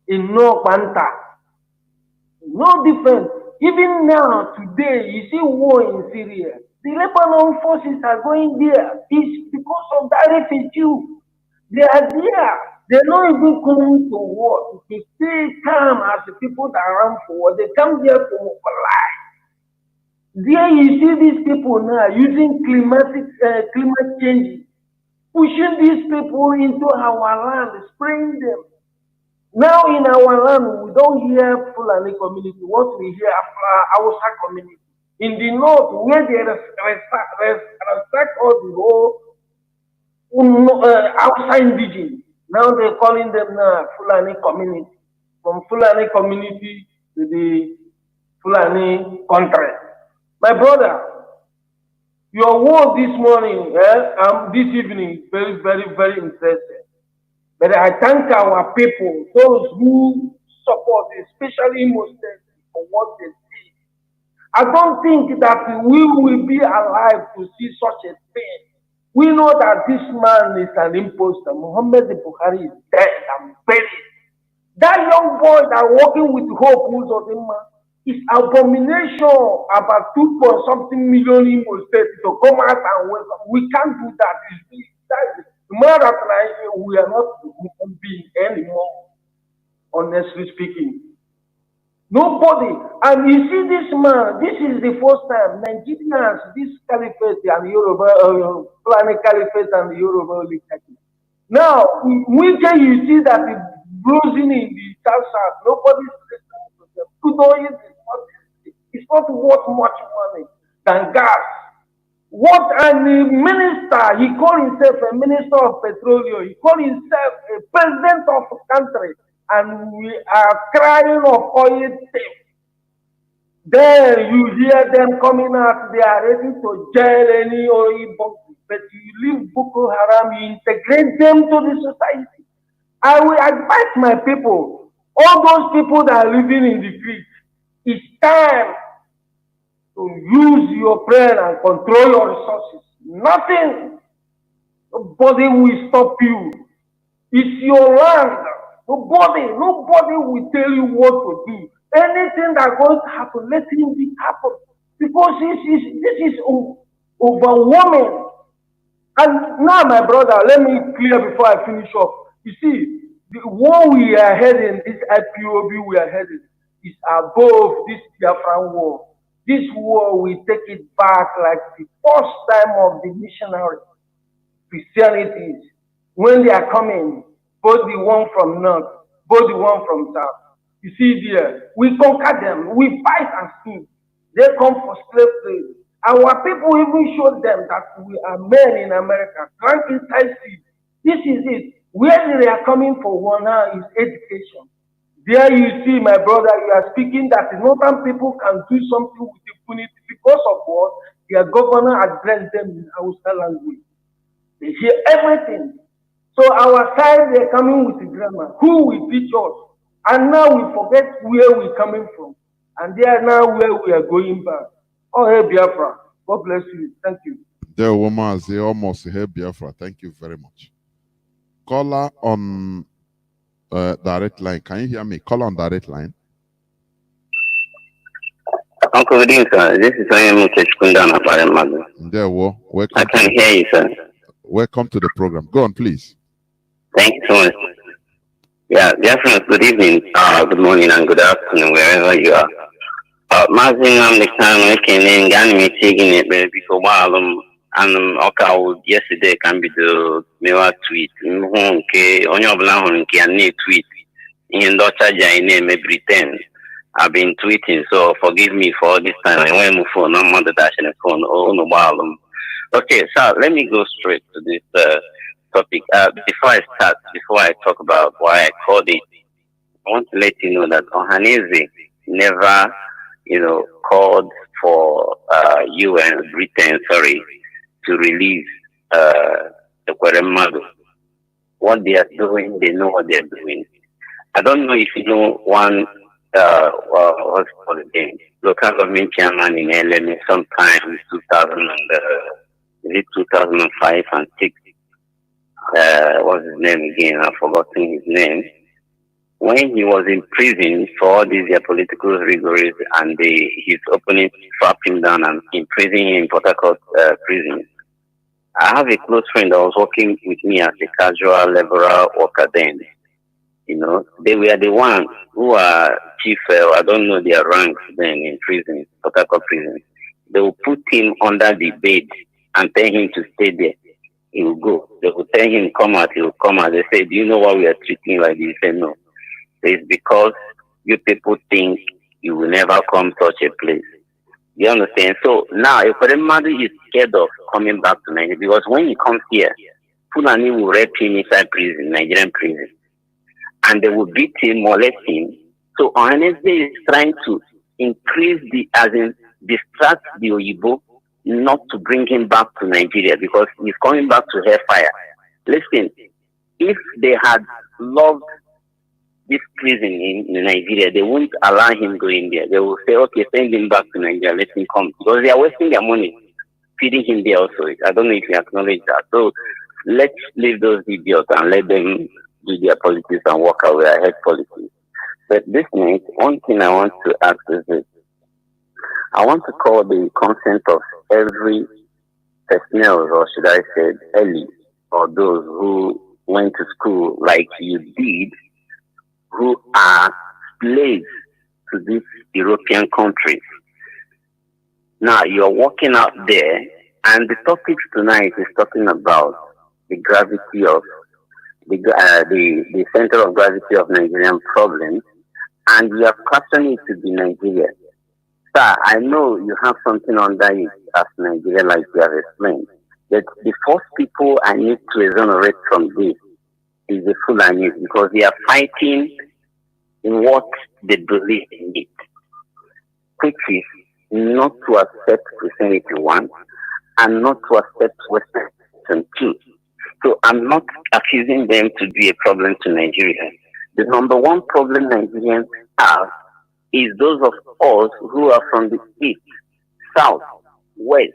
S6: in North Banta. No different. Even now, today, you see war in Syria. The Lebanon forces are going there. It's because of that refugee. They are there. They're not even coming to war. To stay calm as the people that run for war. They come there for life. There you see these people now using climate change, pushing these people into our land, spraying them. Now in our land, we don't hear Fulani community. What we hear Hausa community. In the north, where they respect all the whole Hausa indigenous. Now they're calling them now Fulani community. From Fulani community to the Fulani country. My brother, your word this morning, this evening, very, very, very interesting. But I thank our people, those who support, especially Muslims, for what they see. I don't think that we will be alive to see such a thing. We know that this man is an imposter. Muhammad Buhari is dead and buried. That young boy that working with Hope, who's of him, is abomination about 2.something million in state to come out and welcome. We can't do that. Tomorrow night, we are not human beings anymore, honestly speaking. Nobody. And you see this man, this is the first time Nigerians, this caliphate and Yoruba, Fulani caliphate and the Yoruba caliphate. Now, we can you see that it's bruising in the south, nobody's listening to them. Kudo it's not worth much money than gas. What and the minister, he called himself a minister of petroleum, he called himself a president of the country, and we are crying of oil theft. Then you hear them coming out, they are ready to jail any oil bunker, but you leave Boko Haram, you integrate them to the society. I will advise my people, all those people that are living in the street, it's time to use your brain and control your resources. Nothing, nobody will stop you. It's your land. Nobody will tell you what to do. Anything that going to happen, let it be happen. Because this is overwhelming. And now, my brother, let me clear before I finish up. You see, the war we are heading, this IPOB we are heading, is above this Biafran war. This war will take it back like the first time of the missionary Christianities. When they are coming, both the one from north, both the one from south. You see there, we conquer them, we fight and stood. They come for slave trade. Our people even showed them that we are men in America, drunk inside sea. This is it. Where they are coming for one now is education. There you see, my brother, you are speaking that the northern people can do something with impunity because of what? Their governor addressed them in Hausa language. They hear everything. So our side, they're coming with the grammar. Who will teach us? And now we forget where we're coming from. And they are now where we are going back. Oh, hey, Biafra. God bless you. Thank you.
S1: There, Mazi, almost here, Biafra. Thank you very much. Caller on direct line. Can you hear me? Caller on direct line.
S7: Uncle, good evening, sir. This is Mazi.
S1: There, welcome.
S7: I can hear you, sir.
S1: Welcome to the program. Go on, please.
S7: Thank you so much. Yeah, Biafrans, good evening, good morning, and good afternoon, wherever you are. Mazi Nnamdi Kanu ekene ngani meeting it before while and okay yesterday can be the mewa tweet nke onye obula huru nke ya na tweet ihe ndo charge name pretend I've been tweeting, so forgive me for all this time. I went my phone, I'm on the dash and phone. Oh no, okay, so let me go straight to this topic. Before I start, before I talk about why I called it, I want to let you know that Ohaneze never, called for UN, Britain, to release the Kweremadu. What they are doing, they know what they are doing. I don't know if you know one. What's called again? Local government chairman in LMA sometime 2005 and 6. What's his name again? I've forgotten his name. When he was in prison for all these political rigors and his opponents trapped him down and imprisoned him in Port Harcourt prison. I have a close friend that was working with me as a casual laborer worker then. They were the ones who are chief, I don't know their ranks then in prison, Port Harcourt prison. They will put him under the bed and tell him to stay there. He will go. They will tell him, come out, he will come out. They say, do you know why we are treating like this? He said, no. It's because you people think you will never come such a place. You understand? So now, if Madu is scared of coming back to Nigeria, because when he comes here, Fulani will rape him inside prison, Nigerian prison. And they will beat him, molest him. So Ohaneze is trying to increase distract the Oyibo not to bring him back to Nigeria because he's coming back to hellfire. Listen, if they had loved this prison in Nigeria, they won't allow him go in there. They will say, okay, send him back to Nigeria, let him come. Because they are wasting their money feeding him there also. I don't know if you acknowledge that. So let's leave those idiots and let them do their politics and walk away. I hate politics. But this night, one thing I want to ask is this. I want to call the consent of every personnel, or should I say, elite, or those who went to school like you did, who are slaves to these European countries. Now, you're walking out there, and the topic tonight is talking about the gravity of the center of gravity of Nigerian problems, and you have questioned it to be Nigeria. Sir, I know you have something under it as Nigeria, like you have explained. But the first people I need to exonerate from this is the Fulani, because they are fighting in what they believe in it, which is not to accept Christianity 1 and not to accept Western 2. So I'm not accusing them to be a problem to Nigeria. The number one problem Nigerians have is those of us who are from the east, south, west,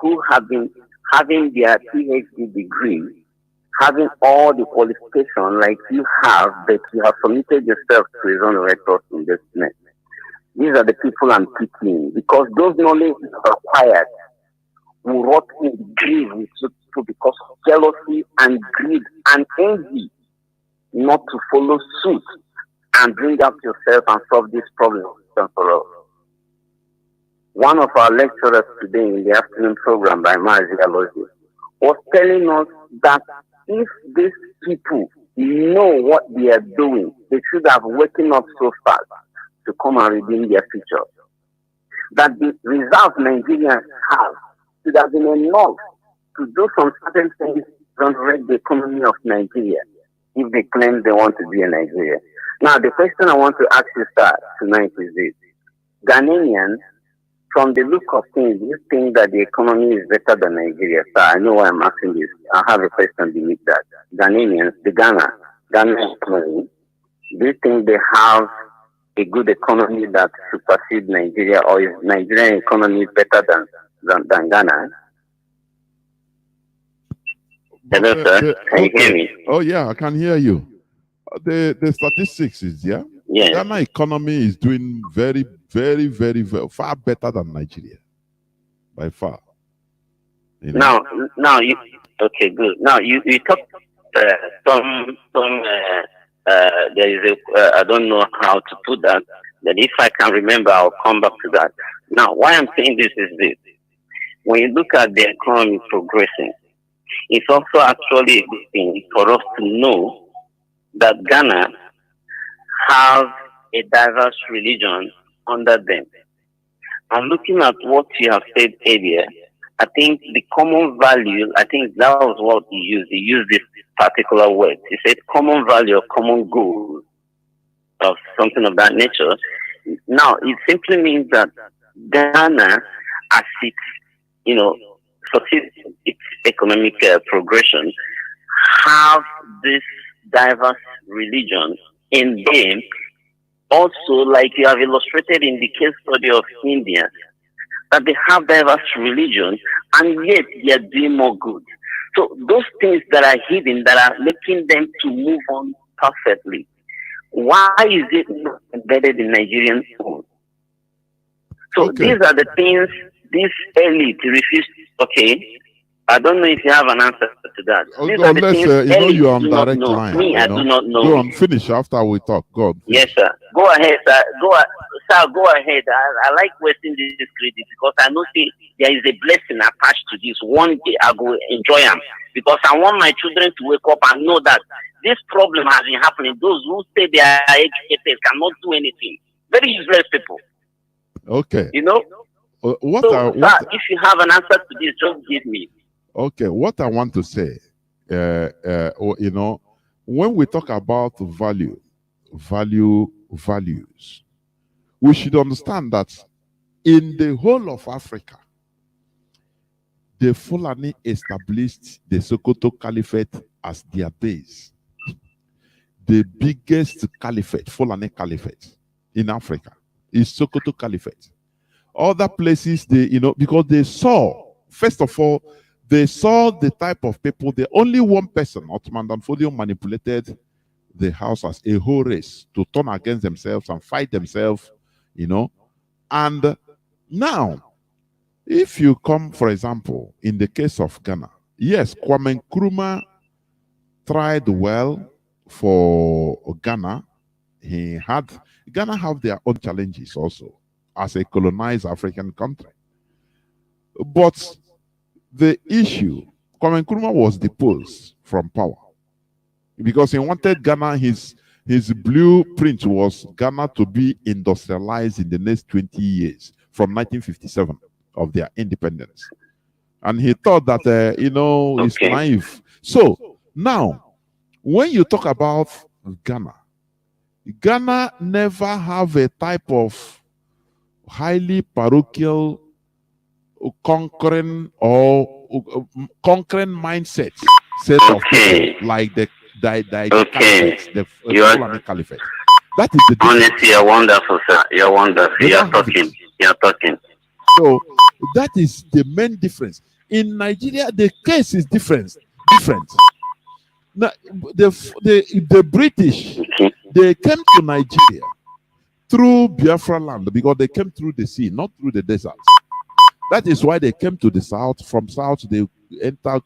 S7: who have been having their PhD degree, having all the qualification like you have, but you have committed yourself to exonerate us in this mess. These are the people I'm picking, because those knowledge acquired will rot in the grave with people because of jealousy and greed and envy, not to follow suit and bring up yourself and solve this problem for all. One of our lecturers today in the afternoon program by Mazi was telling us that if these people know what they are doing, they should have waken up so fast to come and redeem their future. That the results Nigerians have should have been enough to do some certain things to wreck the economy of Nigeria if they claim they want to be in Nigeria. Now, the question I want to ask you, sir, tonight is this. Ghanaians from the look of things, do you think that the economy is better than Nigeria? Sir, I know why I'm asking this. I have a question beneath that. Ghanaians, Ghana economy, do you think they have a good economy that supersedes Nigeria, or is Nigerian economy better than Ghana? Hello, sir. Can you hear me?
S1: Oh yeah, I can hear you. The statistics is
S7: Yes.
S1: Ghana economy is doing very, very, very, very far better than Nigeria, by far. You know?
S7: Now you okay? Good. Now you talk some there is a I don't know how to put that. That if I can remember, I'll come back to that. Now, why I'm saying this is this: when you look at the economy progressing, it's also actually a good thing for us to know that Ghana have a diverse religion under them. And looking at what you have said earlier, I think the common value, I think that was what he used. He used this particular word. He said common value or common goal of something of that nature. Now, it simply means that Ghana, as it, succeeds its economic progression, have this diverse religion in them. Also, like you have illustrated in the case study of India, that they have diverse religion and yet they are doing more good. So those things that are hidden, that are making them to move on perfectly, why is it not embedded in Nigerian schools? So these are the things this elite refused. Okay, I don't know if you have an answer to that. These are the things
S1: you're on direct line.
S7: Me, I do not know.
S1: Go on, finish after we talk. Go on.
S7: Yes, sir. Go ahead, sir. Go ahead. I like wasting this credit because I know there is a blessing attached to this. One day I will enjoy them because I want my children to wake up and know that this problem has been happening. Those who say they are educated cannot do anything. Very useless people.
S1: Okay.
S7: Sir, if you have an answer to this, just give me.
S1: Okay, what I want to say, when we talk about values, we should understand that in the whole of Africa, the Fulani established the Sokoto Caliphate as their base. The biggest caliphate, Fulani Caliphate in Africa, is Sokoto Caliphate. Other places, because they saw, first of all, they saw the type of people. The only one person, Ottoman Danfodio, manipulated the house as a whole race to turn against themselves and fight themselves, And now, if you come, for example, in the case of Ghana, yes, Kwame Nkrumah tried well for Ghana. Ghana have their own challenges also as a colonized African country. But the issue, Kwame Nkrumah was deposed from power because he wanted Ghana, his blueprint was Ghana to be industrialized in the next 20 years from 1957 of their independence. And he thought that, it's naive. So now, when you talk about Ghana never have a type of highly parochial conquering mindset set of people like the Caliphate, the Fulani Caliphate. That is the difference.
S7: Honestly, you're wonderful, sir. You're wonderful. You're talking.
S1: So that is the main difference. In Nigeria, the case is different. Now, the British, they came to Nigeria through Biafra land because they came through the sea, not through the desert. That is why they came to the south. From south, they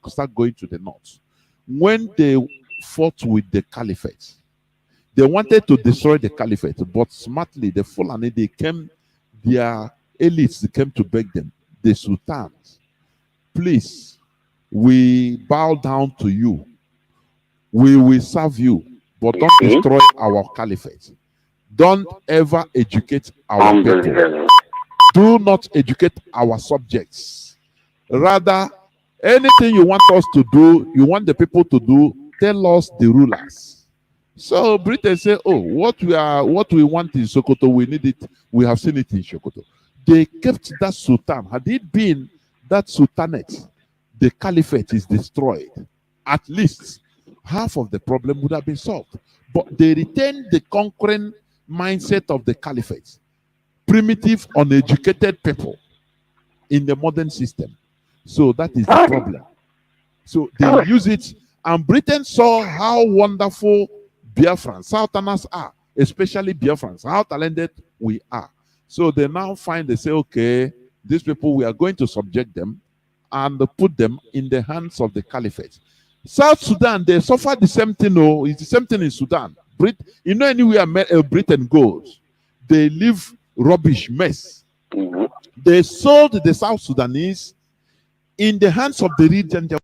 S1: start going to the north. When they fought with the caliphate, they wanted to destroy the caliphate, but smartly, the Fulani, their elites came to beg them, the sultans, please, we bow down to you. We will serve you, but don't destroy our caliphate. Don't ever educate our people. Do not educate our subjects. Rather, anything you want us to do, you want the people to do, tell us the rulers. So Britain say, oh, what we want in Sokoto, we need it. We have seen it in Sokoto. They kept that sultan. Had it been that sultanate, the caliphate is destroyed. At least half of the problem would have been solved. But they retained the conquering mindset of the caliphate. Primitive, uneducated people in the modern system. So that is the problem. So they use it, and Britain saw how wonderful Biafrans, Southerners are, especially Biafrans, how talented we are. So they now find, they say, okay, these people, we are going to subject them and put them in the hands of the caliphate. South Sudan, they suffer the same thing. Oh, it's the same thing in Sudan. You know, anywhere Britain goes, they leave rubbish, mess. They sold the South Sudanese in the hands of the region. They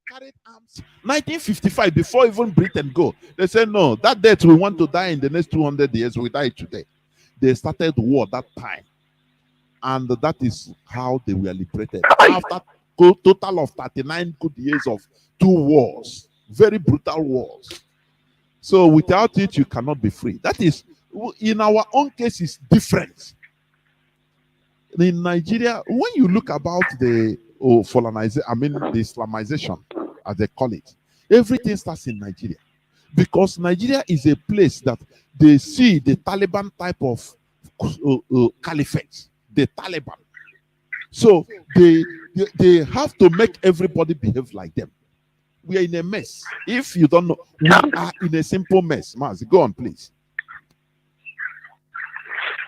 S1: carried arms. 1955, before even Britain go, they said, no, that death we want to die in the next 200 years, we die today. They started war that time. And that is how they were liberated. After a total of 39 good years of 2 wars, very brutal wars. So without it, you cannot be free. That is, in our own case, is different. In Nigeria, when you look about the the Islamization, as they call it, everything starts in Nigeria. Because Nigeria is a place that they see the Taliban type of caliphate, the Taliban. So they have to make everybody behave like them. We are in a mess. If you don't know, we are in a simple mess. Mazi, go on, please.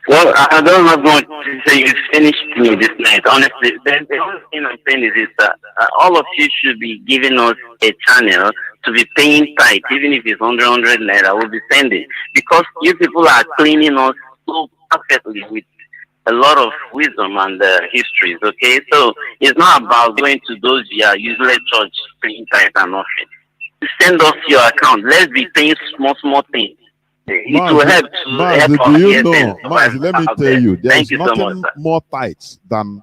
S7: Well, I don't have much to say. You finished me this night. Honestly, the only thing I'm saying is that all of you should be giving us a channel to be paying tight, even if it's 100 naira. We'll be sending, because you people are cleaning us so perfectly with a lot of wisdom and histories. Okay, so it's not about going to those useless church paying tight and nothing. Send us your account. Let's be paying small things. It
S1: Mazi,
S7: will help to
S1: Mazi,
S7: help
S1: do you
S7: us
S1: know, Mazi, let me tell you, there's
S7: you
S1: nothing
S7: so much,
S1: more tight than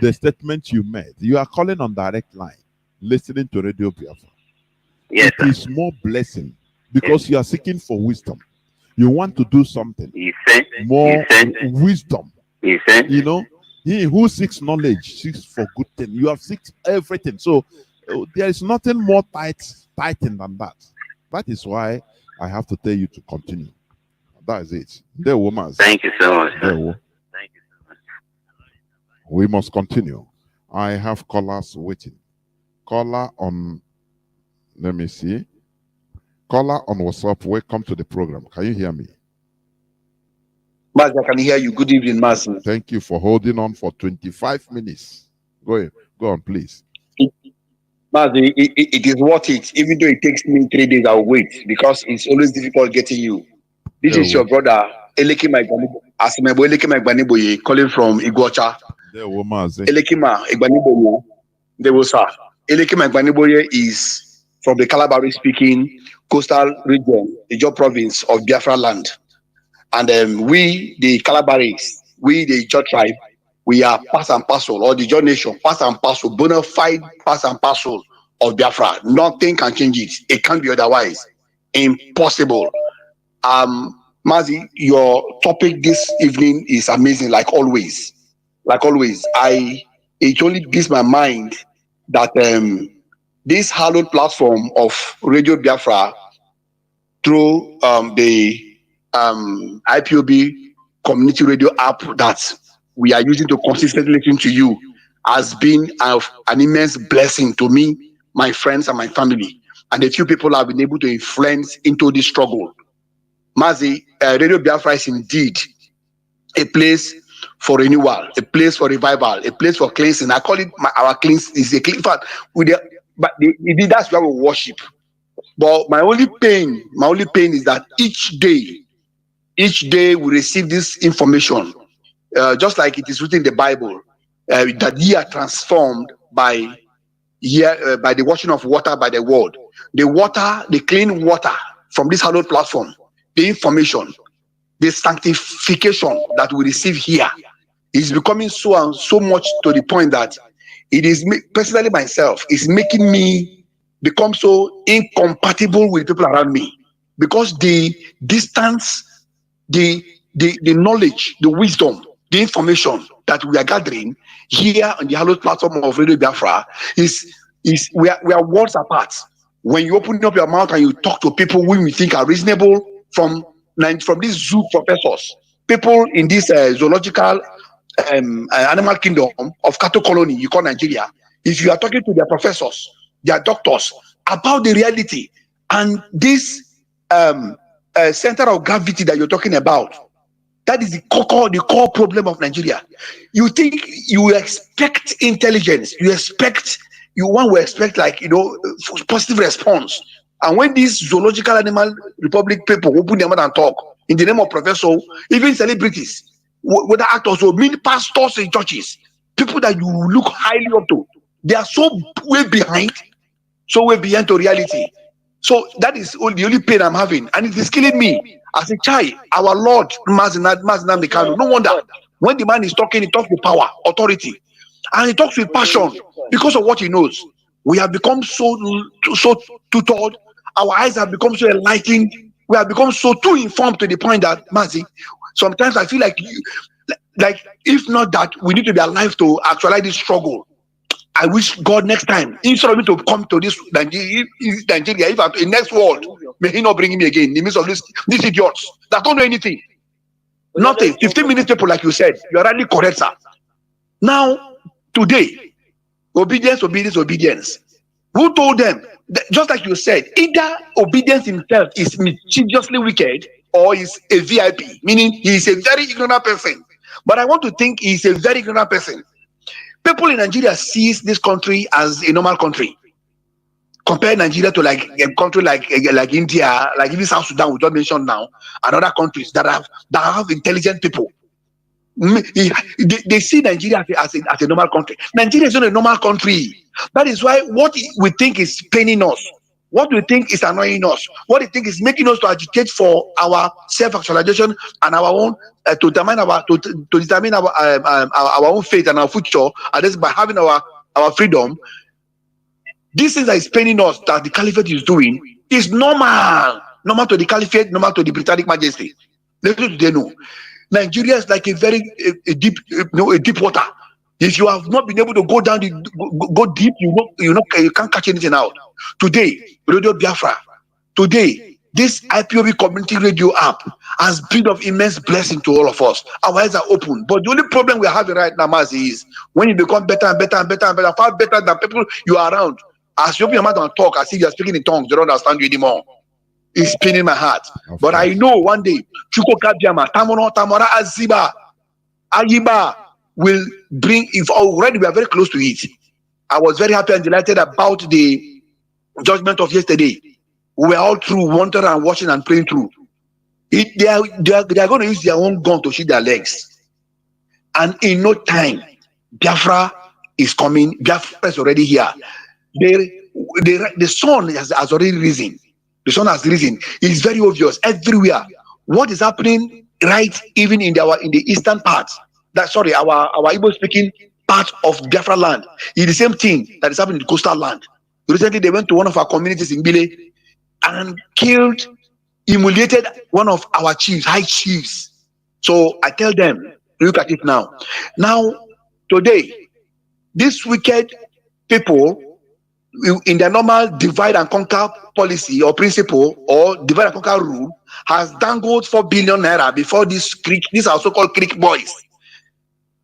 S1: the statement you made. You are calling on direct line, listening to Radio Biafra.
S7: Yes,
S1: it is more blessing because you are seeking for wisdom. You want to do something. More wisdom. You know, he who seeks knowledge seeks for good thing. You have seeked everything. So there is nothing more tighten than that. That is why I have to tell you to continue. That is it. The woman.
S7: Thank you so much.
S1: Thank you so much. We must continue. I have callers waiting. Caller on, let me see. Caller on WhatsApp. Welcome to the program. Can you hear me?
S8: Mazi, I can hear you. Good evening, Mazi.
S1: Thank you for holding on for 25 minutes. Go on, please.
S8: Mazi, it is worth it. Even though it takes me 3 days, I'll wait because it's always difficult getting you. This is your brother, Elekima Igbaniboye, calling from Iguacha. Elekima Igbaniboye, Elekima Igbaniboye is from the Calabari speaking coastal region, the Ijaw province of Biafra land. And we, the Calabaris, we, the Ijaw tribe, we are part and parcel, or the Ijaw nation, part and parcel, bona fide part and parcel of Biafra. Nothing can change it. It can't be otherwise. Impossible. Mazi, your topic this evening is amazing, like always. Like always. It only gives my mind that this hallowed platform of Radio Biafra through the IPOB community radio app that we are using to consistently listen to you has been an immense blessing to me, my friends, and my family, and the few people I've been able to influence into this struggle. Mazi, Radio Biafra is indeed a place for renewal, a place for revival, a place for cleansing. I call it our cleansing. Is a clean fact. but that's where we worship. But my only pain is that each day we receive this information, just like it is written in the Bible, that ye are transformed by the washing of water by the word. The clean water from this hallowed platform, the information, the sanctification that we receive here is becoming so much to the point that it is personally myself is making me become so incompatible with people around me, because the distance, the knowledge, the wisdom, the information that we are gathering here on the hallowed platform of Radio Biafra is we are worlds apart. When you open up your mouth and you talk to people who you think are reasonable from these zoo professors, people in this zoological animal kingdom of cattle colony you call Nigeria, if you are talking to their professors, their doctors about the reality and this center of gravity that you're talking about, that is the core problem of Nigeria. You think you expect intelligence, one will expect positive response. And when these zoological animal republic people open their mouth and talk in the name of professor, even celebrities, whether actors or many pastors in churches, people that you look highly up to, they are so way behind to reality. So that is the only pain I'm having, and it is killing me. As a child, our Lord Mazi Nnamdi Kanu, no wonder when the man is talking, he talks with power, authority, and he talks with passion because of what he knows. We have become so tutored. Our eyes have become so enlightened. We have become so too informed to the point that, Mazi, sometimes I feel like if not that, we need to be alive to actualize this struggle. I wish God next time, instead of me to come to this Nigeria, if I'm in next world, may He not bring me again in the midst of these idiots that don't know anything. Nothing. 15 minutes people, like you said, you are rightly correct, sir. Now, today, obedience. Who told them? Just like you said, either obedience himself is mischievously wicked or is a VIP, meaning he is a very ignorant person. But I want to think he is a very ignorant person. People in Nigeria sees this country as a normal country. Compare Nigeria to like a country like India, like even South Sudan, we just mentioned now, and other countries that have intelligent people. They see Nigeria as a normal country. Nigeria is not a normal country. That is why what we think is paining us, what we think is annoying us, what we think is making us to agitate for our self-actualization and our own to determine our own fate and our future, and this by having our freedom. This thing that is paining us that the caliphate is doing is normal to the caliphate, normal to the Britannic Majesty. Let me know. Nigeria is like a very deep water. If you have not been able to go down, go deep, you can't catch anything out. Today, Radio Biafra. Today, this Ipob community radio app has been of immense blessing to all of us. Our eyes are open. But the only problem we're having right now, Mazi, is when you become better and better and better and better, far better than people you are around. As you open your mouth and talk, as if you're speaking in tongues, they don't understand you anymore. It's paining my heart. But I know one day, Chuko Kabiama, Tamara Aziba, Ayiba will bring, if already we are very close to it. I was very happy and delighted about the judgment of yesterday. We were all through, wandering and watching and praying through. They are going to use their own gun to shoot their legs. And in no time, Biafra is coming. Biafra is already here. The sun has already risen. The sun has risen. It's very obvious everywhere. What is happening right even in the eastern part? Our Igbo speaking part of Biafra land is the same thing that is happening in the coastal land. Recently, they went to one of our communities in Bile and killed, humiliated one of our chiefs, high chiefs. So I tell them, look at it now. Now, today, these wicked people, in their normal divide and conquer policy or principle or divide and conquer rule, has dangled 4 billion naira before these are so-called Creek boys.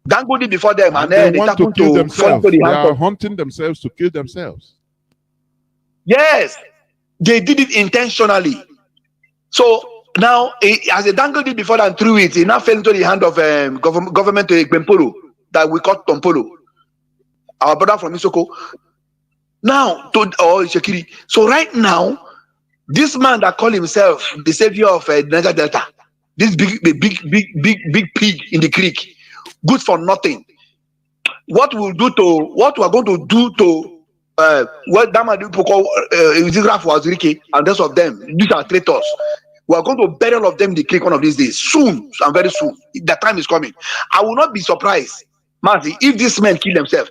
S8: Dangled it before them, and then
S1: they want to kill themselves. They are hunting themselves to kill themselves.
S8: Yes, they did it intentionally. So now, as they dangled it before and threw it, it now fell into the hand of government Bempolo that we call Tompolo, our brother from Isoko. Now, Shekiri. So right now, this man that called himself the savior of Niger Delta, this big pig in the creek, good for nothing. What we are going to do to what Damadi people call Wazirike and the rest of them, these are traitors. We are going to bury all of them in the creek one of these days, soon and very soon. The time is coming. I will not be surprised, Mazi, if this man kill himself.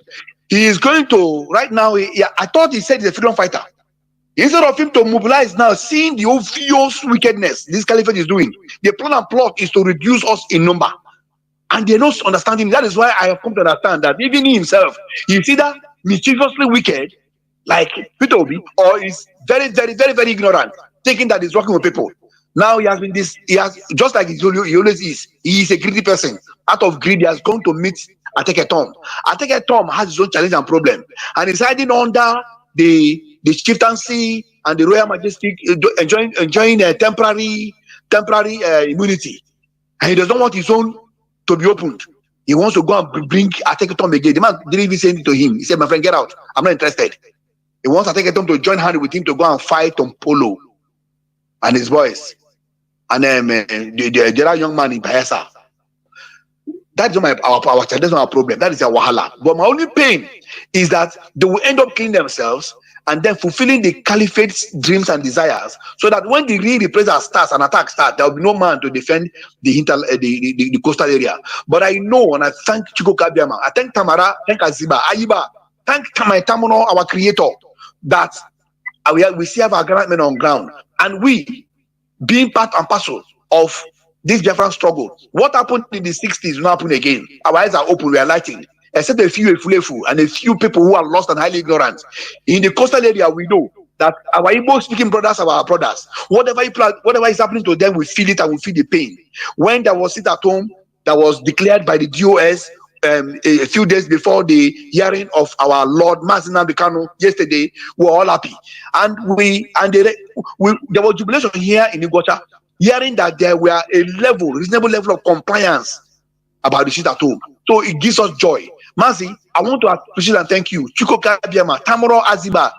S8: He is going to right now. I thought he said he's a freedom fighter. Instead of him to mobilize now, seeing the obvious wickedness this caliphate is doing, the plan and plot is to reduce us in number. And they're not understanding. That is why I have come to understand that even he himself, he's either mischievously wicked, like Peter Obi, or is very, very, very, very ignorant, thinking that he's working with people. Now he has been just like he always is. He is a greedy person. Out of greed, he has gone to meet Ateketom. Ateketom has his own challenge and problem. And he's hiding under the chieftaincy and the royal majestic, enjoying a temporary immunity. And he doesn't want his own to be opened. He wants to go and bring Ateketom again. The man didn't even say anything to him. He said, my friend, get out. I'm not interested. He wants Ateketom to join hand with him to go and fight on Polo and his boys. And the other young man in Bayelsa. That's not that's not our problem. That is our wahala. But my only pain is that they will end up killing themselves and then fulfilling the caliphate's dreams and desires, so that when the real reprisal starts and attack starts, there will be no man to defend the coastal area. But I know, and I thank Chiko Kabiama, I thank Tamara, thank Aziba, Ayiba, thank Tamono, our creator, that we see our grand men on ground, and we, being part and parcel of this Biafran struggle. What happened in the 60s will not happen again. Our eyes are open, we are lighting. Except a few and a few people who are lost and highly ignorant. In the coastal area, we know that our Igbo speaking brothers are our brothers. Whatever is happening to them, we feel it and we feel the pain. When there was sit at home that was declared by the DOS a few days before the hearing of our Lord Mazi Nnamdi Kanu yesterday, we were all happy. And there was jubilation here in Igbocha, hearing that there were a reasonable level of compliance about the shit at home. So it gives us joy. Mazi, I want to appreciate and thank you. Chiko Kabiama, Tamoro Aziba,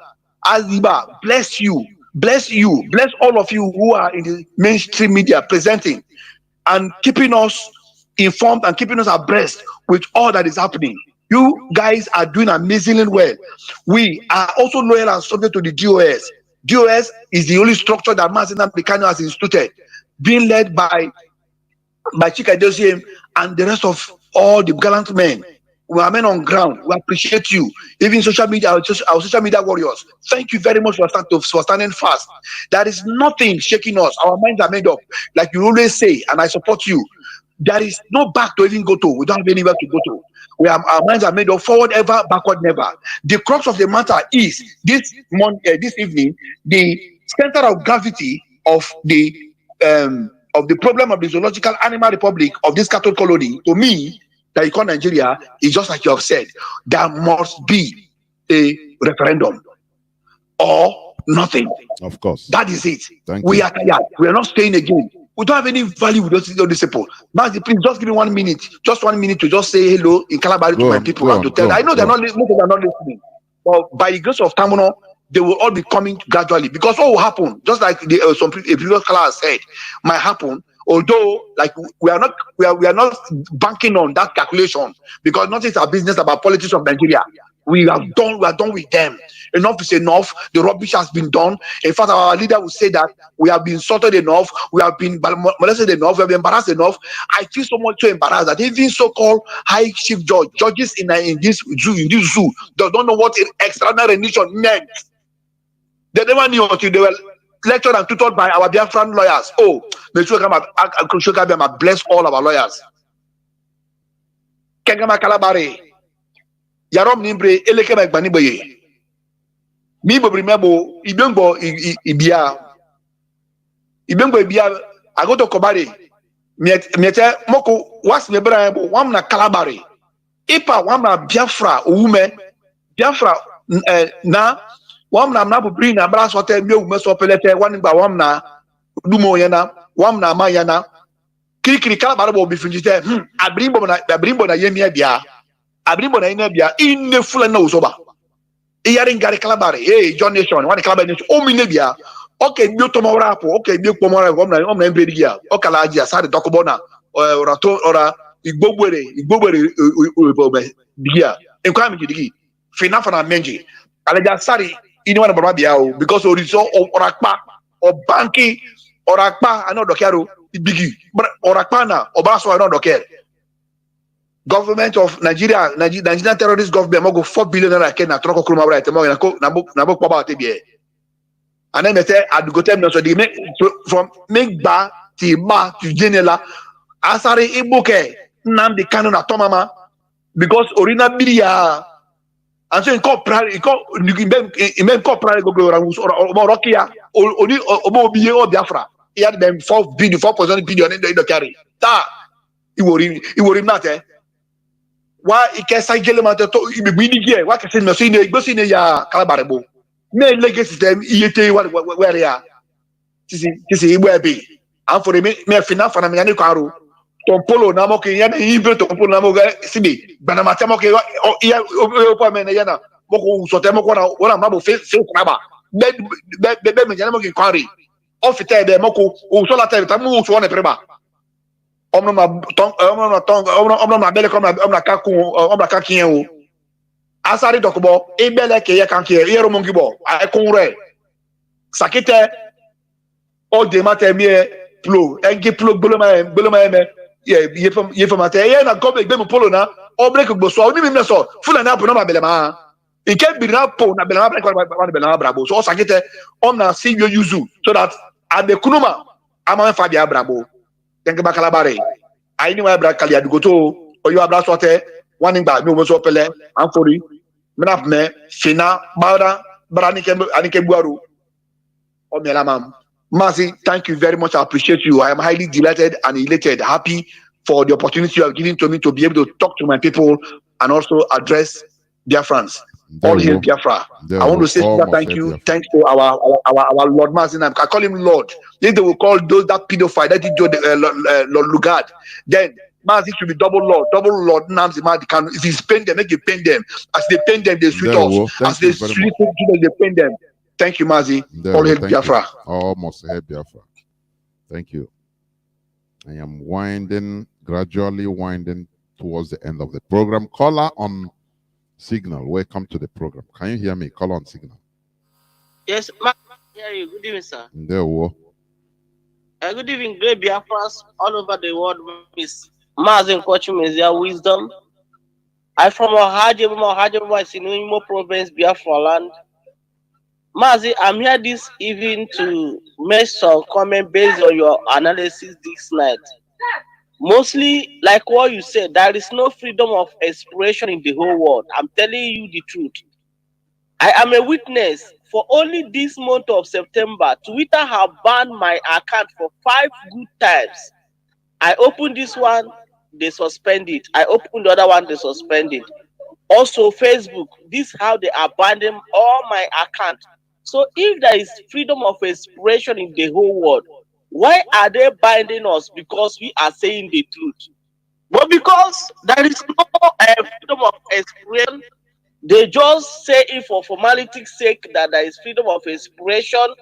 S8: bless you, bless all of you who are in the mainstream media presenting and keeping us informed and keeping us abreast with all that is happening. You guys are doing amazingly well. We are also loyal and subject to the DOS. DOS is the only structure that Mazi Nnamdi Kanu has instituted, being led by Chika Dosiem and the rest of all the gallant men. We are men on ground. We appreciate you. Even social media, our social media warriors. Thank you very much for standing fast. There is nothing shaking us. Our minds are made up. Like you always say, and I support you. There is no back to even go to. We don't have anywhere to go to. Our minds are made up. Forward ever, backward never. The crux of the matter is this evening, the center of gravity of the problem of the zoological animal republic of this cattle colony, to me, that you call Nigeria, is just like you have said. There must be a referendum or nothing.
S1: Of course.
S8: That is it.
S1: We
S8: are tired. We are not staying again. We don't have any value with those people. Mazi, please just give me 1 minute. Just 1 minute to just say hello in Calabari to my people and to tell them. I know they're not listening. But by the grace of Tamuno, they will all be coming gradually. Because what will happen, just like some previous class said, might happen. Although, like we are not banking on that calculation, because nothing is our business about politics of Nigeria. We are done with them. Enough is enough. The rubbish has been done. In fact, our leader will say that we have been insulted enough, we have been molested enough, we have been embarrassed enough. I feel so embarrassed that even so-called high chief judges in this zoo don't know what extraordinary rendition meant. They never knew until they were lectured and tutored by our Biafran lawyers. Oh, may Chukabiyama bless all our lawyers. Kengama Kalabare. Yarom Nimbre, Eleke Magbaniboye. Mi Bobrimebo, Ibembo Ibia. I go to Kobare. Miete Moko, was Mebrabo, Wamna Kalabare. Ipa, Wamna Biafra, Ume, Biafra, na. Wamna na bring na bras hotel mi o meso pelete one by wamna dumo yana wamna mayana kiri kala barabo bi finjite abrimbo na yemi bia abrimbo na ina bia inne fula na usoba Hearing Gary Calabari, hey, John Nation, one Calabari Nation, oh, Minebia, okay, you tomorrow, okay, you tomorrow, I'm Bedia, Okalagia, Sadi Dokobona, or a to or a Igbobere, Dia, and Kwame Digi, Finafana Menji, Alaja Sari, in one of Barabia, because Orizo or Akpa or Banki or Akpa, I know Dokero, Biggie, but or Akpana, or Basso, I know Doker. Government of Nigeria, Nigerian terrorist government, mo go 4 billion naira ken na troko kuruma right mo na book paba tebie. And then they say I go tell me so they make from make ba ti ma to general asari ibuke Nnamdi Kanu na tomama because orina bilia and so in corporate in corporate go go or rokia oni omo biye o Biafra he had them 4.0 billion in the carry ta iwori not wa ikesa gelemate to ibigbi ni wa kese me so ine igbosi ne ya kalabarebo me legacy system iyete where ya tisi igbo ebe an for me fina fana me yani kwaro tompolo na mo ke yana ibre tompolo na mo ga sibi bana mate mo ke ya opa me na yana mo ko so te mo ko na wona mabo fe kwaba be me yana mo ke kwari ofite be mo ko o so la te ta mo so na preba omno ma bele kom na kakien o asari dokubo ibele ke ye kankie yero mongibo ay konre sakite o de mate mi plo engi plo gbolo ma me ye fo mate ye na gobe gbe mo polo na o break gbo so oni mi me so fula na po na ma bele ma ike bi na po na bele ma break ma bele ma brabo so sakite on na see you use so that at the kunuma ama fa bia brabo denk ba kalabare ayini wa bra kali adugoto oyo abra sote waningba mi o so pele anfori menap me fina bada anike buaru o mi lamam Mazi, thank you very much. I appreciate you. I am highly delighted and elated, happy for the opportunity you have given to me to be able to talk to my people and also address Biafrans. All hail Biafra. I want to say thank you. Thanks to our Lord Mazi. I call him Lord. If they will call those that pedophile, that is Lord Lugard, then Mazi should be double Lord Nnamdi Kanu. If he's paying them, make you pain them. As they pain them, they sweet us. As they sweet them, they pain them. Thank you, Mazi. All hail Biafra.
S1: Almost hail Biafra. Thank you. I am gradually winding towards the end of the program. Caller on Signal. Welcome to the program. Can you hear me? Call on Signal.
S9: Yes, I hear you. Good evening, sir. Good evening, great Biafrans all over the world. Miss Mazi Nkochu is your wisdom. I from Ohaje, in province, Biafra land. Mazi, I'm here this evening to make some comment based on your analysis this night. Mostly, like what you said, there is no freedom of expression in the whole world. I'm telling you the truth. I am a witness. For only this month of September, Twitter have banned my account for 5 good times. I opened this one, they suspend it. I opened the other one, they suspend it. Also, Facebook, this is how they abandon all my accounts. So if there is freedom of expression in the whole world, why are they binding us? Because we are saying the truth. But because there is no freedom of expression, they just say it for formality's sake that there is freedom of expression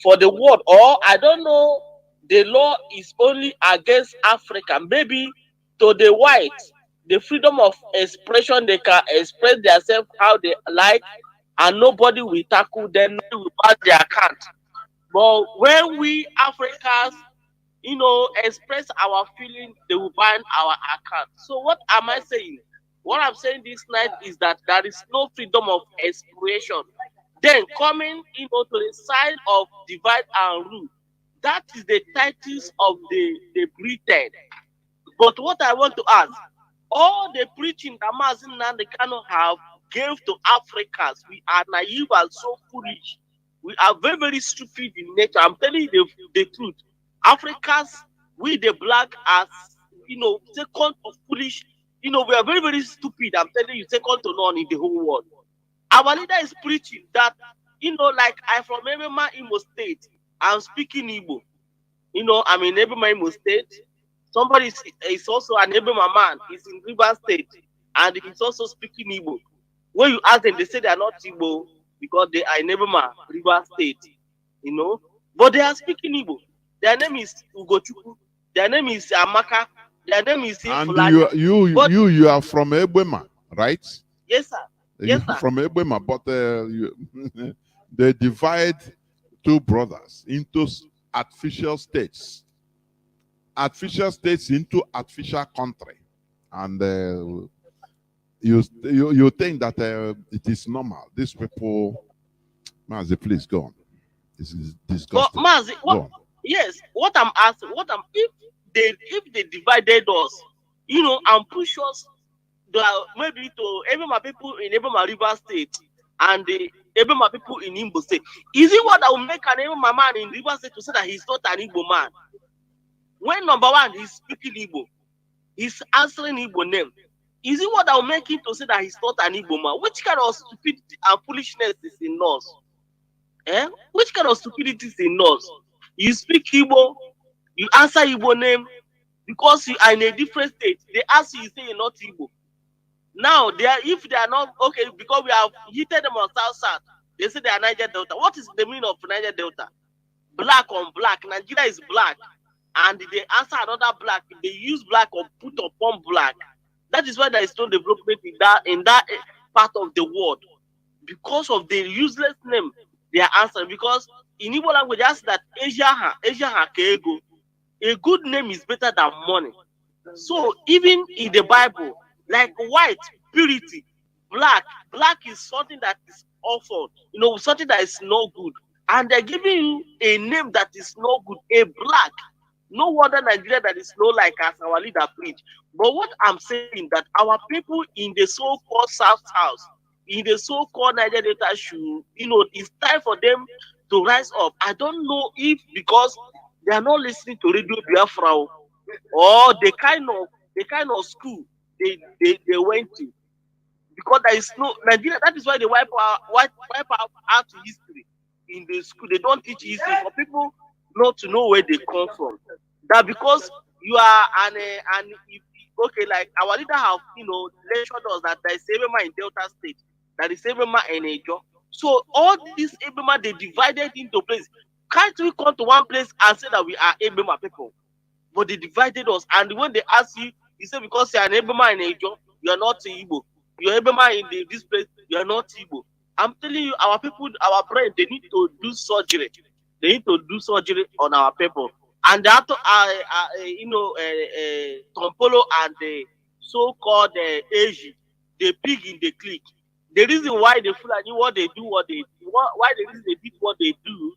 S9: for the world. Or I don't know, the law is only against Africa. Maybe to the whites, the freedom of expression, they can express themselves how they like, and nobody will tackle them, nobody will ban their account. But when we Africans, express our feeling, they will ban our account. So what am I saying? What I'm saying this night is that there is no freedom of expression. Then coming, to the side of divide and rule, that is the titles of the Britain. But what I want to ask, all the preaching that Mazi Nnamdi Kanu have gave to Africans, we are naive and so foolish. We are very, very stupid in nature. I'm telling you the truth. Africans, we the black, as second to foolish. We are very, very stupid. I'm telling you, second to none in the whole world. Our leader is preaching that, like I'm from Ebema, Imo State. I'm speaking Igbo. I'm in Ebema, Imo State. Somebody is also an Ebema man. He's in Rivers State. And he's also speaking Igbo. When you ask them, they say they are not Igbo. because they are in Ebema, River State, you know. But they are speaking Igbo. Their name is Ugochukwu. Their name is Amaka. Their name is
S1: And
S9: Fulani.
S1: you are from Ebema, right?
S9: Yes, sir. Yes,
S1: You're
S9: sir.
S1: from Ebema, but they divide two brothers into artificial states. Artificial states into artificial country. And you think that it is normal. These people, Mazi, please go on. This is disgusting.
S9: But Mazi, yes, what I'm asking, if they divided us, you know, and push us maybe to Ebema people in Ebema River State and the Ebema people in Imbo State, is it what that will make an Ebema man in River State to say that he's not an Igbo man? When number one, he's speaking Igbo, he's answering Igbo name. Is it what that will make him to say that he's not an Igbo man? Which kind of stupidity and foolishness is in us? Which kind of stupidity is in us? You speak Igbo, you answer Igbo name, because you are in a different state. They ask you say you're not Igbo. Now, if they are not, okay, because we have heated them on South, they say they are Niger Delta. What is the meaning of Niger Delta? Black on black. Nigeria is black. And they answer another black. They use black or put upon black. That is why there is no development in that part of the world. Because of the useless name they are answering. Because in Igbo language, they ask that Asia ha keego. A good name is better than money. So even in the Bible, like white, purity, black is something that is awful, you know, something that is no good. And they're giving you a name that is no good, a black. No wonder Nigeria that is no like as our leader preach. But what I'm saying that our people in the so-called South House, in the so-called Niger Delta should, you know, it's time for them to rise up. I don't know if because they are not listening to Radio Biafra or the kind of school they went to, because there is no Nigeria. That is why they wipe out history in the school. They don't teach history for people not to know where they come from. That because you are okay, like our leader have, you know, lectured us that there is Ebema in Delta State, that is Ebema in Ejo. So all these Ebema, they divided into places. Can't we come to one place and say that we are Ebema people? But they divided us, and when they ask you, you say because you are an Ebema in Ejo, you are not Igbo. You are Ebema in this place, you are not Igbo. I'm telling you, our people, our brain, they need to do surgery. They need to do surgery on our people. And that, you know, Tompolo and the so-called Asia, the pig in the clique. The reason why the Fulani, why the reason they did what they do,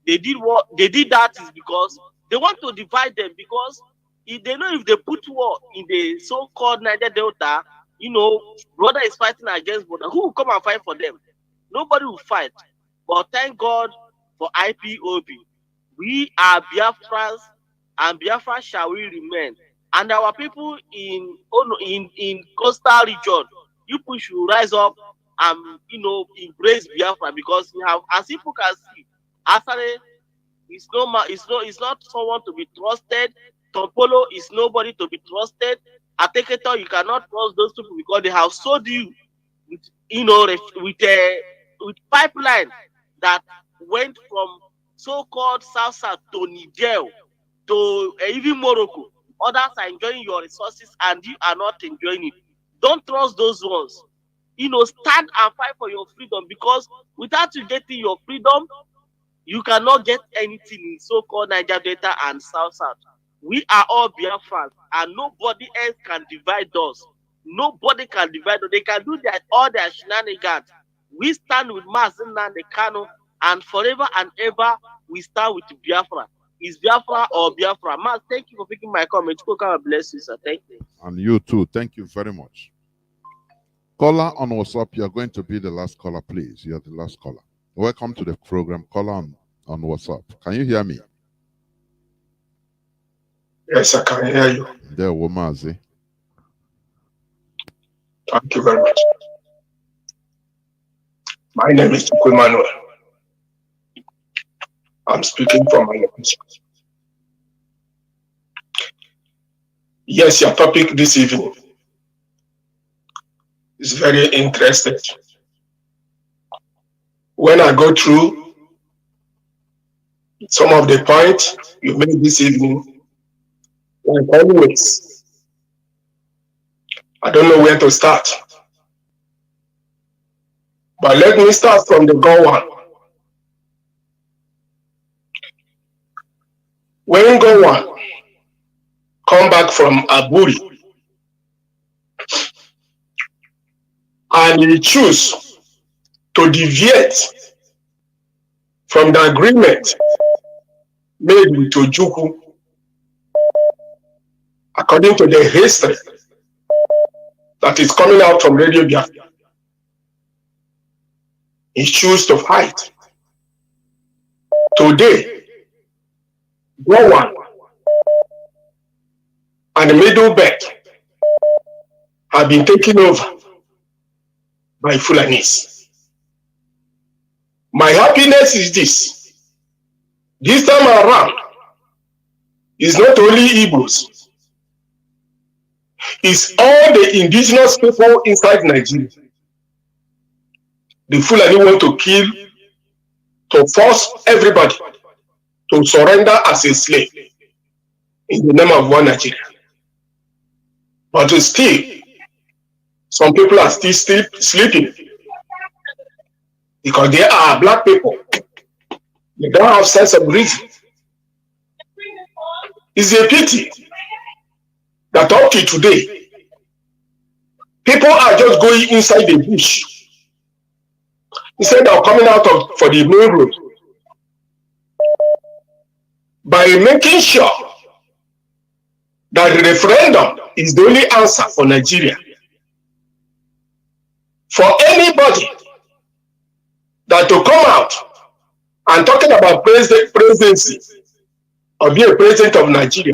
S9: they did that is because they want to divide them, because if they know if they put war in the so-called Niger Delta, you know, brother is fighting against brother. Who will come and fight for them? Nobody will fight. But thank God for IPOB. We are Biafrans, and Biafra shall we remain. And our people in coastal region, you people should rise up and, you know, embrace Biafra, because we have, as people can see, Asare is it's not someone to be trusted. Tompolo is nobody to be trusted. Ateketo, you cannot trust those people because they have sold you with, you know, with pipeline that went from so-called South to Niger to even Morocco. Others are enjoying your resources and you are not enjoying it. Don't trust those ones. You know, stand and fight for your freedom, because without you getting your freedom, you cannot get anything in so-called Niger Delta and South. We are all Biafrans, and nobody else can divide us. Nobody can divide us. They can do all their shenanigans. We stand with Mazi and the Kanu, and forever and ever we stand with Biafra. Is Biafra or Biafra? Maz, thank you for picking my comment. God bless you, sir. Thank you.
S1: And you too. Thank you very much. Caller on WhatsApp, you are going to be the last caller, please. You are the last caller. Welcome to the program. Caller on WhatsApp. Can you hear me?
S2: Yes, I can hear you.
S1: There, Mazi.
S2: Thank you very much. My name is Emmanuel. I'm speaking from my location. Yes, your topic this evening is very interesting. when I go through some of the points you made this evening, like always, I don't know where to start. But let me start from the Gowan. When Gowan come back from Aburi and he choose to deviate from the agreement made with Ojukwu, according to the history that is coming out from Radio Biafra, he choose to fight. Today, Gowan and the Middle Belt have been taken over by Fulanis. My happiness is this. This time around, it's not only Igbos, it's all the indigenous people inside Nigeria. The Fulani want to kill, to force everybody to surrender as a slave in the name of one Nigeria. But still, some people are still sleeping because they are black people. They don't have sense of reason. It's a pity that up to today, people are just going inside the bush instead of coming out for the main road by making sure that the referendum is the only answer for Nigeria. For anybody that to come out and talking about presidency or be a president of Nigeria,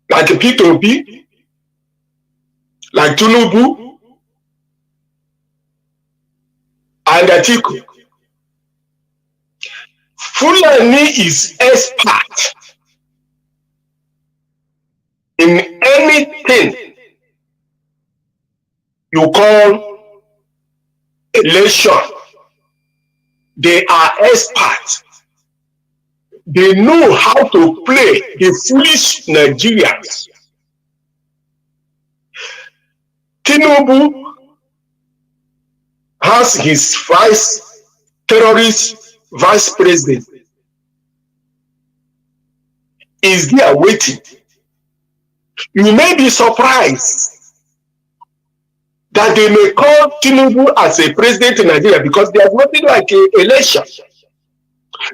S2: like P2P, like Tinubu, and Atiku, Fulani is expert in anything you call election. They are experts. They know how to play the foolish Nigerians. Tinubu has his terrorist vice president is there waiting. You may be surprised that they may call Tinubu as a president in Nigeria because there's nothing like an election.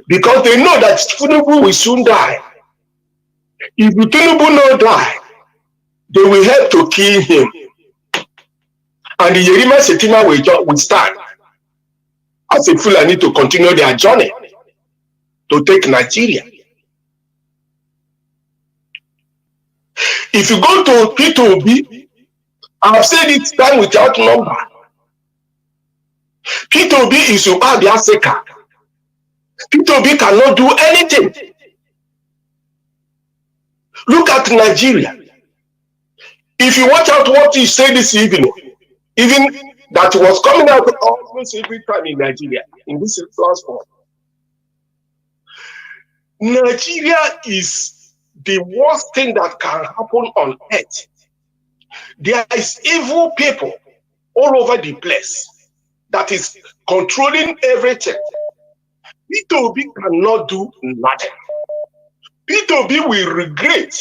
S2: Because they know that Tinubu will soon die. If Tinubu not die, they will help to kill him. And the Yerima Setima will stand as a Fulani to continue their journey to take Nigeria. If you go to P2B, I've said it time without number. P2B is Uba Biaseka. P2B cannot do anything. Look at Nigeria. If you watch out what you say this evening, even that was coming out almost every time in Nigeria, in this platform. Nigeria is the worst thing that can happen on earth. There is evil people all over the place that is controlling everything. P2B cannot do nothing. P2B will regret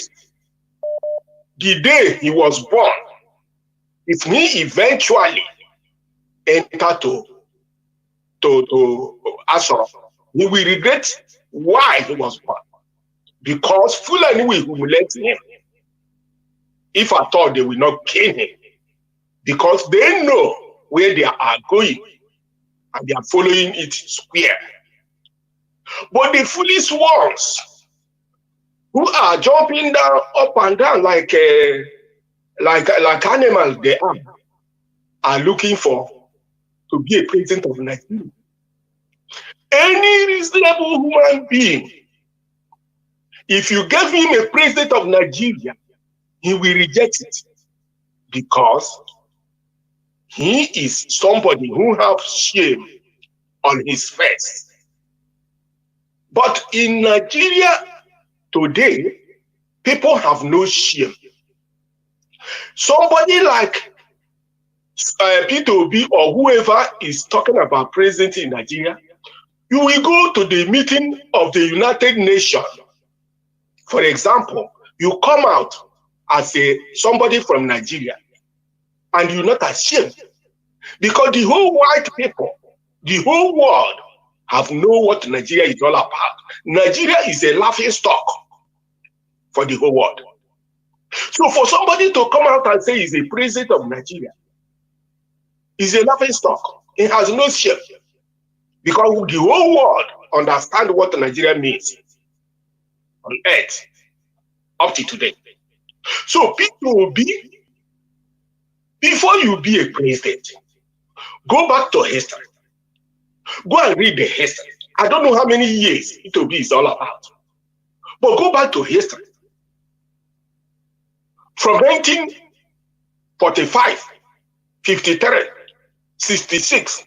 S2: the day he was born if he eventually enter to Asoro. He will regret why he was born. Because Fulani will humiliate him. If at all they will not kill him. Because they know where they are going and they are following it square. But the foolish ones who are jumping down, up and down like animals they are looking for to be a president of Nigeria. Any reasonable human being, if you give him a president of Nigeria, he will reject it because he is somebody who has shame on his face. But in Nigeria today, people have no shame. Somebody like Peter Obi or whoever is talking about president in Nigeria, you will go to the meeting of the United Nations. For example, you come out as somebody from Nigeria and you're not ashamed because the whole white people, the whole world have known what Nigeria is all about. Nigeria is a laughing stock for the whole world. So for somebody to come out and say he's a president of Nigeria, is a laughing stock. It has no shame because the whole world understand what Nigeria means on earth up to today. So people will be, before you be a president, go back to history. Go and read the history. I don't know how many years it will be is all about. But go back to history. From 1945, 53, 66,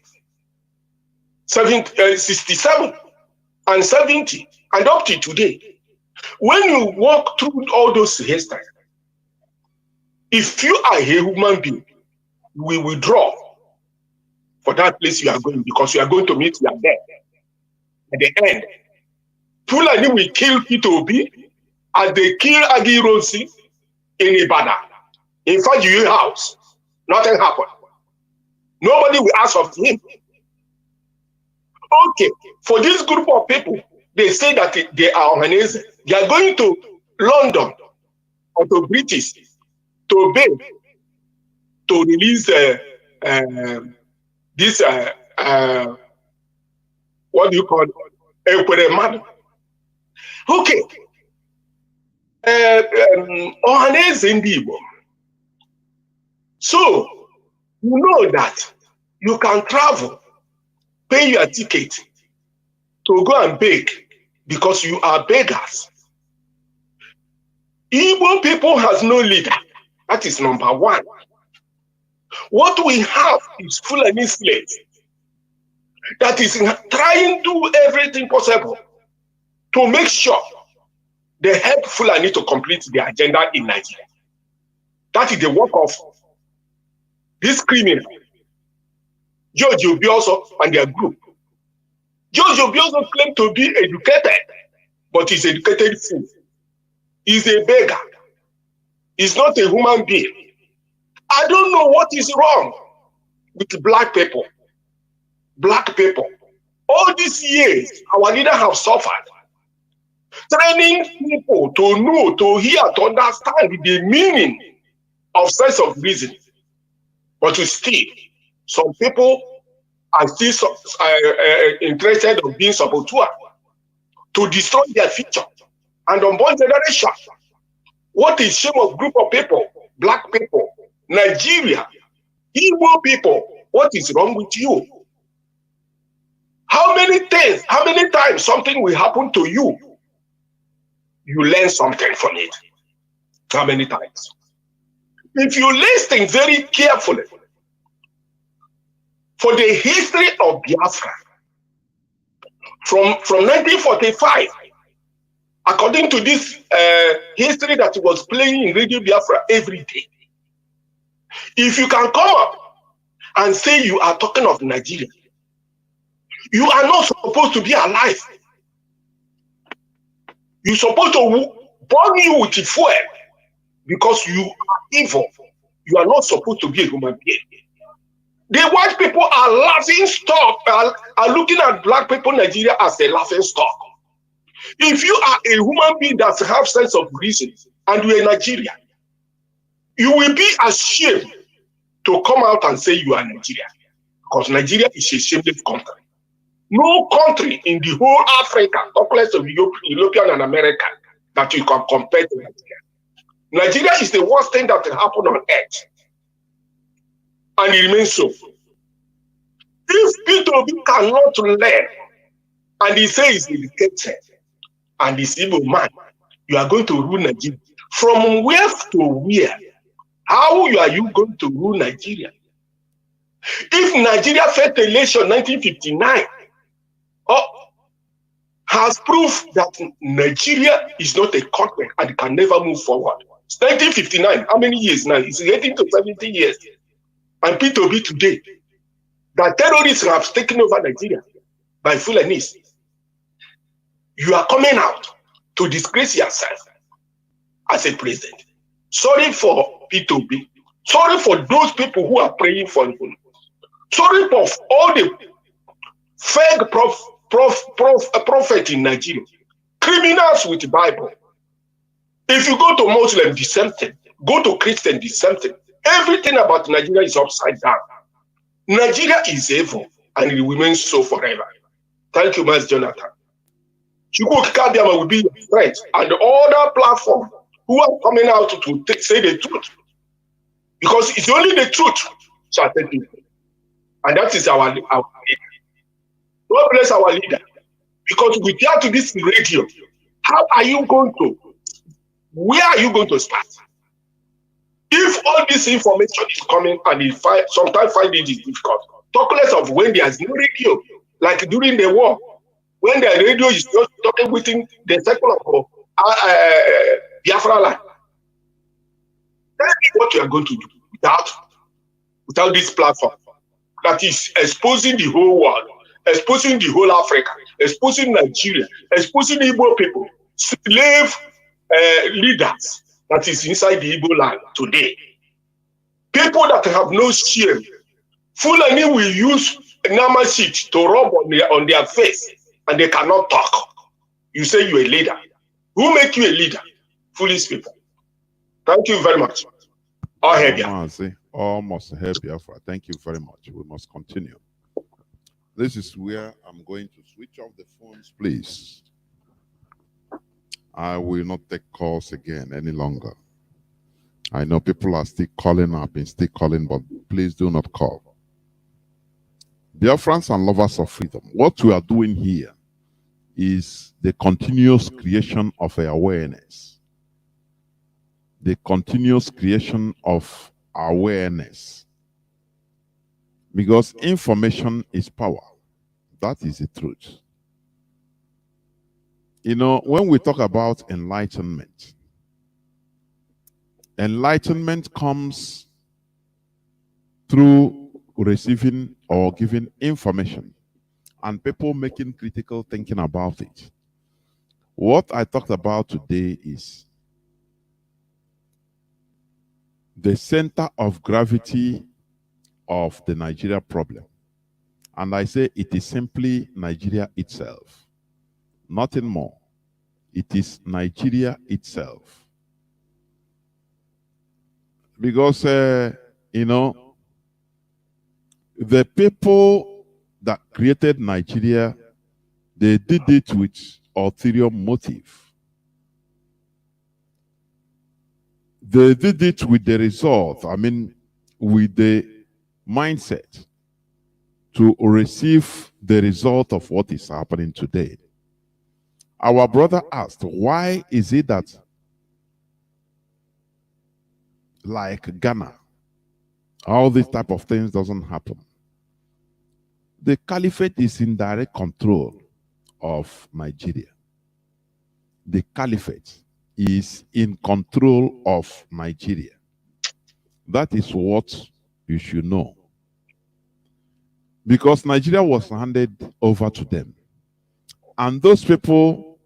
S2: 67, and 70, and up to today. When you walk through all those history, if you are a human being, we withdraw for that place you are going because you are going to meet your death. At the end, Fulani will kill Peter Obi as they kill Agi Ronsi in Ibadan. In fact, your house, nothing happened. Nobody will ask of him. Okay, for this group of people, they say that they are organized. They are going to London or to British to beg to release this what do you call it? Okay. So you know that you can travel, pay your ticket to go and beg because you are beggars. Igbo people has no leader. That is number one. What we have is Fulani slaves that is trying to do everything possible to make sure they help Fulani to complete their agenda in Nigeria. That is the work of this criminal, George Obioso and their group. George Obioso claimed to be educated, but he's educated fool. He's a beggar. He's not a human being. I don't know what is wrong with black people. Black people. All these years, our leaders have suffered. Training people to know, to hear, to understand the meaning of sense of reason. But still, some people are still interested in being saboteur to destroy their future and unborn generation. What is shame of group of people, black people, Nigeria, Igbo people, what is wrong with you? How many times something will happen to you, you learn something from it? How many times? If you listen very carefully for the history of Biafra, from 1945, according to this history that was playing in Radio Biafra every day, if you can come up and say you are talking of Nigeria, you are not supposed to be alive. You're supposed to burn you with fuel because you are evil. You are not supposed to be a human being. The white people are laughing stock, are looking at black people in Nigeria as a laughing stock. If you are a human being that has sense of reason and you're a Nigerian, you will be ashamed to come out and say you are Nigerian, because Nigeria is a shameless country. No country in the whole Africa, talk less of European and American, that you can compare to Nigeria. Nigeria is the worst thing that can happen on earth. And it remains so. If Peter Obi cannot learn, and he says he's educated, and he's evil man, you are going to rule Nigeria. From where to where? How are you going to rule Nigeria? If Nigeria failed the election in 1959, has proved that Nigeria is not a continent and can never move forward. It's 1959. How many years now? It's getting to 70 years. And P2B today, that terrorists have taken over Nigeria by Fulanis. You are coming out to disgrace yourself as a president. Sorry for P2B. Sorry for those people who are praying for you. Sorry for all the fake prophet in Nigeria. Criminals with the Bible. If you go to Muslim, the same thing. Go to Christian, the same thing. Everything about Nigeria is upside down. Nigeria is evil and it will remain so forever. Thank you, Mazi Jonathan. Chukwu Kikabiama will be your friend and the other platform who are coming out to say the truth. Because it's only the truth shall take you. And that is our leader. God bless our leader. Because without this radio, how are you going to, where are you going to start? If all this information is coming and sometimes find it is difficult, talk less of when there's no radio, like during the war, when the radio is just talking within the circle of Biafra line. That is what you are going to do without this platform that is exposing the whole world, exposing the whole Africa, exposing Nigeria, exposing Igbo people, slave leaders that is inside the Igbo land today. People that have no shame. Fulani will use Nama sheet to rub on their face and they cannot talk. You say you're a leader. Who make you a leader? Foolish people. Thank you very much. All hail Biafra.
S1: Almost help Biafra. Thank you very much. We must continue. This is where I'm going to switch off the phones, please. I will not take calls again any longer. I know people are still calling. I've been still calling, but please do not call. Biafrans and lovers of freedom, what we are doing here is the continuous creation of awareness. The continuous creation of awareness. Because information is power. That is the truth. You know, when we talk about enlightenment, enlightenment comes through receiving or giving information and people making critical thinking about it. What I talked about today is the center of gravity of the Nigeria problem. And I say it is simply Nigeria itself. Nothing more. It is Nigeria itself. Because, you know, the people that created Nigeria, they did it with ulterior motive. They did it with the result, I mean, with the mindset to receive the result of what is happening today. Our brother asked, why is it that, like Ghana, all these type of things doesn't happen? The caliphate is in direct control of Nigeria. The caliphate is in control of Nigeria. That is what you should know. Because Nigeria was handed over to them. And those people,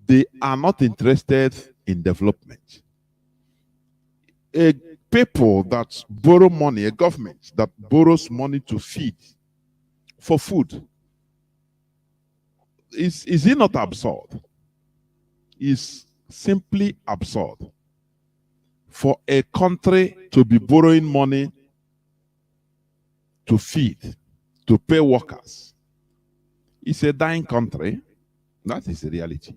S1: they are not interested in development. A people that borrow money, a government that borrows money to feed, for food, is it not absurd? It's simply absurd for a country to be borrowing money to feed, to pay workers. It's a dying country. That is the reality.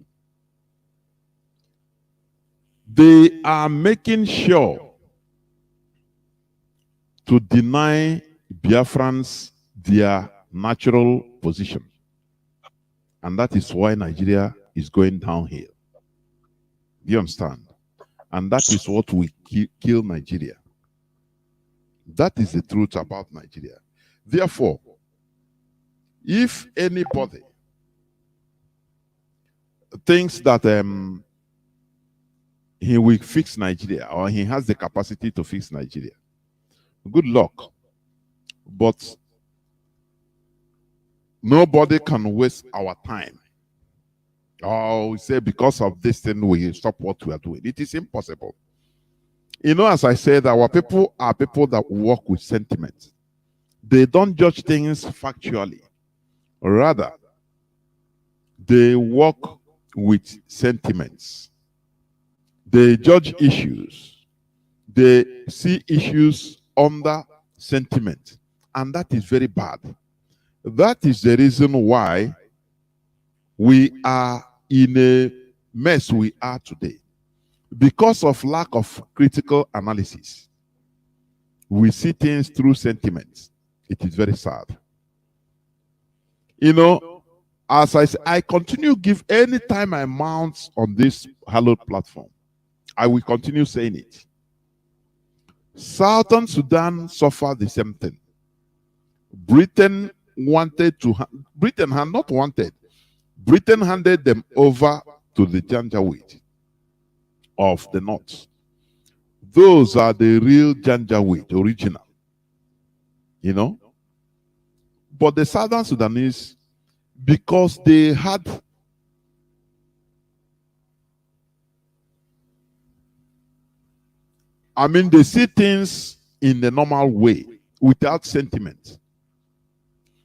S1: They are making sure to deny Biafrans their natural position. And that is why Nigeria is going downhill. Do you understand? And that is what will kill Nigeria. That is the truth about Nigeria. Therefore, if anybody thinks that he will fix Nigeria, or he has the capacity to fix Nigeria, good luck. But nobody can waste our time. Oh, we say because of this thing we stop what we are doing. It is impossible. You know, as I said, our people are people that work with sentiment. They don't judge things factually. Rather, they work with sentiments. They judge issues. They see issues under sentiment. And that is very bad. That is the reason why we are in a mess we are today. Because of lack of critical analysis, we see things through sentiments. It is very sad. You know, as I continue give any time I mount on this hallowed platform, I will continue saying it. Southern Sudan suffered the same thing. Britain had not wanted. Britain handed them over to the Janjaweed of the north. Those are the real Janjaweed, original. You know? But the Southern Sudanese, because they had they see things in the normal way without sentiment.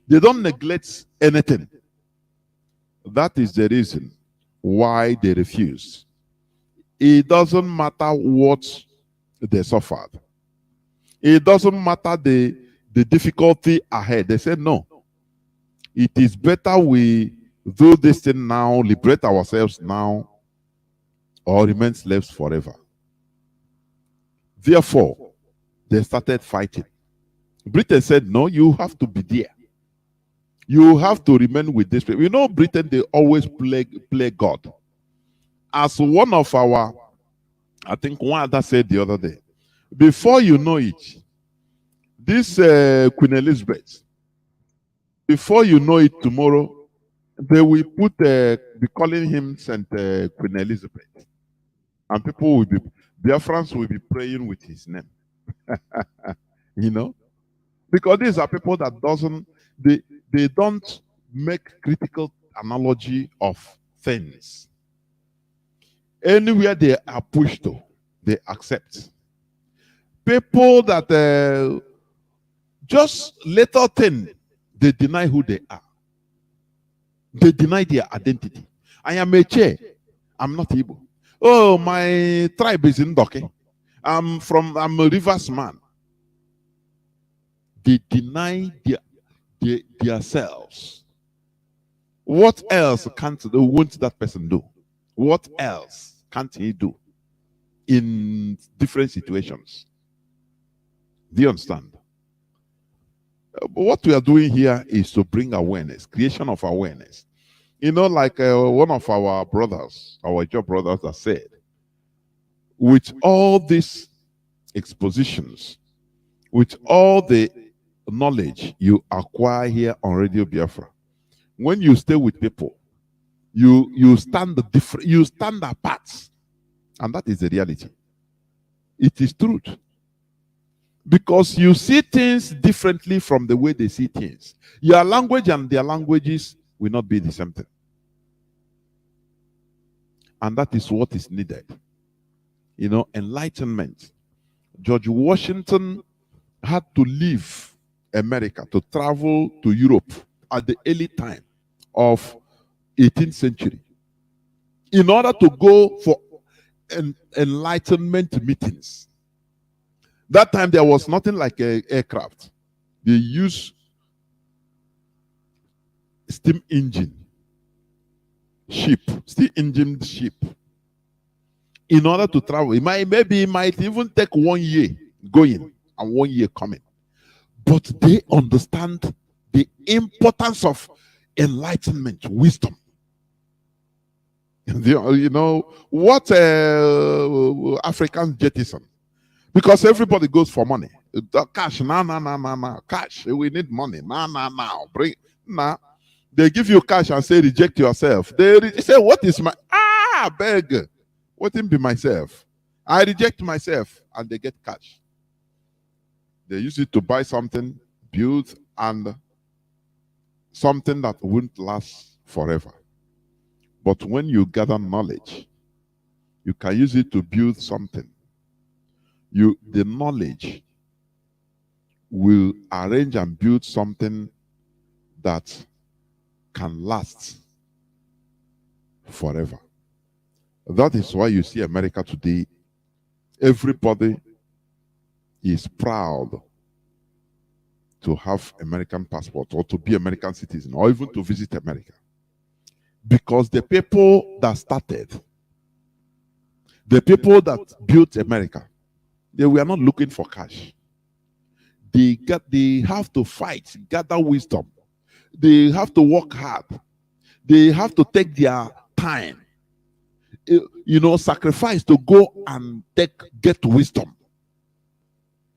S1: They don't neglect anything. That is the reason why they refuse. It doesn't matter what they suffered. It doesn't matter the difficulty ahead. They say, no. It is better we do this thing now, liberate ourselves now, or remain slaves forever. Therefore, they started fighting. Britain said, no, you have to be there. You have to remain with this people. You know, Britain, they always play God. As one of our, I think one other said the other day, before you know it, this Queen Elizabeth, before you know it tomorrow, they will be calling him Saint Queen Elizabeth. And people will be, Biafrans will be praying with his name. You know? Because these are people that they don't make critical analogy of things. Anywhere they are pushed to, they accept. People that just little thing, they deny who they are. They deny their identity. I am a Che. I'm not Igbo. Oh, my tribe is in Ndoke. I'm a Rivers man. They deny themselves. What else won't that person do? What else can't he do in different situations? Do you understand? What we are doing here is to bring awareness, creation of awareness. You know, like one of our brothers, our job brothers, that said, with all these expositions, with all the knowledge you acquire here on Radio Biafra, when you stay with people, you stand apart, and that is the reality. It is truth. Because you see things differently from the way they see things. Your language and their languages will not be the same thing. And that is what is needed. You know, enlightenment. George Washington had to leave America to travel to Europe at the early time of 18th century in order to go for enlightenment meetings. That time there was nothing like an aircraft. They used steam engine ship, steam engine ship, in order to travel. It might even take 1 year going and 1 year coming. But they understand the importance of enlightenment, wisdom. You know what Africans jettison. Because everybody goes for money. Cash, cash. We need money. Bring. They give you cash and say, reject yourself. They say, what is my, beg. What in be myself? I reject myself, and they get cash. They use it to buy something, build, and something that won't last forever. But when you gather knowledge, you can use it to build something. The knowledge will arrange and build something that can last forever. That is why you see America today, everybody is proud to have American passport or to be American citizen or even to visit America. Because the people that started, the people that built America, they were not looking for cash. They have to fight, gather wisdom. They have to work hard. They have to take their time, sacrifice to go and get wisdom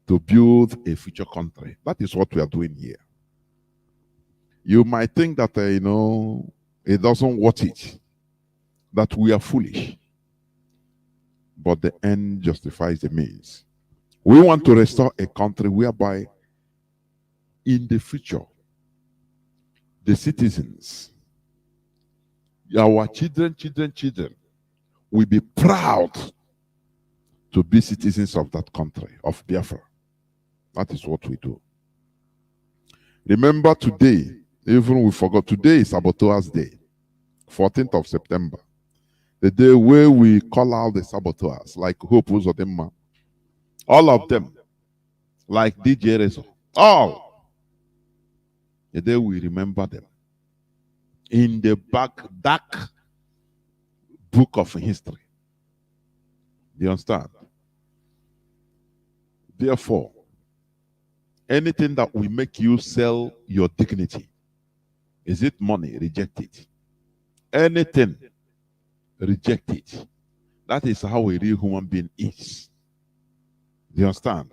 S1: to build a future country. That is what we are doing here. You might think that, it doesn't worth it, that we are foolish. But the end justifies the means. We want to restore a country whereby in the future, the citizens, our children will be proud to be citizens of that country, of Biafra. That is what we do. Remember today, even we forgot, today is Saboteurs Day, 14th of September. The day where we call out the saboteurs, like Hope Uzodinma, all of them, like DJ Rezo, all. The day we remember them in the dark book of history. Do you understand? Therefore, anything that will make you sell your dignity, is it money? Reject it. Anything, reject it. That is how a real human being is. Do you understand?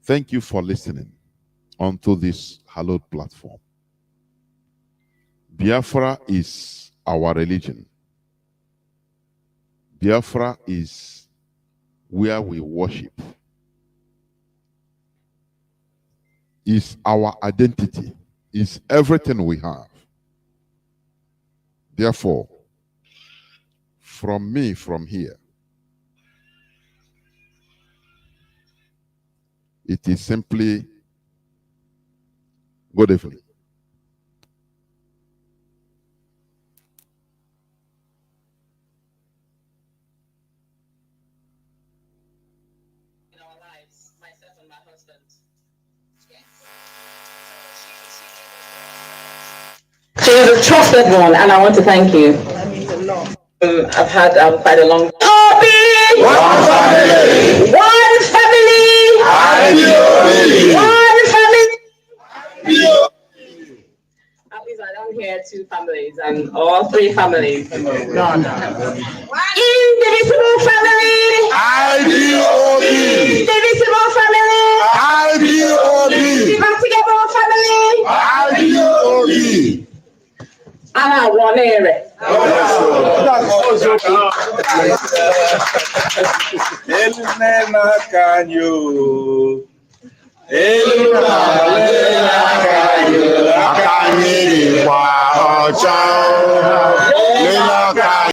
S1: Thank you for listening onto this hallowed platform. Biafra is our religion. Biafra is where we worship. Is our identity. Is everything we have. Therefore, from me, from here, it is simply good evening.
S10: In our lives, myself and my husband. She is a trusted one, and I want to thank you. That means a lot. I've had quite a long time. One family! One family! One family! At least I don't hear two families and all three families. No. Indivisible family! Indivisible family! Indefatigable family! And I want it.